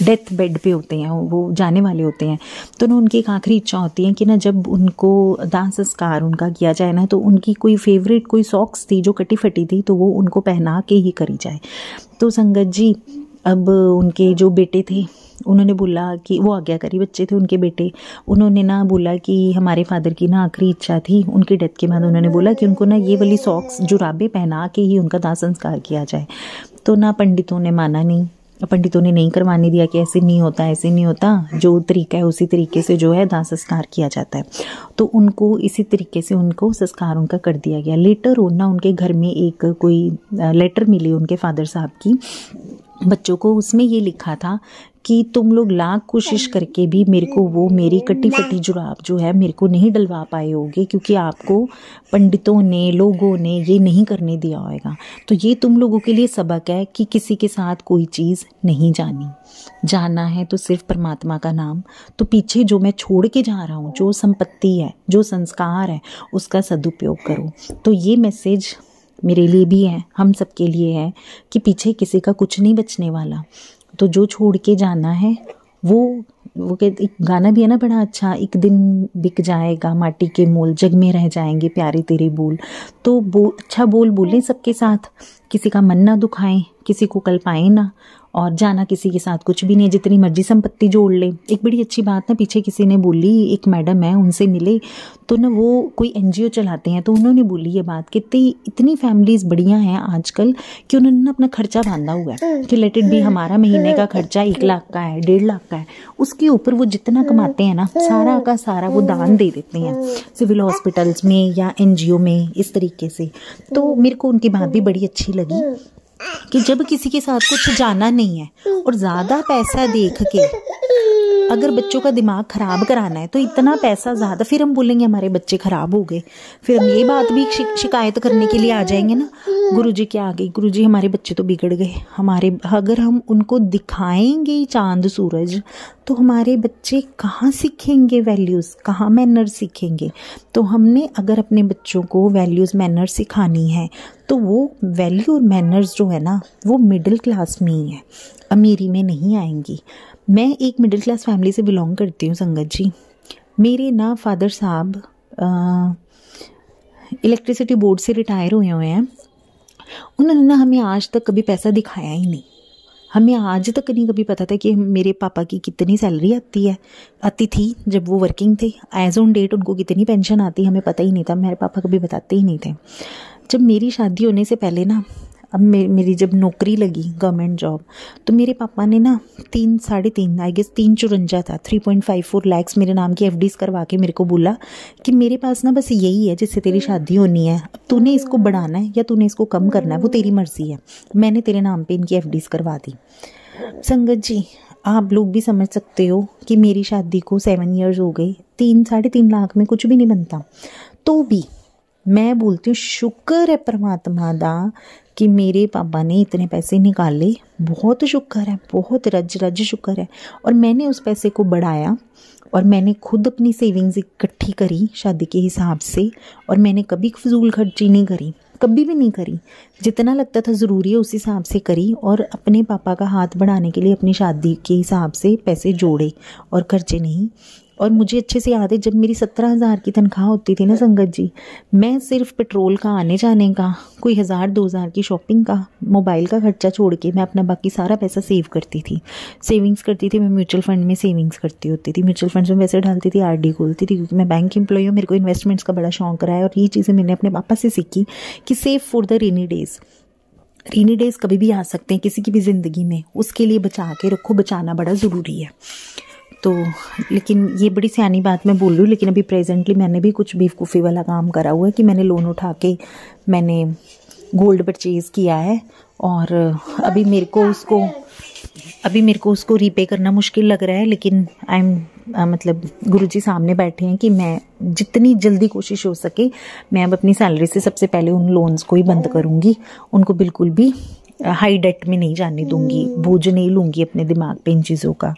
डेथ बेड पे होते हैं, वो जाने वाले होते हैं, तो ना उनकी एक आखिरी इच्छा होती है कि ना जब उनको दाह संस्कार उनका किया जाए ना, तो उनकी कोई फेवरेट कोई सॉक्स थी जो कटी फटी थी, तो वो उनको पहना के ही करी जाए। तो संगत जी अब उनके जो बेटे थे उन्होंने बोला कि वो आज्ञाकारी बच्चे थे उनके बेटे, उन्होंने ना बोला कि हमारे फादर की ना आखिरी इच्छा थी उनकी डेथ के बाद, उन्होंने बोला कि उनको ना ये वाली सॉक्स जुराबे पहना के ही उनका दाह संस्कार किया जाए। तो ना पंडितों ने माना नहीं, पंडितों ने नहीं करवाने दिया कि ऐसे नहीं होता, ऐसे नहीं होता, जो तरीका है उसी तरीके से जो है दाह संस्कार किया जाता है। तो उनको इसी तरीके से उनको संस्कार उनका कर दिया गया। लेटर ऑन ना उनके घर में एक कोई लेटर मिली उनके फादर साहब की बच्चों को, उसमें ये लिखा था कि तुम लोग लाख कोशिश करके भी मेरे को वो मेरी कटी फटी जुराब जो है मेरे को नहीं डलवा पाए होगे, क्योंकि आपको पंडितों ने, लोगों ने ये नहीं करने दिया होगा। तो ये तुम लोगों के लिए सबक है कि किसी के साथ कोई चीज़ नहीं जाना है तो सिर्फ परमात्मा का नाम। तो पीछे जो मैं छोड़ के जा रहा हूँ, जो संपत्ति है, जो संस्कार है, उसका सदुपयोग करो। तो ये मैसेज मेरे लिए भी है, हम सबके लिए है कि पीछे किसी का कुछ नहीं बचने वाला। तो जो छोड़ के जाना है वो एक गाना भी है ना बड़ा अच्छा, एक दिन बिक जाएगा माटी के मोल, जग में रह जाएंगे प्यारे तेरे बोल। तो अच्छा बोल बोलें सबके साथ, किसी का मन ना दुखाएं, किसी को कल पाएं ना, और जाना किसी के साथ कुछ भी नहीं, जितनी मर्जी संपत्ति जोड़ ले। एक बड़ी अच्छी बात ना पीछे किसी ने बोली, एक मैडम है उनसे मिले तो ना वो कोई NGO चलाते हैं, तो उन्होंने बोली ये बात कि इतनी फैमिलीज बढ़िया हैं आजकल कि उन्होंने ना अपना खर्चा बांधा हुआ है कि लेट इट बी हमारा महीने का खर्चा 1 लाख का है, 1.5 लाख का है, उसके ऊपर वो जितना कमाते हैं ना सारा का सारा वो दान दे देते हैं सिविल हॉस्पिटल्स में या NGO में, इस तरीके से। तो मेरे को उनकी बात भी बड़ी अच्छी लगी कि जब किसी के साथ कुछ जाना नहीं है और ज़्यादा पैसा देख के अगर बच्चों का दिमाग खराब कराना है तो इतना पैसा ज़्यादा, फिर हम बोलेंगे हमारे बच्चे खराब हो गए, फिर हम ये बात भी शिकायत करने के लिए आ जाएंगे ना, गुरुजी क्या आ गई, गुरुजी हमारे बच्चे तो बिगड़ गए हमारे। अगर हम उनको दिखाएंगे चांद सूरज तो हमारे बच्चे कहाँ सीखेंगे वैल्यूज़, कहाँ मैनर्स सीखेंगे। तो हमने अगर अपने बच्चों को वैल्यूज़ मैनर्स सिखानी है तो वो वैल्यू और मैनर्स जो है ना वो मिडिल क्लास में ही है, अमीरी में नहीं आएंगी। मैं एक मिडिल क्लास फैमिली से बिलोंग करती हूँ संगत जी। मेरे ना फादर साहब इलेक्ट्रिसिटी बोर्ड से रिटायर हुए हैं। उन्होंने ना हमें आज तक कभी पैसा दिखाया ही नहीं। हमें आज तक नहीं कभी पता था कि मेरे पापा की कितनी सैलरी आती थी जब वो वर्किंग थे, एज ऑन डेट उनको कितनी पेंशन आती, हमें पता ही नहीं था। मेरे पापा कभी बताते ही नहीं थे। जब मेरी शादी होने से पहले ना, अब मेरी जब नौकरी लगी गवर्नमेंट जॉब, तो मेरे पापा ने ना 3.5 आई गेस 354 था 3.54 लाख मेरे नाम की FDs करवा के मेरे को बोला कि मेरे पास ना बस यही है जिससे तेरी शादी होनी है, अब तूने इसको बढ़ाना है या तूने इसको कम करना है वो तेरी मर्जी है, मैंने तेरे नाम पे इनकी FDs करवा दी। संगत जी आप लोग भी समझ सकते हो कि मेरी शादी को 7 ईयर्स हो गए, 3-3.5 लाख में कुछ भी नहीं बनता। तो भी मैं बोलती हूँ शुक्र है परमात्मा दा कि मेरे पापा ने इतने पैसे निकाले, बहुत शुक्र है, बहुत रज शुक्र है। और मैंने उस पैसे को बढ़ाया और मैंने खुद अपनी सेविंग्स इकट्ठी करी शादी के हिसाब से, और मैंने कभी फजूल खर्ची नहीं करी, कभी भी नहीं करी। जितना लगता था ज़रूरी है उस हिसाब से करी, और अपने पापा का हाथ बढ़ाने के लिए अपनी शादी के हिसाब से पैसे जोड़े और खर्चे नहीं। और मुझे अच्छे से याद है जब मेरी 17,000 की तनख्वाह होती थी ना संगत जी, मैं सिर्फ पेट्रोल का आने जाने का, कोई 1,000-2,000 की शॉपिंग का, मोबाइल का खर्चा छोड़ के मैं अपना बाकी सारा पैसा सेव करती थी, सेविंग्स करती थी। मैं म्यूचुअल फंड में सेविंग्स करती होती थी, म्यूचुअल फंड्स में पैसे डालती थी, RD खोलती थी, क्योंकि मैं बैंक एम्प्लॉई हूँ, मेरे को इन्वेस्टमेंट्स का बड़ा शौक रहा है। और ये चीज़ें मैंने अपने पापा से सीखी कि save for the rainy days कभी भी आ सकते हैं किसी की भी ज़िंदगी में, उसके लिए बचा के रखो, बचाना बड़ा ज़रूरी है। तो लेकिन ये बड़ी सियानी बात मैं बोल रही हूँ, लेकिन अभी प्रेजेंटली मैंने भी कुछ बेवकूफ़ी वाला काम करा हुआ है कि मैंने लोन उठा के मैंने गोल्ड परचेज़ किया है, और अभी मेरे को उसको रीपे करना मुश्किल लग रहा है। लेकिन मतलब गुरुजी सामने बैठे हैं कि मैं जितनी जल्दी कोशिश हो सके मैं अब अपनी सैलरी से सबसे पहले उन लोन्स को ही बंद करूँगी, उनको बिल्कुल भी हाई डेट में नहीं जाने दूँगी, बोझ नहीं लूँगी अपने दिमाग पे इन चीज़ों का।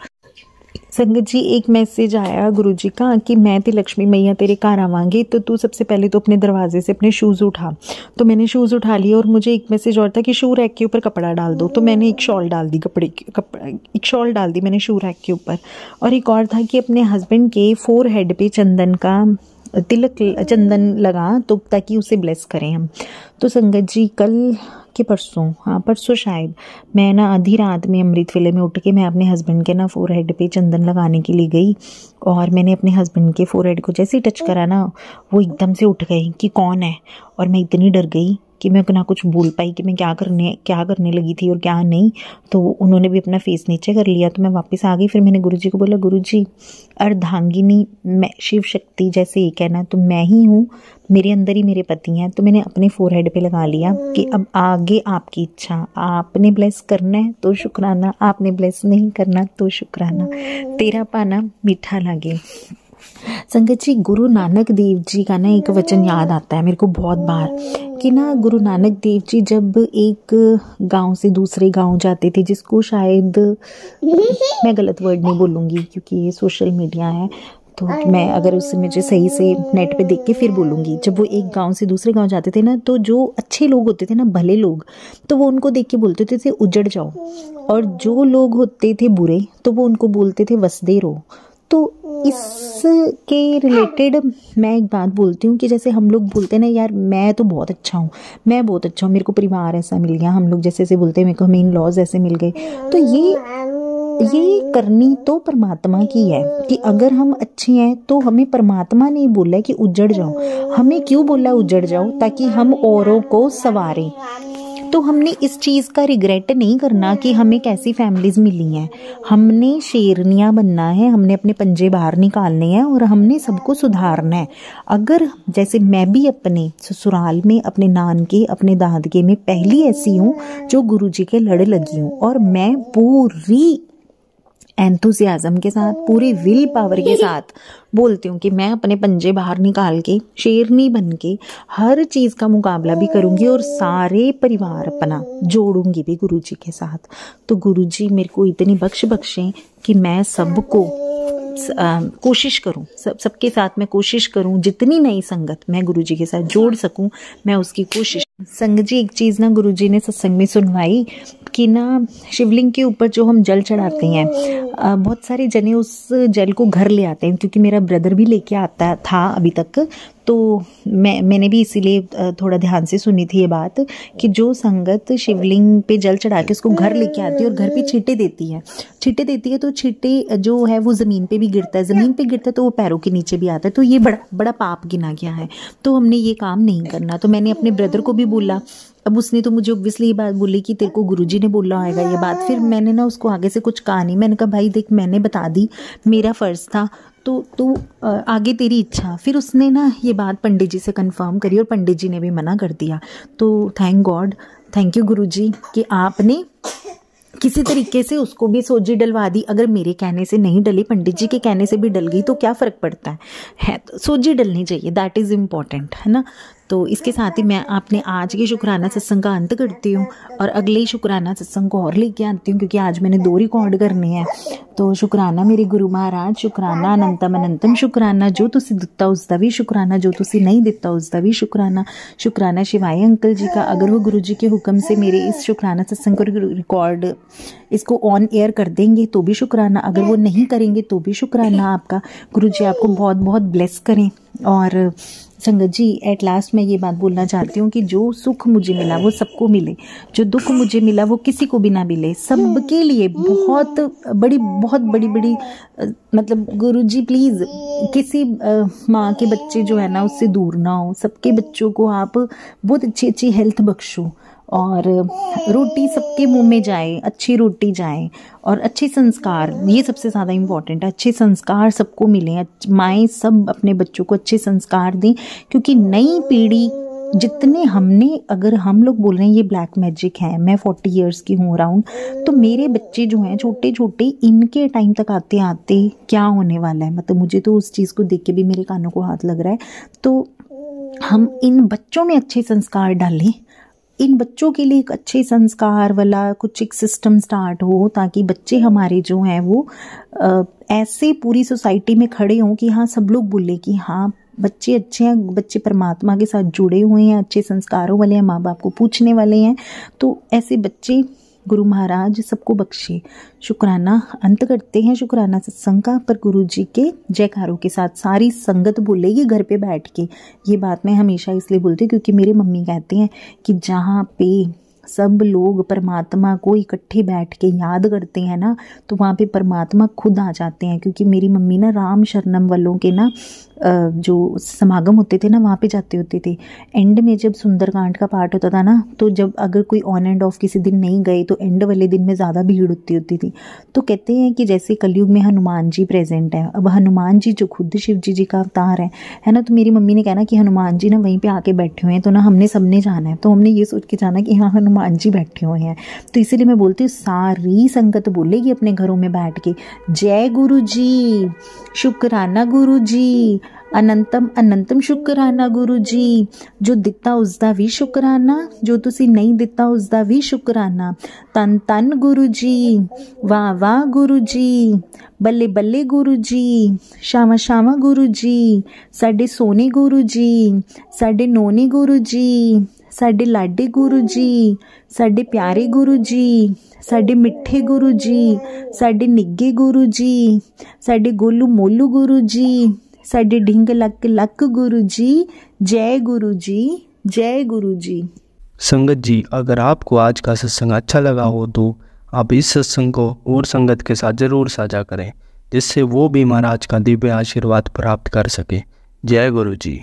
संगत जी एक मैसेज आया गुरुजी का कि मैं ते लक्ष्मी मैया तेरे घर आवांगी, तो तू सबसे पहले तो अपने दरवाजे से अपने शूज़ उठा। तो मैंने शूज़ उठा लिए, और मुझे एक मैसेज और था कि शू रैक के ऊपर कपड़ा डाल दो, तो मैंने एक शॉल डाल दी, एक शॉल डाल दी मैंने शू रैक के ऊपर। और एक और था कि अपने हस्बैंड के फोरहेड पे चंदन का तिलक, चंदन लगा, तो ताकि उसे ब्लेस करें हम। तो संगत जी कल कि परसों शायद मैं ना आधी रात में अमृत वेले में उठ के मैं अपने हस्बैंड के ना फोरहेड पे चंदन लगाने के लिए गई, और मैंने अपने हस्बैंड के फोरहेड को जैसे ही टच करा ना वो एकदम से उठ गए कि कौन है, और मैं इतनी डर गई कि मैं ना कुछ बोल पाई कि मैं क्या करने लगी थी और क्या नहीं। तो उन्होंने भी अपना फेस नीचे कर लिया। तो मैं वापस आ गई। फिर मैंने गुरुजी को बोला, गुरुजी अर्धांगिनी मैं शिव शक्ति जैसे एक है ना, तो मैं ही हूँ, मेरे अंदर ही मेरे पति हैं। तो मैंने अपने फोरहेड पे लगा लिया कि अब आगे आपकी इच्छा, आपने ब्लेस करना है तो शुक्राना, आपने ब्लेस नहीं करना तो शुक्राना, तेरा पाना मीठा लगे। संगत जी, गुरु नानक देव जी का ना एक वचन याद आता है मेरे को बहुत बार कि ना गुरु नानक देव जी जब एक गांव से दूसरे गांव जाते थे, जिसको शायद मैं गलत वर्ड नहीं बोलूँगी क्योंकि ये सोशल मीडिया है, तो मैं अगर उससे मुझे सही से नेट पे देख के फिर बोलूँगी। जब वो एक गांव से दूसरे गांव जाते थे ना, तो जो अच्छे लोग होते थे ना, भले लोग, तो वो उनको देख के बोलते थे उजड़ जाओ, और जो लोग होते थे बुरे तो वो उनको बोलते थे वसदे रहो। तो इसके रिलेटेड मैं एक बात बोलती हूँ कि जैसे हम लोग बोलते हैं ना, यार मैं तो बहुत अच्छा हूँ, मैं बहुत अच्छा हूँ, मेरे को परिवार ऐसा मिल गया, हम लोग जैसे ऐसे बोलते हैं, मेरे को हमें इन लॉज ऐसे मिल गए। तो ये करनी तो परमात्मा की है कि अगर हम अच्छे हैं तो हमें परमात्मा ने बोला है कि उजड़ जाओ। हमें क्यों बोला उजड़ जाओ? ताकि हम औरों को संवारें। तो हमने इस चीज़ का रिग्रेट नहीं करना कि हमें कैसी फैमिलीज मिली हैं। हमने शेरनियाँ बनना है, हमने अपने पंजे बाहर निकालने हैं और हमने सबको सुधारना है। अगर जैसे मैं भी अपने ससुराल में, अपने नानके, अपने दादके में पहली ऐसी हूँ जो गुरुजी के लड़ लगी हूँ, और मैं पूरी एंथुसियाज्म के साथ, पूरे विल पावर के साथ बोलती हूँ कि मैं अपने पंजे बाहर निकाल के शेरनी बन के हर चीज़ का मुकाबला भी करूँगी और सारे परिवार अपना जोड़ूंगी भी गुरुजी के साथ। तो गुरुजी मेरे को इतनी बख्शें कि मैं सबको कोशिश करूं, सबके साथ मैं कोशिश करूं, जितनी नई संगत मैं गुरुजी के साथ जोड़ सकूं मैं उसकी कोशिश। संगत जी, एक चीज़ ना गुरुजी ने सत्संग में सुनवाई कि ना शिवलिंग के ऊपर जो हम जल चढ़ाते हैं, बहुत सारे जने उस जल को घर ले आते हैं, क्योंकि मेरा ब्रदर भी लेके आता था अभी तक। तो मैंने भी इसीलिए थोड़ा ध्यान से सुनी थी ये बात कि जो संगत शिवलिंग पे जल चढ़ा के उसको घर लेके आती है और घर पे छींटे देती है तो छींटे जो है वो ज़मीन पे भी गिरता है, तो वो पैरों के नीचे भी आता है। तो ये बड़ा पाप गिना गया है, तो हमने ये काम नहीं करना। तो मैंने अपने ब्रदर को भी बोला। अब उसने तो मुझे ऑब्वियसली ये बात बोली कि तेरे को गुरुजी ने बोला होगा ये बात। फिर मैंने ना उसको आगे से कुछ कहा नहीं। मैंने कहा भाई देख, मैंने बता दी, मेरा फ़र्ज़ था, तो आगे तेरी इच्छा। फिर उसने ना ये बात पंडित जी से कंफर्म करी और पंडित जी ने भी मना कर दिया। तो थैंक गॉड, थैंक यू गुरुजी कि आपने किसी तरीके से उसको भी सोजी डलवा दी। अगर मेरे कहने से नहीं डली, पंडित जी के कहने से भी डल गई तो क्या फ़र्क पड़ता है तो सोजी डलनी चाहिए, दैट इज़ इम्पॉर्टेंट, है ना। तो इसके साथ ही मैं अपने आज के शुक्राना सत्संग का अंत करती हूँ और अगले शुक्राना सत्संग को और लेके आती हूँ, क्योंकि आज मैंने 2 रिकॉर्ड करने हैं। तो शुक्राना मेरे गुरु महाराज, शुक्राना अनंतम अनंतम शुक्राना, जो तुसी दिता उसका भी शुक्राना, जो तुसी नहीं दिता उसका भी शुक्राना। शुक्राना शिवाय अंकल जी का, अगर वो गुरु जी के हुक्म से मेरे इस शुक्राना सत्संग को रिकॉर्ड इसको ऑन एयर कर देंगे तो भी शुक्राना, अगर वो नहीं करेंगे तो भी शुक्राना आपका। गुरु जी आपको बहुत बहुत ब्लेस करें। और संगत जी, एट लास्ट मैं ये बात बोलना चाहती हूँ कि जो सुख मुझे मिला वो सबको मिले, जो दुख मुझे मिला वो किसी को भी ना मिले, सबके लिए बहुत बड़ी मतलब गुरुजी प्लीज़ किसी माँ के बच्चे जो है ना उससे दूर ना हो। सबके बच्चों को आप बहुत अच्छी हेल्थ बख्शो और रोटी सबके मुंह में जाए, अच्छी रोटी जाए और अच्छे संस्कार, ये सबसे ज़्यादा इम्पॉर्टेंट है। अच्छे संस्कार सबको मिलें, माएँ सब अपने बच्चों को अच्छे संस्कार दें, क्योंकि नई पीढ़ी जितने हमने, अगर हम लोग बोल रहे हैं ये ब्लैक मैजिक है, मैं 40 इयर्स की हूँ अराउंड, तो मेरे बच्चे जो हैं छोटे छोटे, इनके टाइम तक आते आते क्या होने वाला है, मतलब मुझे तो उस चीज़ को देख के भी मेरे कानों को हाथ लग रहा है। तो हम इन बच्चों में अच्छे संस्कार डालें, इन बच्चों के लिए एक अच्छे संस्कार वाला कुछ एक सिस्टम स्टार्ट हो, ताकि बच्चे हमारे जो हैं वो ऐसे पूरी सोसाइटी में खड़े हों कि हाँ सब लोग बोले कि हाँ बच्चे अच्छे हैं, बच्चे परमात्मा के साथ जुड़े हुए हैं, अच्छे संस्कारों वाले हैं, माँ बाप को पूछने वाले हैं। तो ऐसे बच्चे गुरु महाराज सबको बख्शे। शुक्राना अंत करते हैं शुक्राना सत्संग का, पर गुरु जी के जयकारों के साथ सारी संगत बोलेगी घर पे बैठ के। ये बात मैं हमेशा इसलिए बोलती हूँ क्योंकि मेरे मम्मी कहते हैं कि जहाँ पे सब लोग परमात्मा को इकट्ठे बैठ के याद करते हैं ना, तो वहाँ पे परमात्मा खुद आ जाते हैं। क्योंकि मेरी मम्मी ना राम शरणम वालों के ना जो समागम होते थे ना, वहाँ पे जाते होते थे। एंड में जब सुंदरकांड का पाठ होता था ना, तो जब अगर कोई ऑन एंड ऑफ किसी दिन नहीं गए तो एंड वाले दिन में ज़्यादा भीड़ होती थी। तो कहते हैं कि जैसे कलयुग में हनुमान जी प्रेजेंट है, अब हनुमान जी जो खुद शिव जी का अवतार है ना, तो मेरी मम्मी ने कहना कि हनुमान जी ना वहीं पे आके बैठे हुए हैं, तो ना हमने सबने जाना है। तो हमने ये सोच के जाना कि हाँ हनुमान जी बैठे हुए हैं। तो इसीलिए मैं बोलती हूँ सारी संगत बोलेगी अपने घरों में बैठ के, जय गुरु जी, शुक्राना गुरु जी, अनंतम अनंतम शुक्राना गुरु जी, जो ਦਿੱਤਾ ਉਸ ਦਾ ਵੀ ਸ਼ੁਕਰਾਨਾ, ਜੋ ਤੁਸੀਂ ਨਹੀਂ ਦਿੱਤਾ ਉਸ ਦਾ ਵੀ ਸ਼ੁਕਰਾਨਾ। ਤਨ ਤਨ ਗੁਰੂ ਜੀ, ਵਾਹ ਵਾਹ ਗੁਰੂ ਜੀ, ਬੱਲੇ ਬੱਲੇ ਗੁਰੂ ਜੀ, ਸ਼ਾਵਾ ਸ਼ਾਵਾ ਗੁਰੂ ਜੀ, ਸਾਡੇ ਸੋਨੇ ਗੁਰੂ ਜੀ, ਸਾਡੇ ਨੋਨੇ ਗੁਰੂ ਜੀ, ਸਾਡੇ ਲਾਡੇ ਗੁਰੂ ਜੀ, ਸਾਡੇ ਪਿਆਰੇ ਗੁਰੂ ਜੀ, ਸਾਡੇ ਮਿੱਠੇ ਗੁਰੂ ਜੀ, ਸਾਡੇ ਨਿੱਗੇ ਗੁਰੂ ਜੀ, ਸਾਡੇ ਗੋਲੂ ਮੋਲੂ ਗੁਰੂ ਜੀ, साडे ढिंग लक लक गुरु जी, जय गुरु जी, जय गुरु जी। संगत जी, अगर आपको आज का सत्संग अच्छा लगा हो तो आप इस सत्संग को और संगत के साथ ज़रूर साझा करें, जिससे वो भी महाराज का दिव्य आशीर्वाद प्राप्त कर सके। जय गुरु जी।